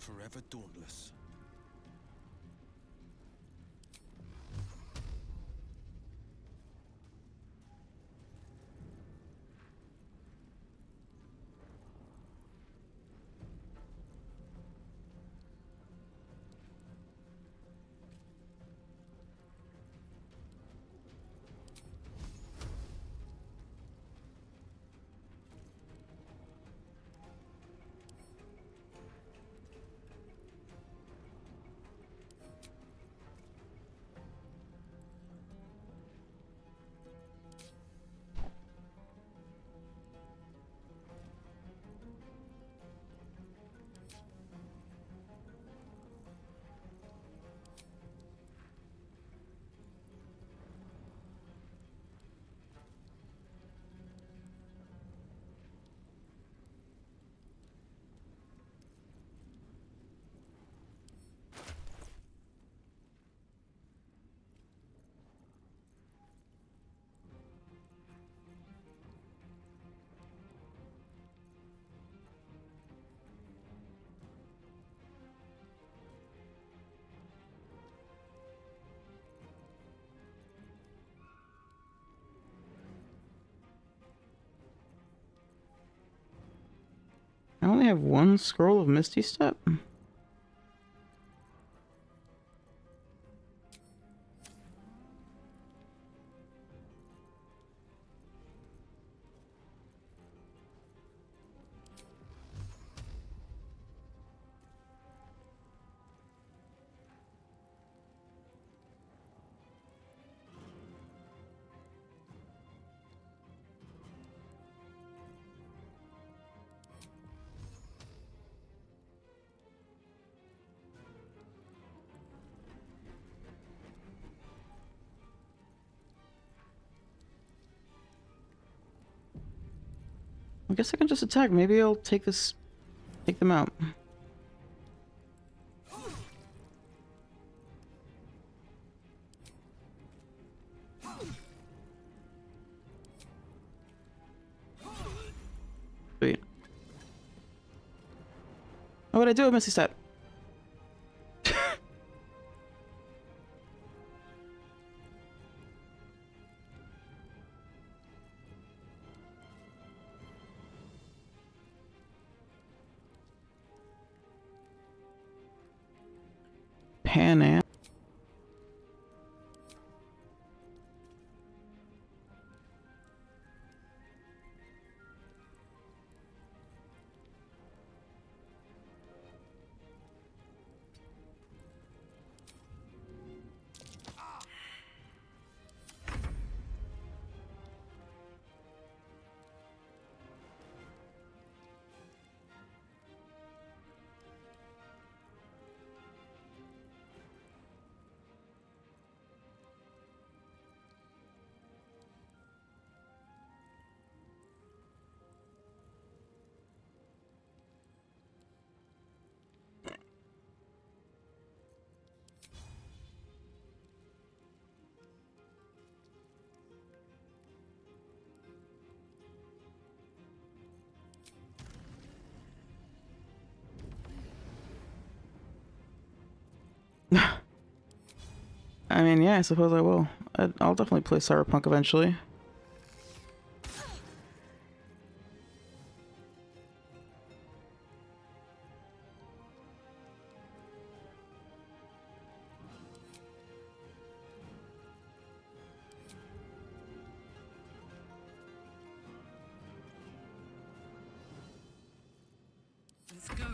forever dauntless. I only have one scroll of Misty Step. I guess I can just attack. Maybe I'll take them out. Sweet. Oh, what'd I do with Misty Step? Pan Am. I mean, yeah, I suppose I will. I'll definitely play Cyberpunk eventually. Let's go.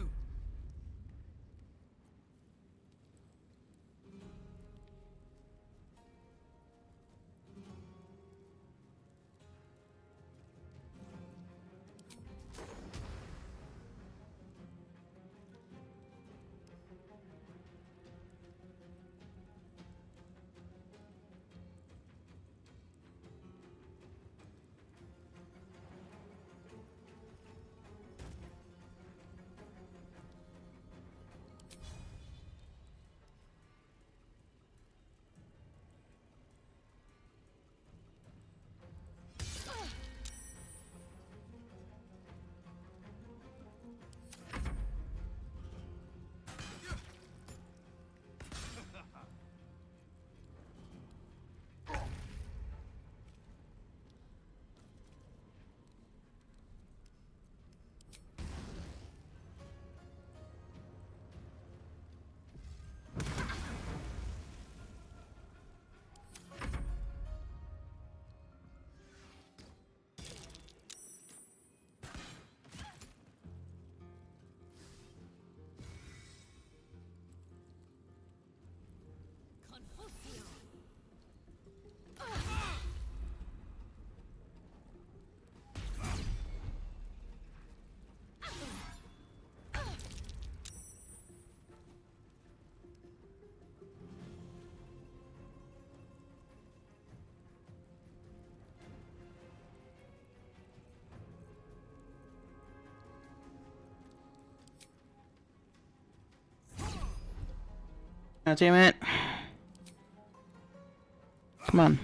God damn it. Come on.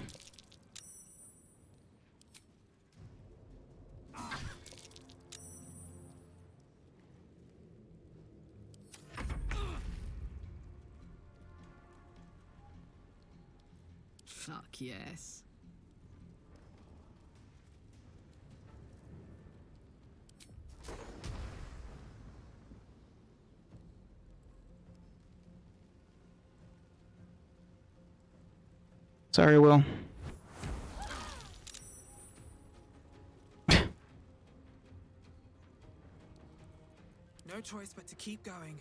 Fuck yes. Sorry, Will. No choice but to keep going.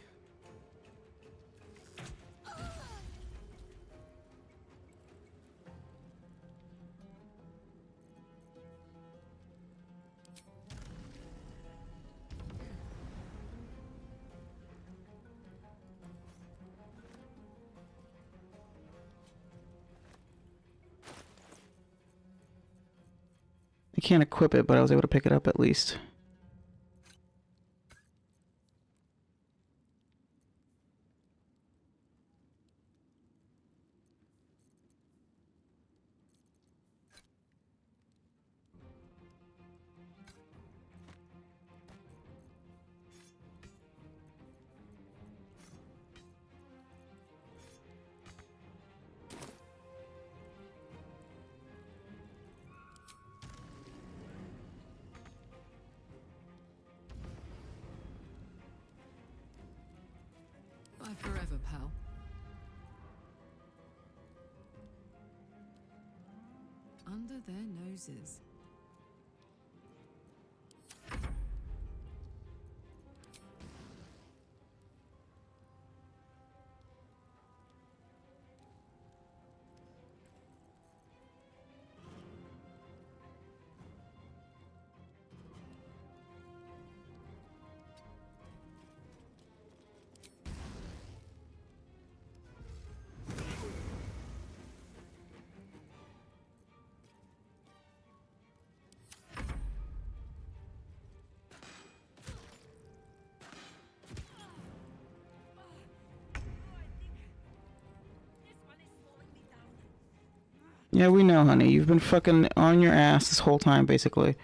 I can't equip it, but I was able to pick it up at least. Bye forever, pal. Under their noses. Yeah, we know, honey. You've been fucking on your ass this whole time, basically.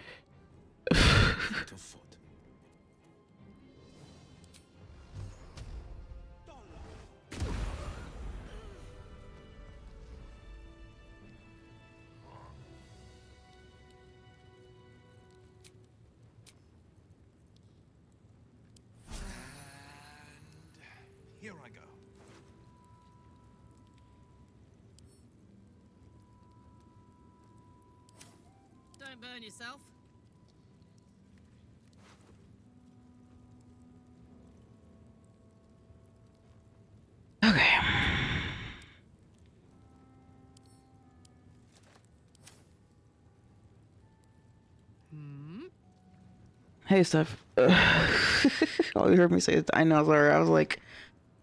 Here I go. Don't burn yourself. Okay. Hey, Steph. All you heard me say is, I know, sorry. I was like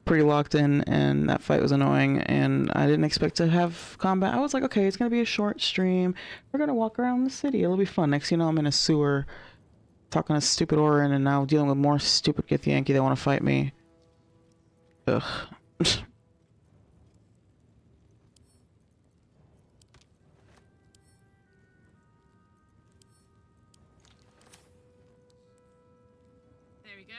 pretty locked in, and that fight was annoying, and I didn't expect to have combat. I was like, okay, it's gonna be a short stream. We're gonna walk around the city. It'll be fun. Next thing you know, I'm in a sewer talking to stupid Orin, and now dealing with more stupid Githyanki that want to fight me. Ugh. There we go.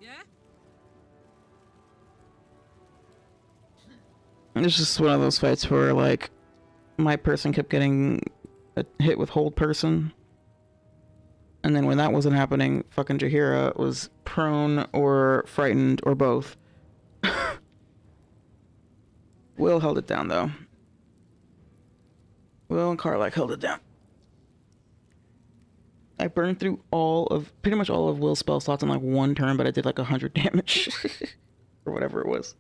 Yeah? It's just one of those fights where, like, my person kept getting hit with hold person. And then when that wasn't happening, fucking Jaheira was prone or frightened or both. Will held it down, though. Will and Karlak held it down. I burned through pretty much all of Will's spell slots in like one turn, but I did like 100 damage. Or whatever it was.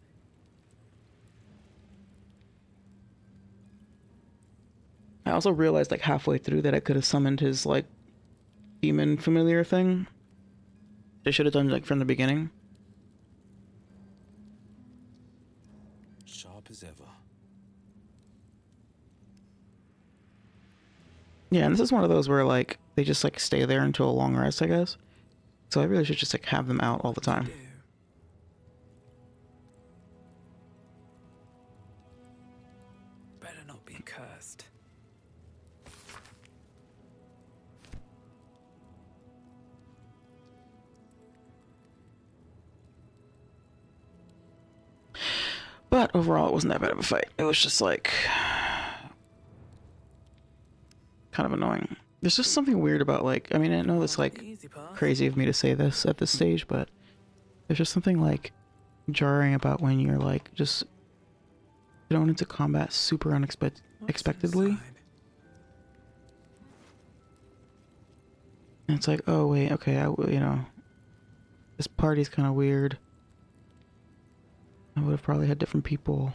I also realized like halfway through that I could have summoned his like demon familiar thing. I should have done like from the beginning. Sharp as ever. Yeah, and this is one of those where like they just like stay there until a long rest, I guess. So I really should just like have them out all the time. Better not be cursed. But overall, it wasn't that bad of a fight. It was just like kind of annoying. There's just something weird about like, I mean, I know it's like crazy of me to say this at this stage, but there's just something like jarring about when you're like just thrown into combat super unexpectedly. And it's like, oh wait, okay, you know, this party's kind of weird. I would have probably had different people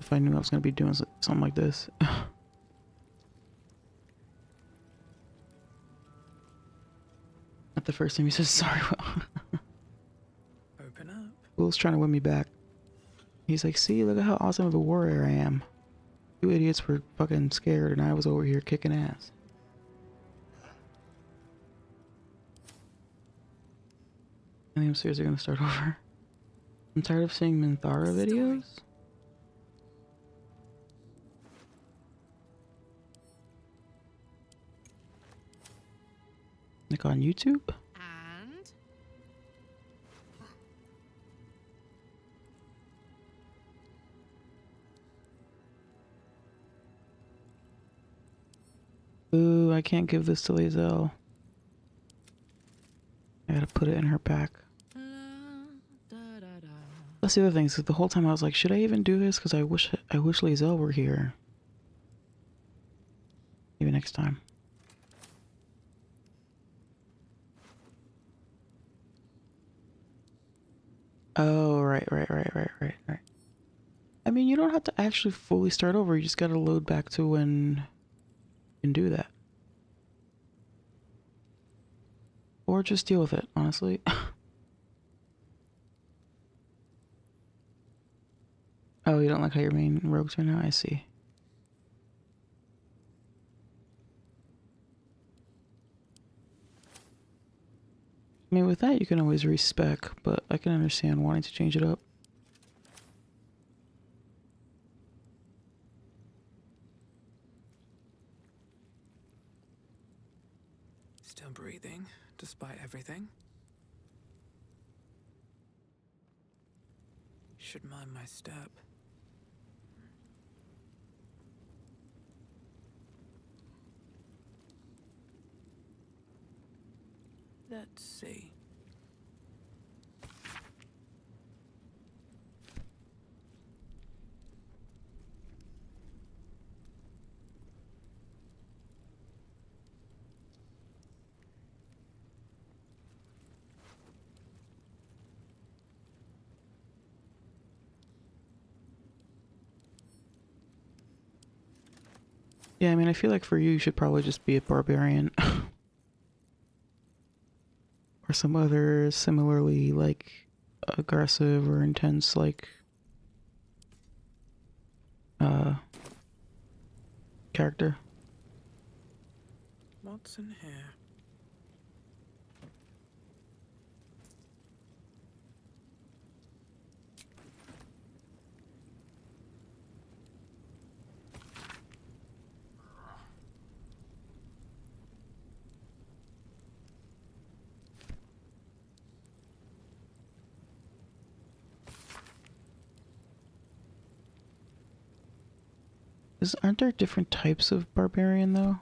if I knew I was going to be doing something like this. Not the first time he says sorry, Will. Open up. Will's trying to win me back. He's like, see, look at how awesome of a warrior I am. You idiots were fucking scared and I was over here kicking ass. I think I'm seriously gonna start over. I'm tired of seeing Minthara videos. Like on YouTube? And Ooh, I can't give this to Lae'zel. I gotta put it in her pack. That's the other thing, so the whole time I was like, should I even do this? Because I wish Lae'zel were here. Maybe next time. Oh, right. I mean, you don't have to actually fully start over. You just gotta load back to when you can do that. Or just deal with it, honestly. Oh, you don't like how your main rogues are now? I see. I mean, with that, you can always respec, but I can understand wanting to change it up. Still breathing, despite everything. Should mind my step. Let's see. Yeah, I mean, I feel like for you should probably just be a barbarian. Or some other similarly, like, aggressive or intense, like, character. What's in here? Aren't there different types of barbarian, though?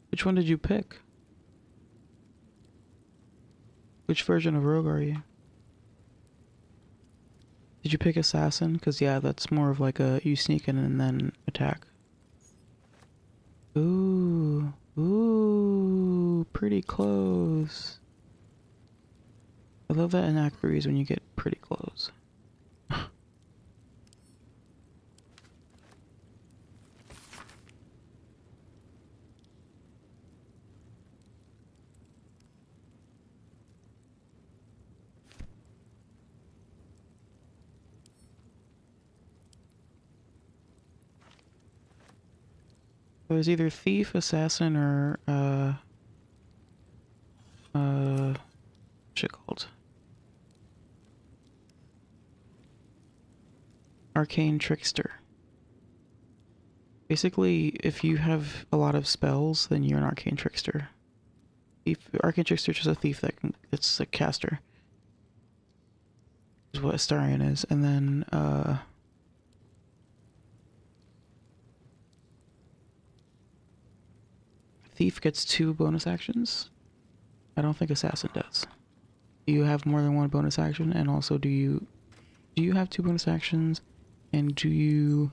Which one did you pick? Which version of Rogue are you? Did you pick assassin? Because yeah, that's more of like a you sneak in and then attack. Ooh, ooh, pretty close. I love that in Act 3 is when you get pretty close. There's either thief, assassin, or what's it called? Arcane trickster. Basically, if you have a lot of spells, then you're an arcane trickster. Arcane trickster is just a thief that can, it's a caster. Is what Astarion is, and then thief gets 2 bonus actions. I don't think assassin does. Do you have more than 1 bonus action? And also, do you have 2 bonus actions? And do you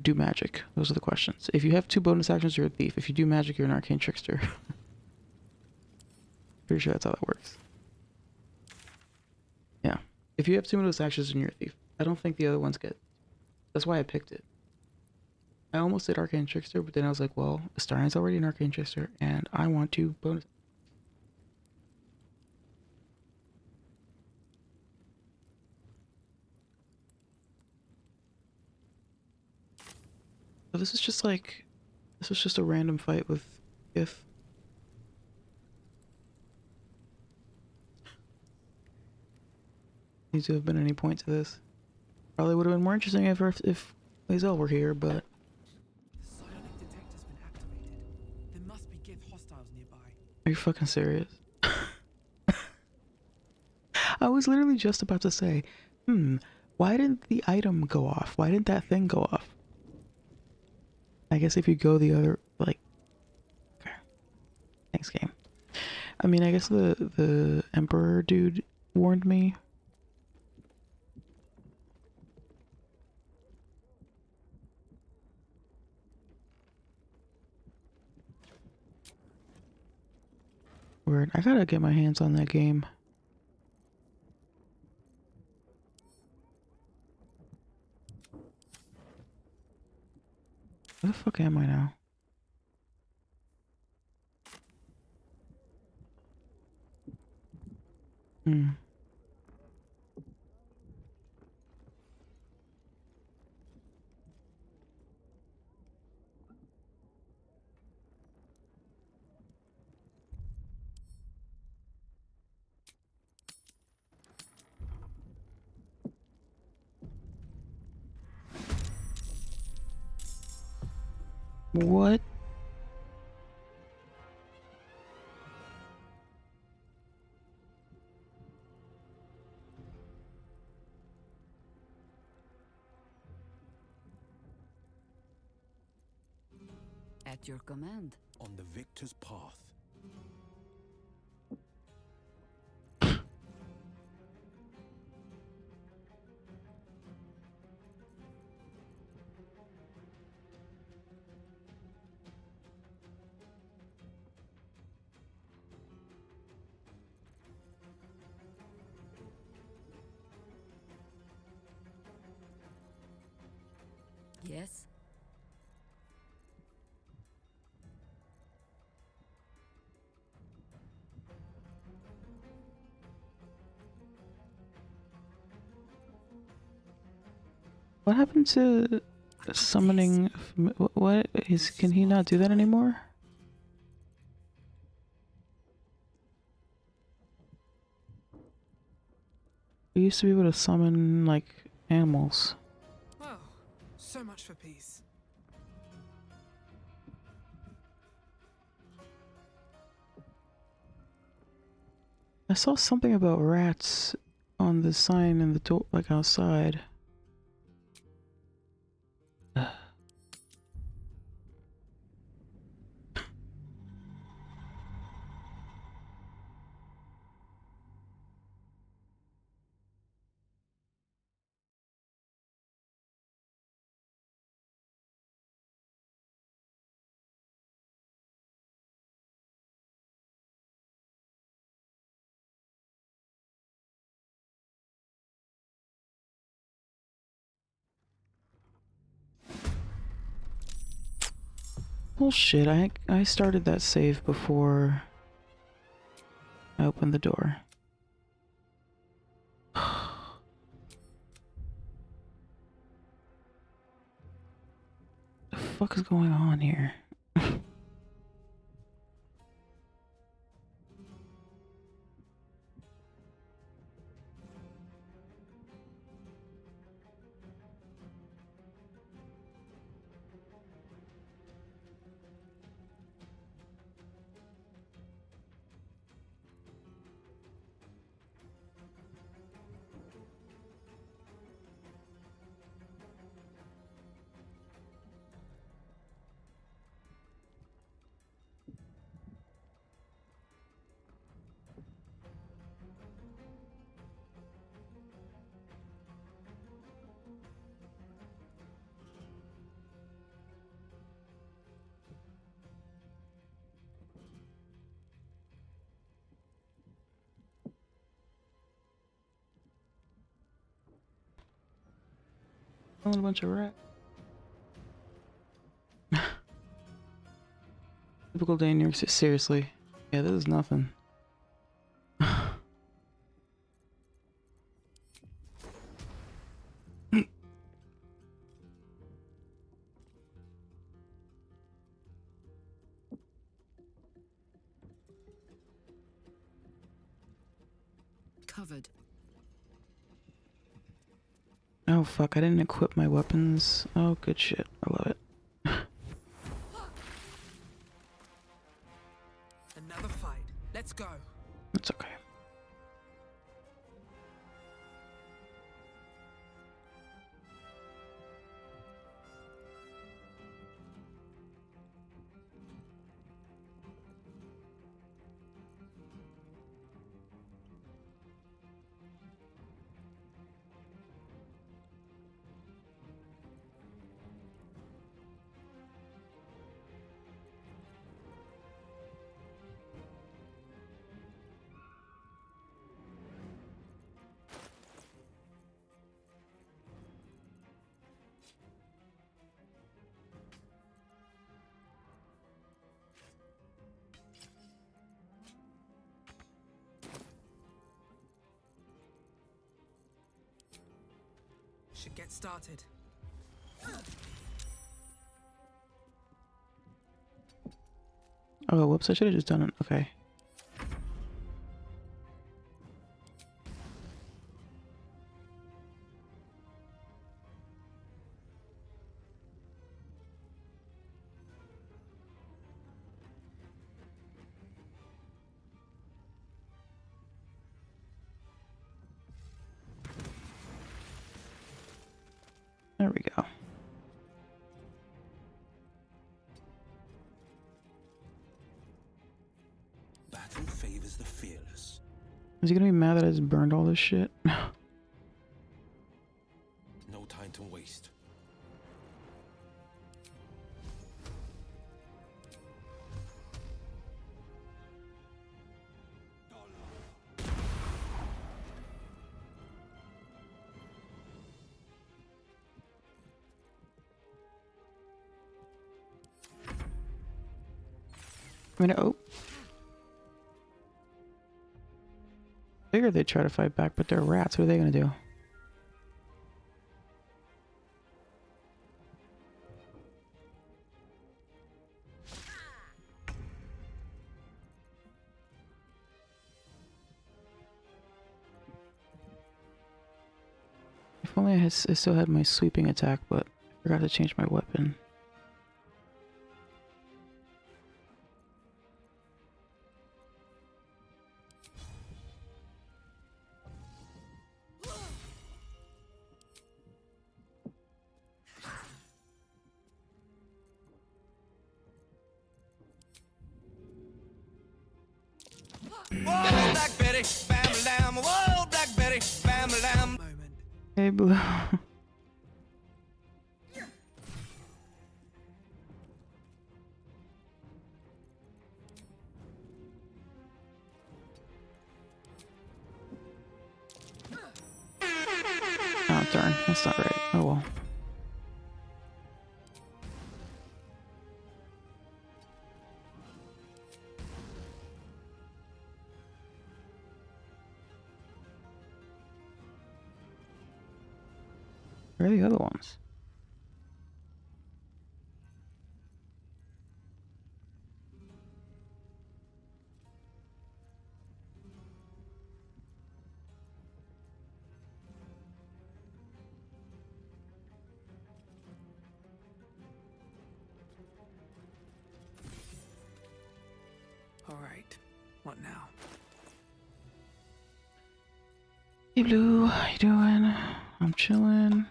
do magic? Those are the questions. If you have 2 bonus actions, you're a thief. If you do magic, you're an arcane trickster. Pretty sure that's how that works. Yeah. If you have 2 bonus actions, then you're a thief. I don't think the other ones get. That's why I picked it. I almost did arcane trickster, but then I was like, well, Astarion's already an arcane trickster, and I want 2 bonus. So this is just like, this was just a random fight with Goth. Needs to have been any point to this. Probably would have been more interesting if Lae'zel were here, but. The psionic detector's been activated. There must be Gith hostiles nearby. Are you fucking serious? I was literally just about to say, why didn't the item go off? Why didn't that thing go off? I guess if you go the other, like, okay. Thanks, game. I mean, I guess the Emperor dude warned me. Word, I gotta get my hands on that game. Where the fuck am I now? What? At your command. On the victor's path. Yes? What happened to summoning? What is? Can he not do that anymore? We used to be able to summon like animals. Well, so much for peace. I saw something about rats on the sign in the door, like outside. Bullshit, I started that save before I opened the door. The fuck is going on here? A bunch of rats. Typical day in New York City. Seriously. Yeah, this is nothing. Covered. Oh fuck, I didn't equip my weapons. Oh, good shit. I love it. Another fight. Let's go. It's okay. Should get started. Oh, whoops, I should have just done it. Okay. There we go. Battle favors the fearless. Is he gonna be mad that I just burned all this shit? No time to waste. I mean, oh. Figured they'd try to fight back, but they're rats. What are they gonna do? If only I still had my sweeping attack, but I forgot to change my weapon. Whoa, Black Betty, bam lamb. Whoa, Black Betty, bam lamb. Hey, Blue. Oh, darn. That's not right. Oh, well. Where are the other ones? All right. What now? Hey Blue, how you doing? I'm chilling.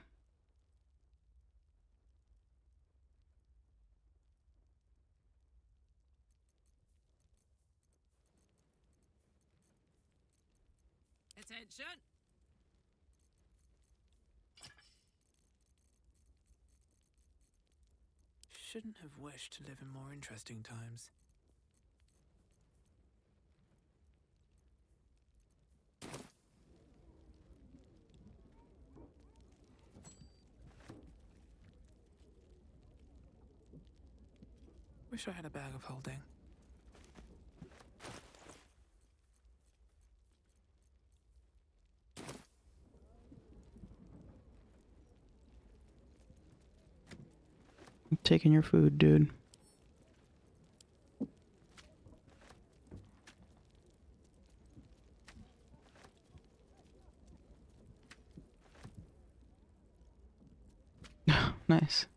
Attention! Shouldn't have wished to live in more interesting times. Wish I had a bag of holding. I'm taking your food, dude. Nice.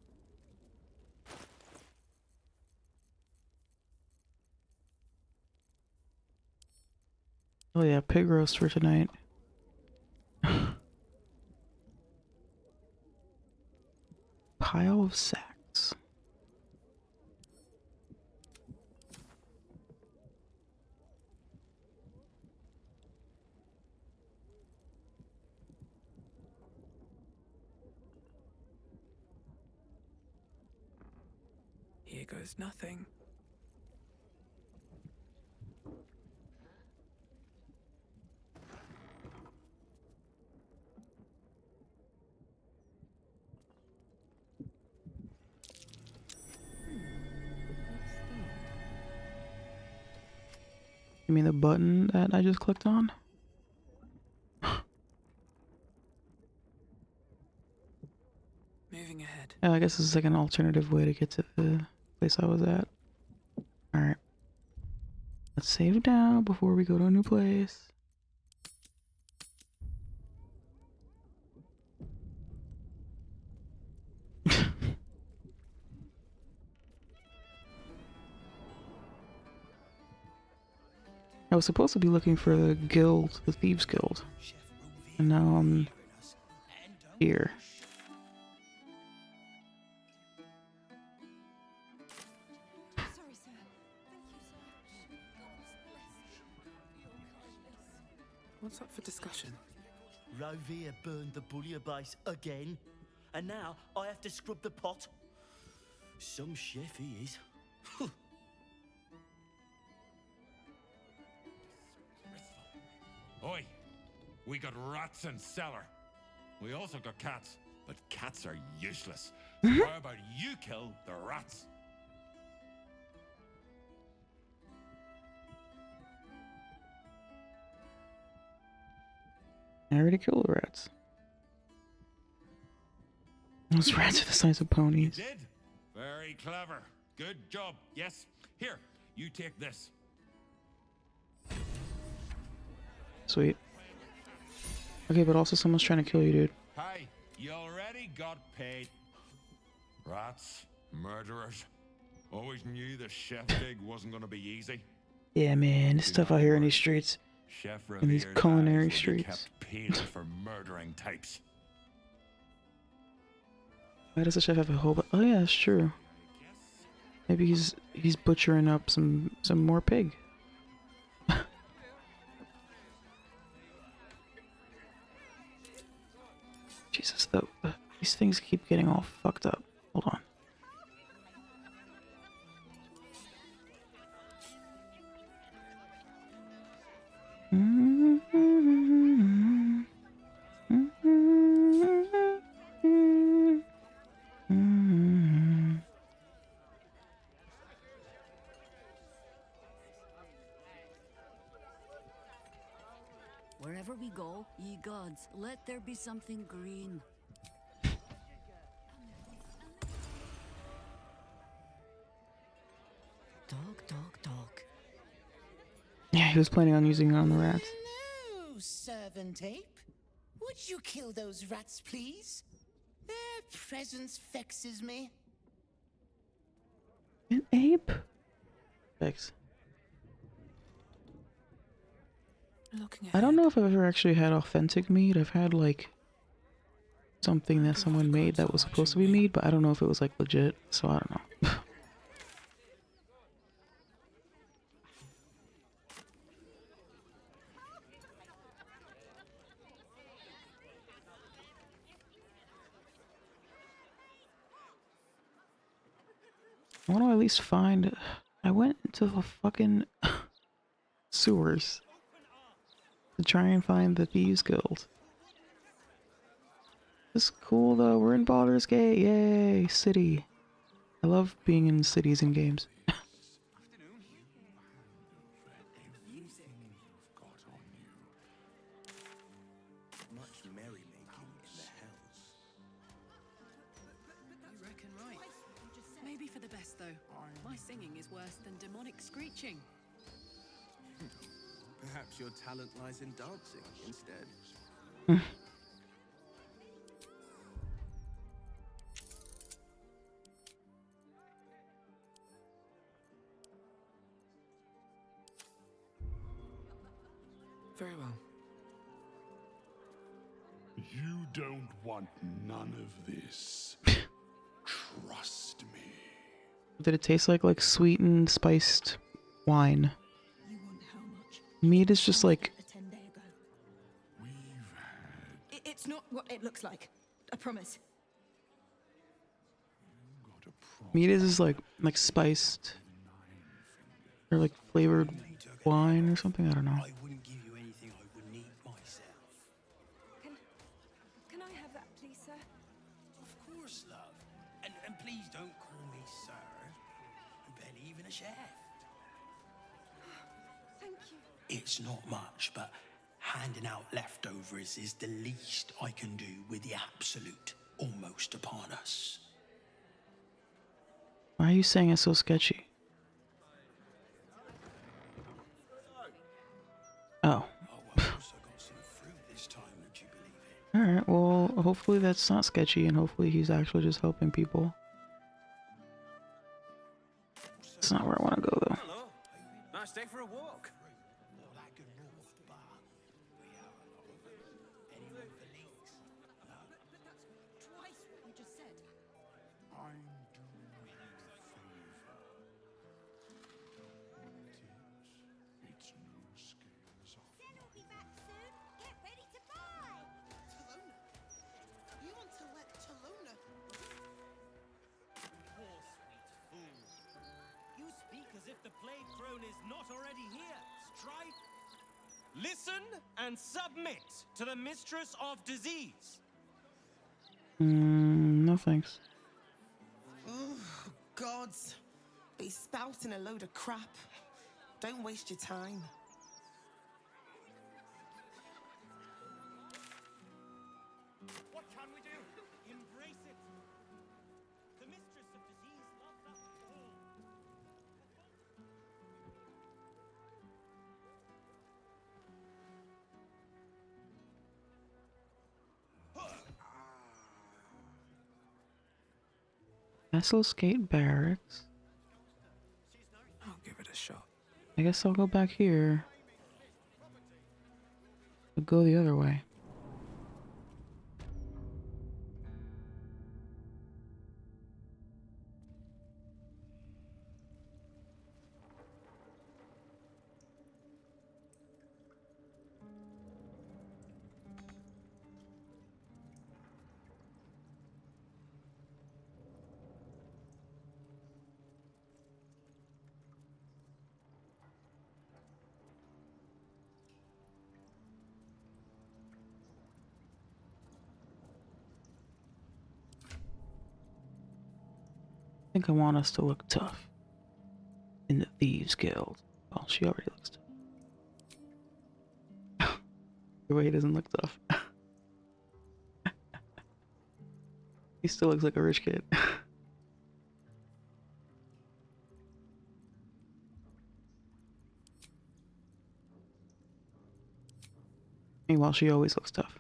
Oh yeah, pig roast for tonight. Pile of sacks. Here goes nothing. You mean the button that I just clicked on? Moving ahead. Yeah, I guess this is like an alternative way to get to the place I was at. Alright. Let's save now before we go to a new place. I was supposed to be looking for the guild, the Thieves Guild. And now I'm here. What's up for discussion? Rovia burned the bullier base again, and now I have to scrub the pot. Some chef he is. Oi! We got rats in cellar. We also got cats, but cats are useless. So how about you kill the rats? I already killed the rats. Those rats are the size of ponies. You did? Very clever. Good job. Yes. Here, you take this. Sweet. Okay, but also someone's trying to kill you, dude. Hey, you already got paid. Rats, murderers. Always knew the chef gig wasn't gonna be easy. Yeah, man, this stuff out here in these streets. Chef In these Reviere's culinary eyes will be streets. kept peeled for murdering types. Why does the chef have a whole? Oh yeah, that's true. Maybe he's butchering up some more pig. Jesus, these things keep getting all fucked up. Hold on. Wherever we go, ye gods, let there be something green. Yeah, he was planning on using it on the rats. Hello, servant ape. Would you kill those rats, please? Their presence vexes me. An ape? Thanks. I don't know if I've ever actually had authentic meat. I've had like something that someone made that was supposed to be meat, but I don't know if it was like legit, so I don't know. I want to at least find. I went into the fucking sewers to try and find the Thieves Guild. This is cool though. We're in Baldur's Gate. Yay, city. I love being in cities in games. Much merrymaking in the hells. You reckon right. Maybe for the best, though. My singing is worse than demonic screeching. Perhaps your talent lies in dancing instead. Very well. You don't want none of this. Trust me. Did it taste like sweetened, spiced wine? Meat is just like. It's not what it looks like. I promise. Meat is just like spiced or like flavored wine or something. I don't know. I wouldn't give you anything I wouldn't eat myself. Can I have that, please, sir? Of course, love. And please don't call me sir. I'm barely even a chef. Thank you. It's not much, but handing out leftovers is the least I can do with the absolute almost upon us. Why are you saying it's so sketchy? Oh. Alright, well, hopefully that's not sketchy and hopefully he's actually just helping people. That's not where I want to go, though. Hello. Nice day for a walk. Listen and submit to the mistress of disease. No thanks. Oh, gods. Be spouting a load of crap. Don't waste your time. What can we do? Embrace it. The mistress of disease loves us all. Castle Skate Barracks. I'll give it a shot. I guess I'll go back here. I'll go the other way. I think I want us to look tough in the Thieves Guild. Well, she already looks tough. The way he doesn't look tough. He still looks like a rich kid. Meanwhile, she always looks tough.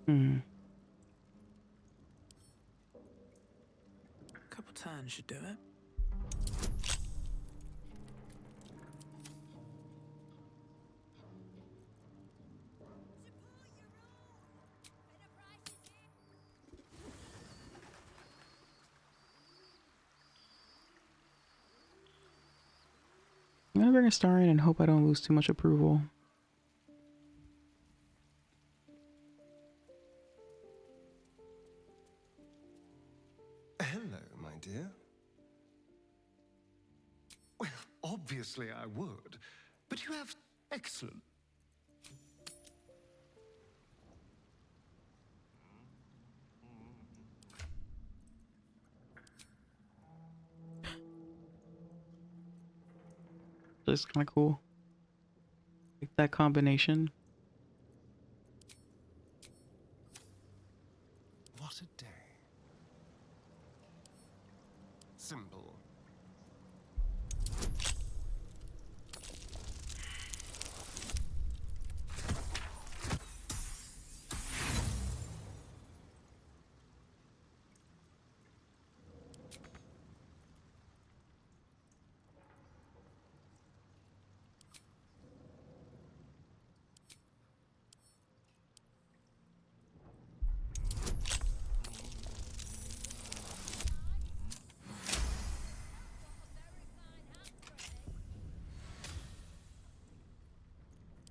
Hmm. A couple turns should do it. I'm gonna bring a star in and hope I don't lose too much approval. Hello, my dear. Well, obviously I would, but you have excellent. It's kind of cool. Like that combination. What a day. Simple.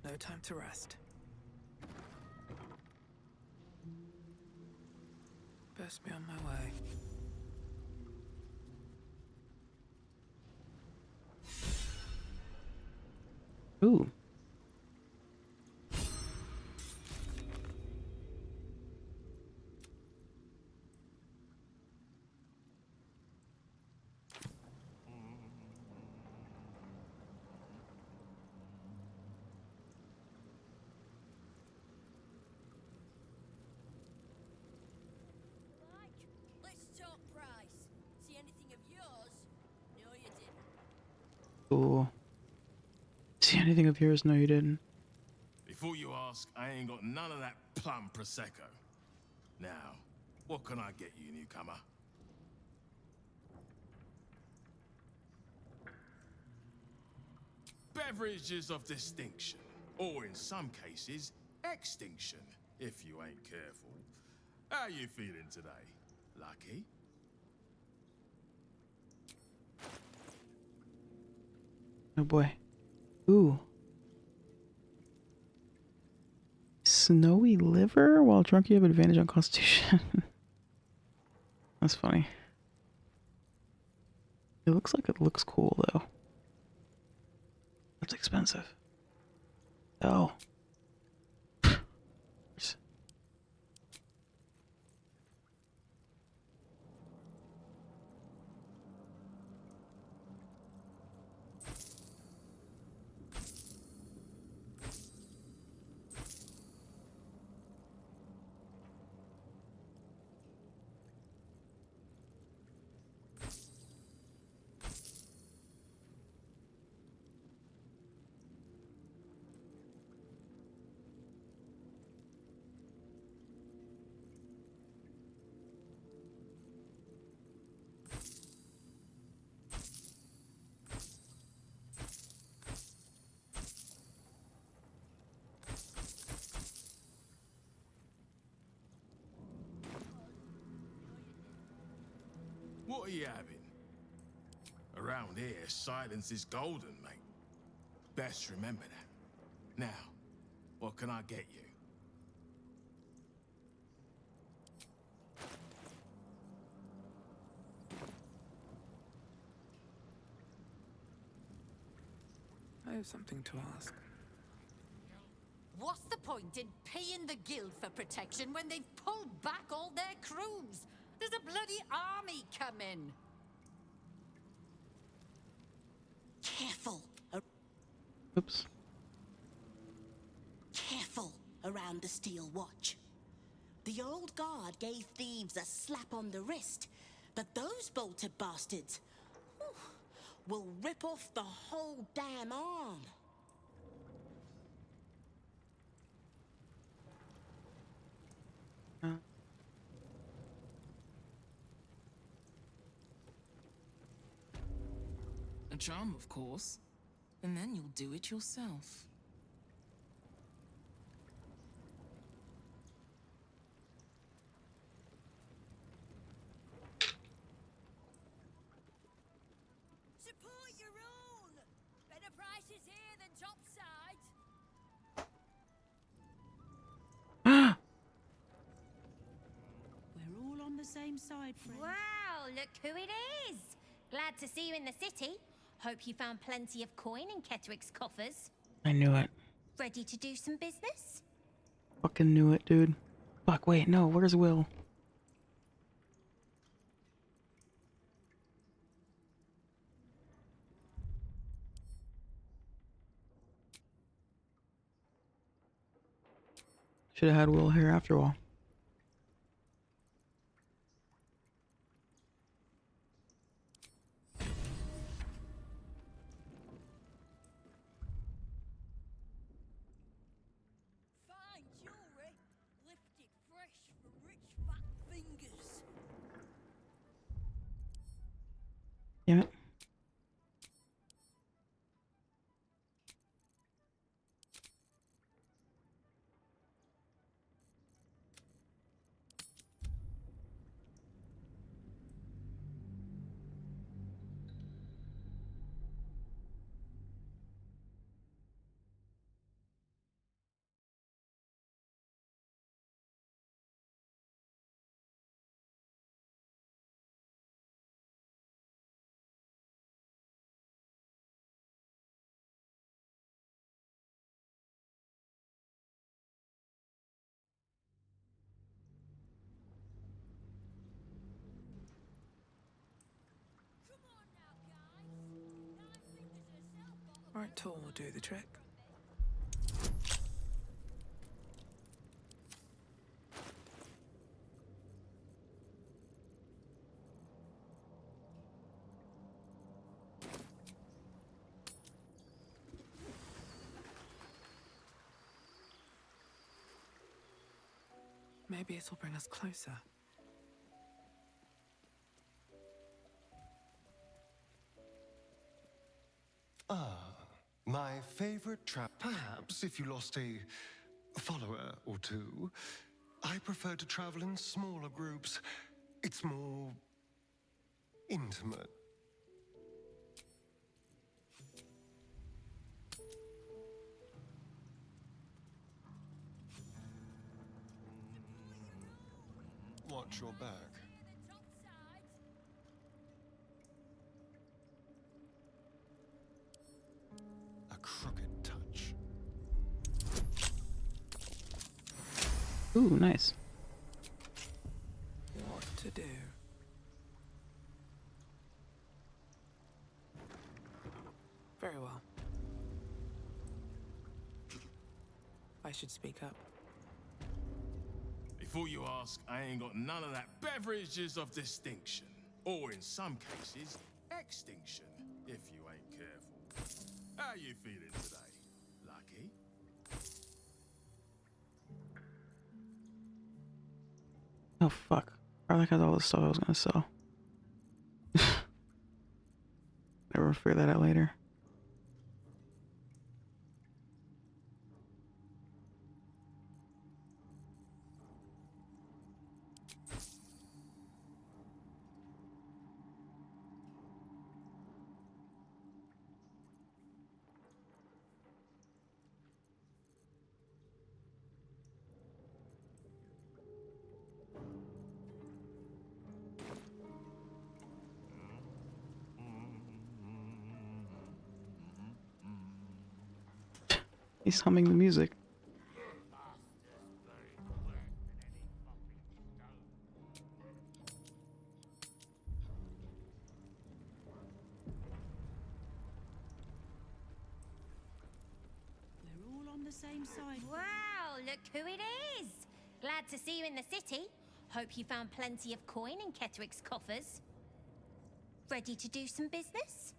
No time to rest. Best be on my way. Ooh. Let's talk price. See anything of yours? No, you didn't. Cool. See anything of yours? No, you didn't. Before you ask, I ain't got none of that plum prosecco. Now, what can I get you, newcomer? Beverages of distinction, or in some cases, extinction, if you ain't careful. How you feeling today? Lucky? Oh boy. Ooh. Snowy liver? While drunk, you have advantage on constitution. That's funny. It looks like it looks cool, though. That's expensive. Oh. What are you having? Around here, silence is golden, mate. Best remember that. Now, what can I get you? I have something to ask. What's the point point in paying the guild for protection when they've pulled back all their crews? There's a bloody army coming. Careful. Oops. Careful around the Steel Watch. The old guard gave thieves a slap on the wrist, but those bolted bastards will rip off the whole damn arm. A charm, of course. And then you'll do it yourself. Support your own. Better prices here than topside. We're all on the same side, friend. Wow, look who it is! Glad to see you in the city. Hope you found plenty of coin in Ketterick's coffers. I knew it. Ready to do some business? Fucking knew it, dude. Fuck, wait, no, where's Will? Should have had Will here after all. Fine jewelry, lifted fresh from rich fat fingers. Damn it. Right tool will do the trick. Maybe it'll bring us closer. Ah, my favorite trap. Perhaps if you lost a follower or two, I prefer to travel in smaller groups. It's more intimate. Watch your back. A crooked touch. Ooh, nice. What to do? Very well. I should speak up. Before you ask, I ain't got none of that beverages of distinction. Or in some cases, extinction, if you ain't careful. How you feeling today? Lucky? Oh, fuck. I like all the stuff I was gonna sell. Never figure that out later. He's humming the music. same side. Wow, look who it is! Glad to see you in the city. Hope you found plenty of coin in Ketteric's coffers. Ready to do some business?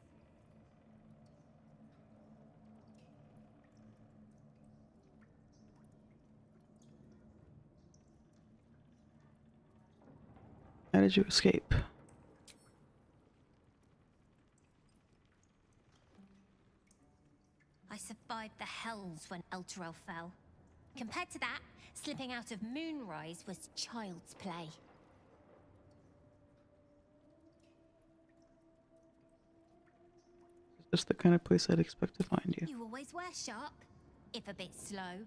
How did you escape? I survived the hells when Elturel fell. Compared to that, slipping out of Moonrise was child's play. It's just the kind of place I'd expect to find you. You always were sharp, if a bit slow.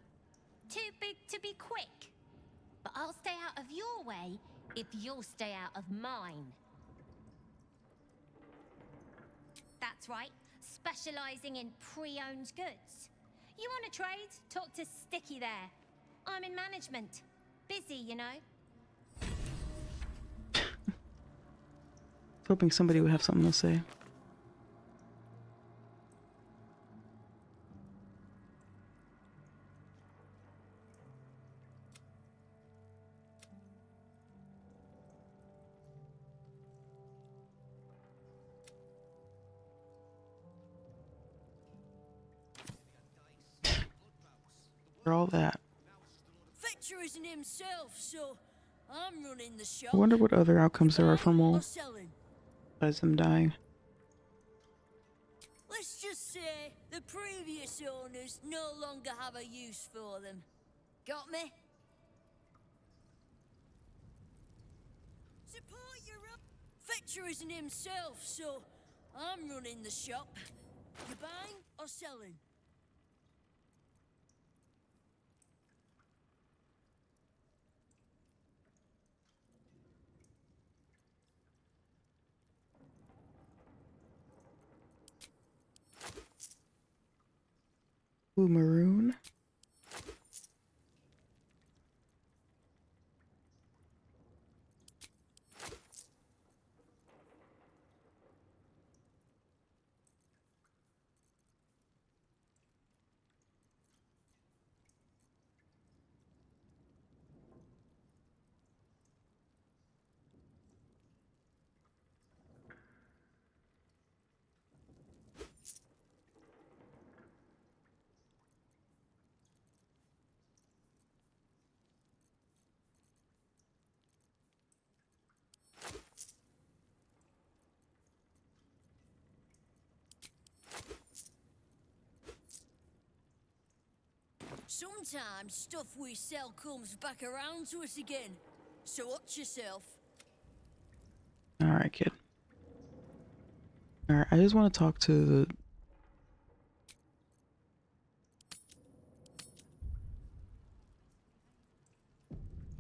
Too big to be quick. But I'll stay out of your way if you'll stay out of mine. That's right, specializing in pre-owned goods. You want to trade? Talk to Sticky there. I'm in management. Busy, you know. Hoping somebody would have something to say. For all that. Fetcher isn't himself, so I'm running the shop. I wonder what other outcomes there are from all besides them dying. Let's just say the previous owners no longer have a use for them. Got me? Support your up. Fetcher isn't himself, so I'm running the shop. You buying or selling? Ooh, maroon. Sometimes stuff we sell comes back around to us again. So watch yourself. Alright, kid. Alright, I just want to talk to the...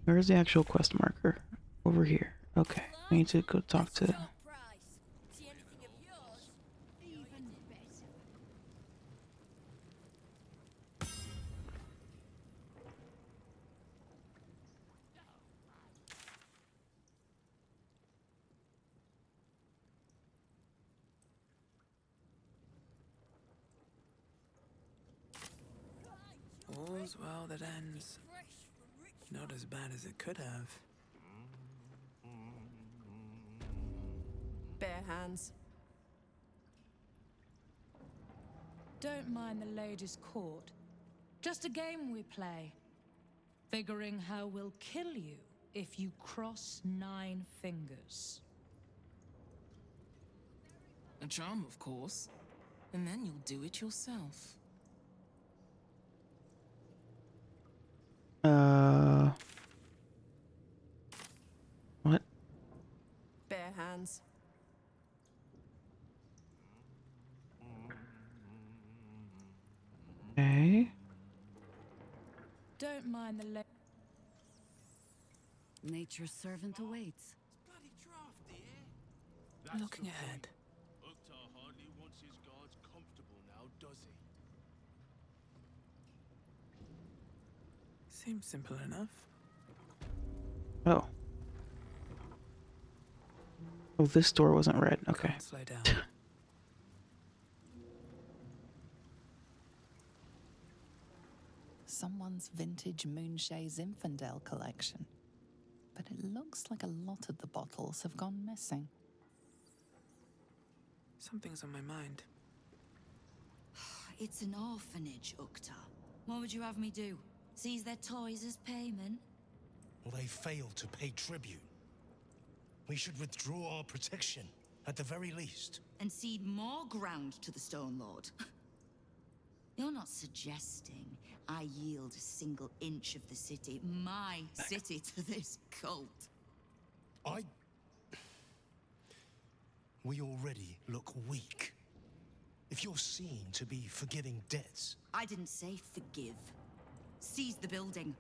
Where's the actual quest marker? Over here. Okay, I need to go talk to... All's well that ends. Not as bad as it could have. Bare hands. Don't mind the ladies' court. Just a game we play. Figuring how we'll kill you if you cross 9 fingers. A charm, of course. And then you'll do it yourself. What? Bare hands. Okay. Don't mind the Nature's servant awaits. Looking ahead. Uktar hardly wants his guards comfortable now, does he? Seems simple enough. Oh. Oh, this door wasn't red. Okay. Slow down. someone's vintage Moonshay Zinfandel collection. But it looks like a lot of the bottles have gone missing. Something's on my mind. It's an orphanage, Ukta. What would you have me do? Seize their toys as payment? Well, they failed to pay tribute. We should withdraw our protection, at the very least. And cede more ground to the Stone Lord? You're not suggesting I yield a single inch of the city, my city, to this cult? We already look weak. If you're seen to be forgiving debts... I didn't say forgive. Seize the building.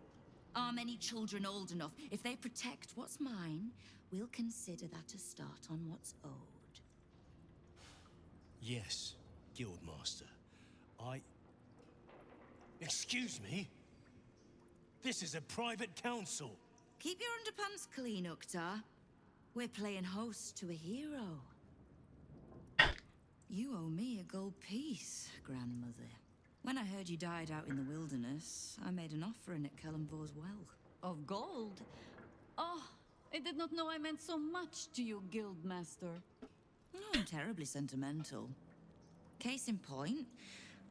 Arm any children old enough. If they protect what's mine, we'll consider that a start on what's owed. Yes, Guildmaster. Excuse me? This is a private council. Keep your underpants clean, Ukta. We're playing host to a hero. You owe me a gold piece, grandmother. When I heard you died out in the wilderness, I made an offering at Kellamvor's well. Of gold? Oh, I did not know I meant so much to you, Guildmaster. Oh, I'm terribly sentimental. Case in point,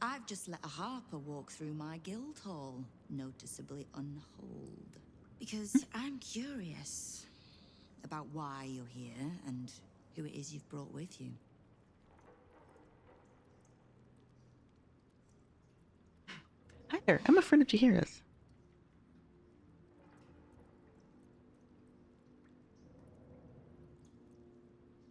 I've just let a harper walk through my guild hall, noticeably unholed. Because I'm curious about why you're here and who it is you've brought with you. Hi there, I'm a friend of Chihira's.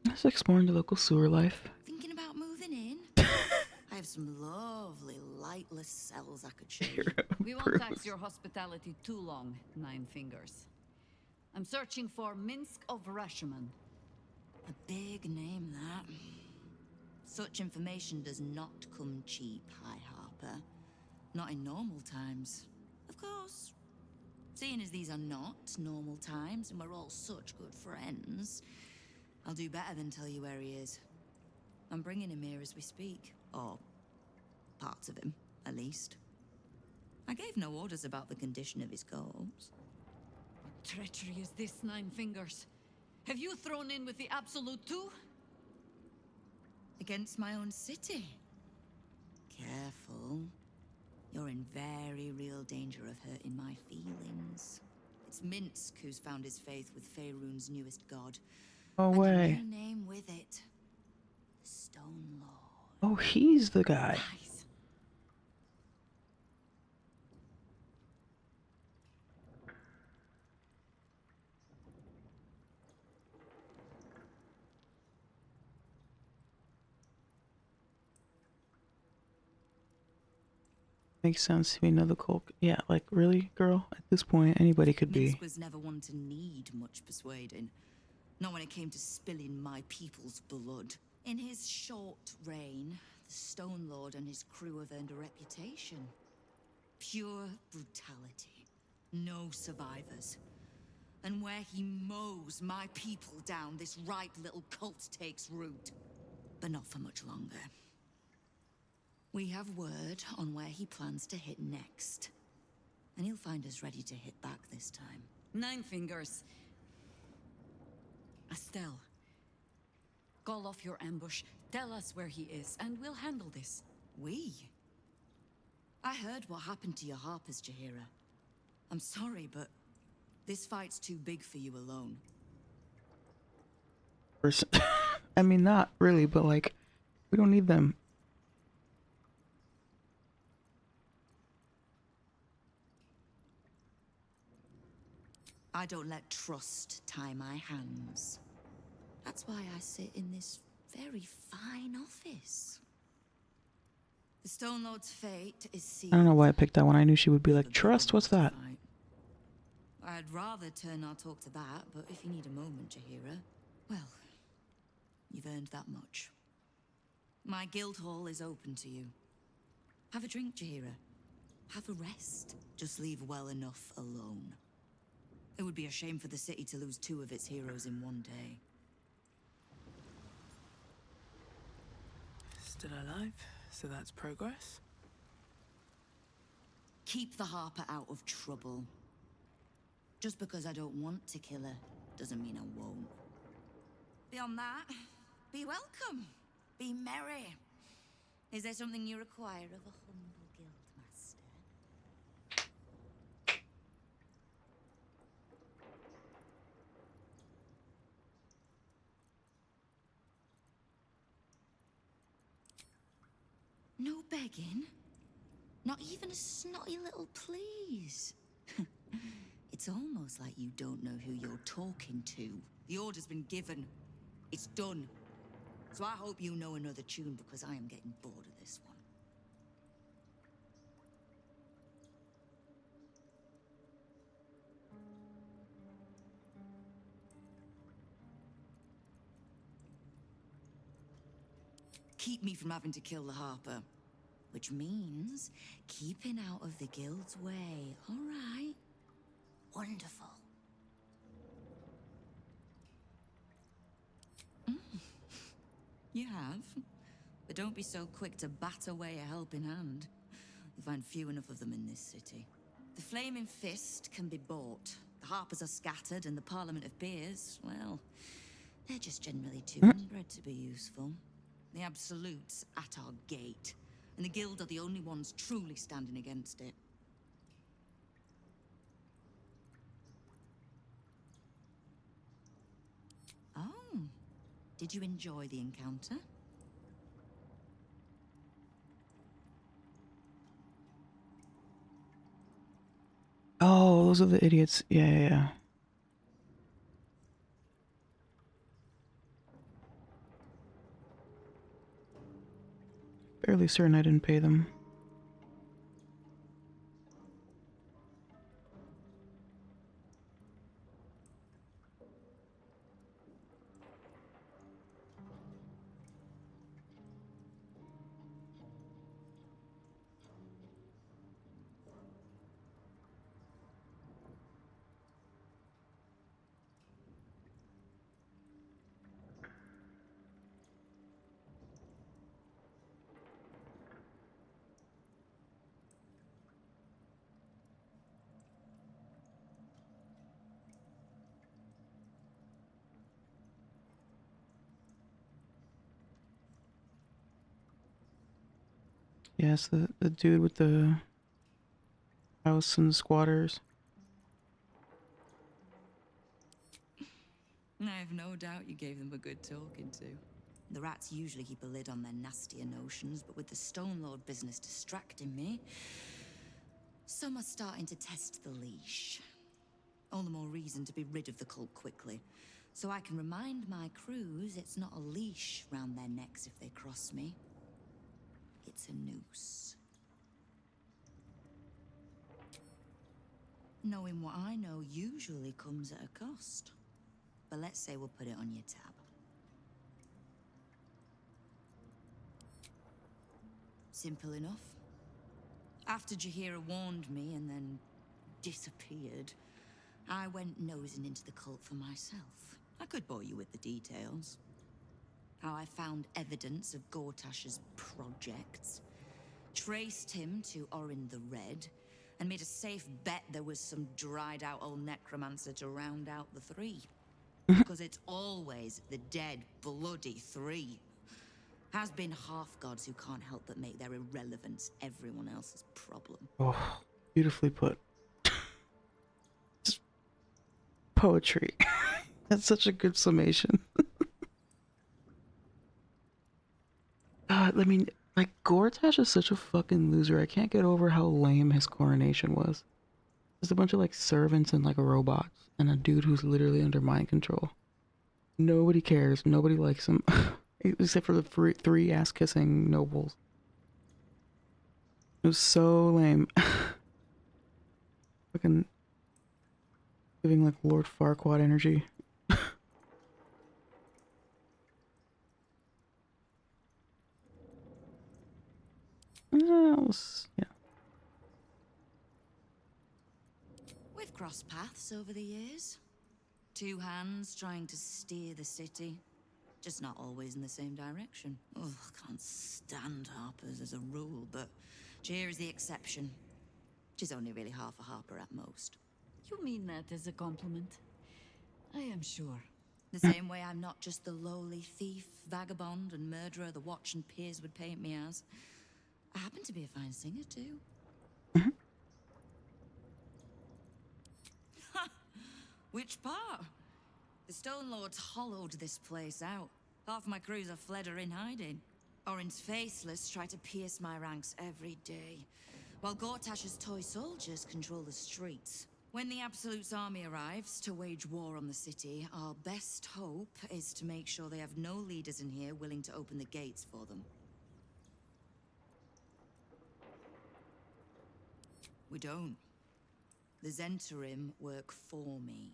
Just exploring the local sewer life. Thinking about moving in? I have some lovely lightless cells I could show you. We won't tax your hospitality too long, Nine Fingers. I'm searching for Minsk of Rashomon. A big name, that. Such information does not come cheap, High Harper. Not in normal times. Of course. Seeing as these are not normal times and we're all such good friends, I'll do better than tell you where he is. I'm bringing him here as we speak. Or parts of him, at least. I gave no orders about the condition of his corpse. What treachery is this, Nine Fingers? Have you thrown in with the Absolute too? Against my own city. Careful. You're in very real danger of hurting my feelings. It's Minsk who's found his faith with Faerun's newest god. No And way. a new name with it. The Stone Lord. Oh, he's the guy. Makes sense to be another cult. Yeah, like, really, girl? At this point, anybody could be. Minsk was never one to need much persuading. Not when it came to spilling my people's blood. In his short reign, the Stone Lord and his crew have earned a reputation. Pure brutality. No survivors. And where he mows my people down, this ripe little cult takes root. But not for much longer. We have word on where he plans to hit next. And he'll find us ready to hit back this time. Nine Fingers. Estelle. Call off your ambush, tell us where he is, and we'll handle this. We? I heard what happened to your harpers, Chihira. I'm sorry, but this fight's too big for you alone. I mean, not really, but like, we don't need them. I don't let trust tie my hands. That's why I sit in this very fine office. The Stone Lord's fate is sealed. I don't know why I picked that one. I knew she would be like, trust? What's that? I'd rather turn our talk to that, but if you need a moment, Chihira, well, you've earned that much. My guild hall is open to you. Have a drink, Chihira. Have a rest. Just leave well enough alone. It would be a shame for the city to lose 2 of its heroes in one day. Still alive, so that's progress. Keep the Harper out of trouble. Just because I don't want to kill her doesn't mean I won't. Beyond that, be welcome. Be merry. Is there something you require of a humble guildmaster? No begging? Not even a snotty little please? It's almost like you don't know who you're talking to. The order's been given. It's done. So I hope you know another tune, because I am getting bored of this one. Keep me from having to kill the Harper. Which means keeping out of the guild's way, all right? Wonderful. You have. But don't be so quick to bat away a helping hand. You find few enough of them in this city. The Flaming Fist can be bought. The Harpers are scattered, and the Parliament of Peers, well, they're just generally too inbred to be useful. The Absolute's at our gate, and the Guild are the only ones truly standing against it. Oh, did you enjoy the encounter? Oh, those are the idiots. Yeah. Fairly certain I didn't pay them. Yes, the dude with the house and squatters. I have no doubt you gave them a good talking to. The rats usually keep a lid on their nastier notions, but with the Stone Lord business distracting me, some are starting to test the leash. All the more reason to be rid of the cult quickly, so I can remind my crews it's not a leash round their necks if they cross me. It's a noose. Knowing what I know usually comes at a cost. But let's say we'll put it on your tab. Simple enough. After Jaheira warned me and then disappeared, I went nosing into the cult for myself. I could bore you with the details. How I found evidence of Gortash's projects, traced him to Orin the Red, and made a safe bet there was some dried-out old necromancer to round out the three. Because it's always the dead, bloody three. Has been half-gods who can't help but make their irrelevance everyone else's problem. Oh, beautifully put. Just poetry. That's such a good summation. God, I mean, like, Gortash is such a fucking loser. I can't get over how lame his coronation was. There's a bunch of, like, servants and, like, robots, and a dude who's literally under mind control. Nobody cares. Nobody likes him. Except for the three ass-kissing nobles. It was so lame. Fucking giving, like, Lord Farquaad energy. Yeah. We've crossed paths over the years. Two hands trying to steer the city. Just not always in the same direction. Oh, can't stand Harpers as a rule, but Jaheira's the exception. She's only really half a harper at most. You mean that as a compliment? I am sure. The same way I'm not just the lowly thief, vagabond, and murderer the Watch and peers would paint me as. I happen to be a fine singer, too. Ha! Which part? The Stone Lords hollowed this place out. Half my crews are fled or in hiding. Orin's faceless try to pierce my ranks every day, while Gortash's toy soldiers control the streets. When the Absolute's army arrives to wage war on the city, our best hope is to make sure they have no leaders in here willing to open the gates for them. We don't. The Zentarim work for me.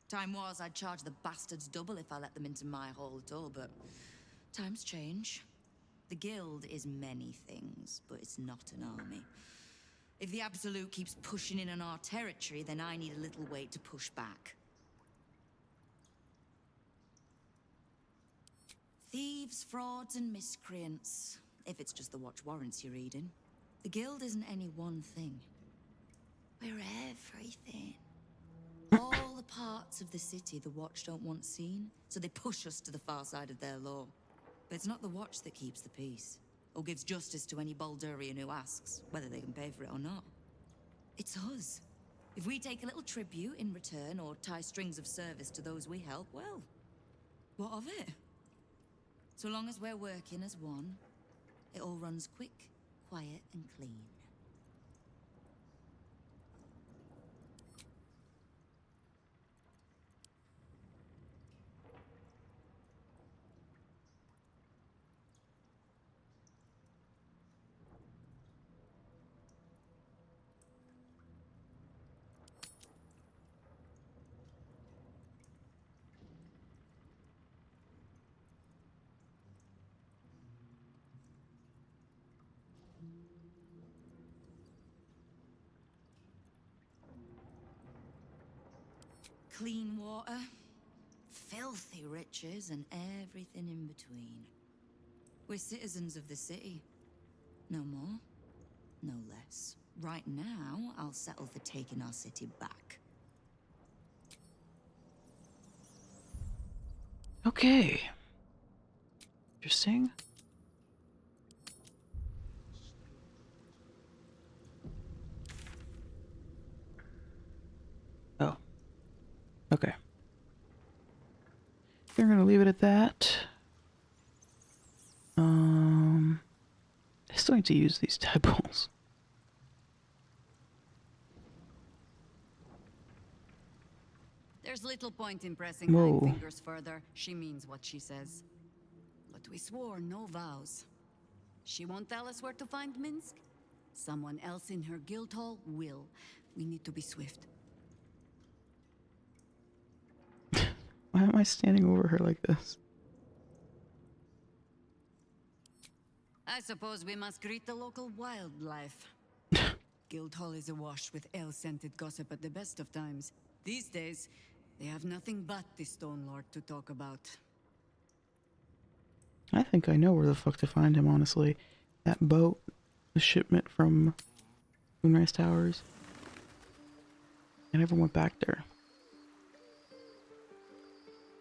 Time was I'd charge the bastards double if I let them into my hall at all, but times change. The Guild is many things, but it's not an army. If the Absolute keeps pushing in on our territory, then I need a little weight to push back. Thieves, frauds, and miscreants. If it's just the Watch warrants you're reading. The Guild isn't any one thing. We're everything. All the parts of the city the Watch don't want seen, so they push us to the far side of their law. But it's not the Watch that keeps the peace, or gives justice to any Baldurian who asks, whether they can pay for it or not. It's us. If we take a little tribute in return, or tie strings of service to those we help, well, what of it? So long as we're working as one, it all runs quick, quiet, and clean. Clean water, filthy riches, and everything in between. We're citizens of the city. No more, no less. Right now, I'll settle for taking our city back. Okay. Interesting. Oh. Okay. We're gonna leave it at that. I still need to use these tadpoles. There's little point in pressing Whoa. nine fingers further. She means what she says. But we swore no vows. She won't tell us where to find Minsk. Someone else in her guild hall will. We need to be swift. Why am I standing over her like this? I suppose we must greet the local wildlife. Guildhall is awash with ale-scented gossip at the best of times. These days, they have nothing but the Stone Lord to talk about. I think I know where the fuck to find him, honestly. That boat, the shipment from Moonrise Towers. I never went back there.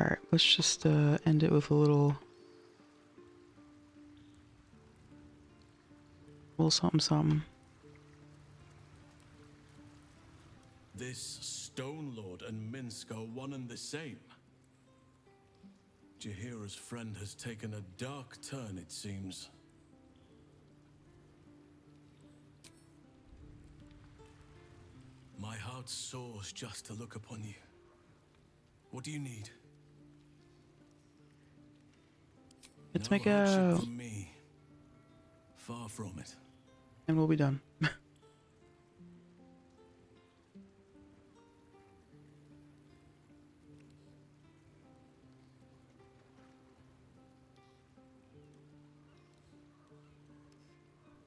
Alright, let's just end it with a little something something. This Stone Lord and Minsk are one and the same. Jahira's friend has taken a dark turn, it seems. My heart soars just to look upon you. What do you need? Let's No make hardship a... from me. Far from it. And we'll be done.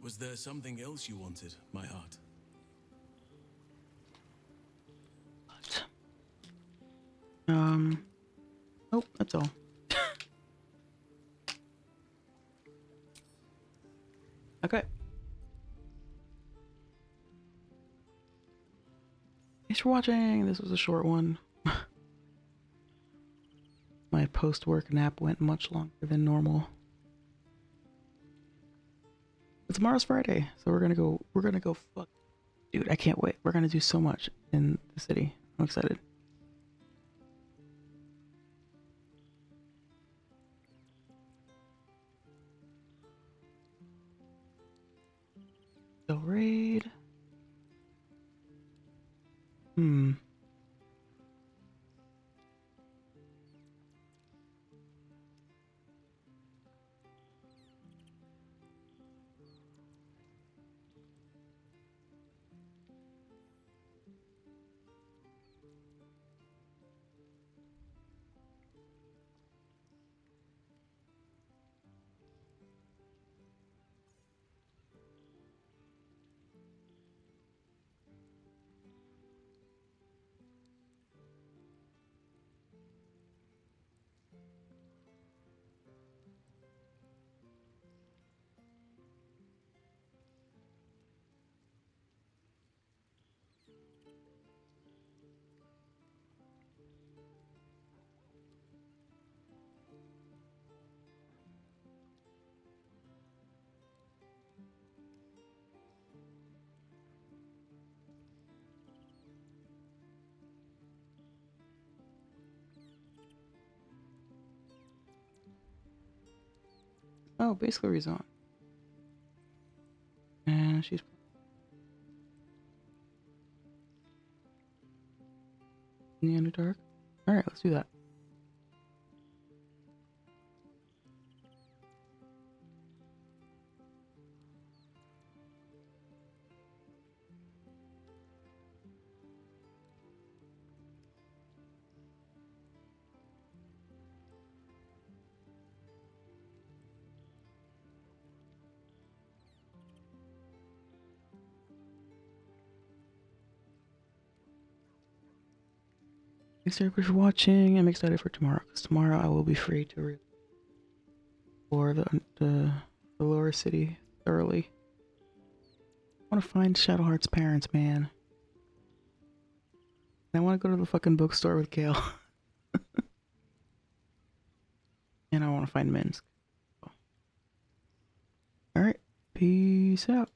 Was there something else you wanted, my heart? Nope, that's all. for watching. This was a short one. My post-work nap went much longer than normal. But tomorrow's Friday, so we're gonna go fuck. Dude, I can't wait. We're gonna do so much in the city. I'm excited. The raid. Oh, basically rezone. And she's in the Underdark. Alright, let's do that. Thanks everybody for watching. I'm excited for tomorrow, because tomorrow I will be free to read for the lower city thoroughly. I want to find Shadowheart's parents, man. And I want to go to the fucking bookstore with Gale. And I want to find Minsk. Alright, peace out.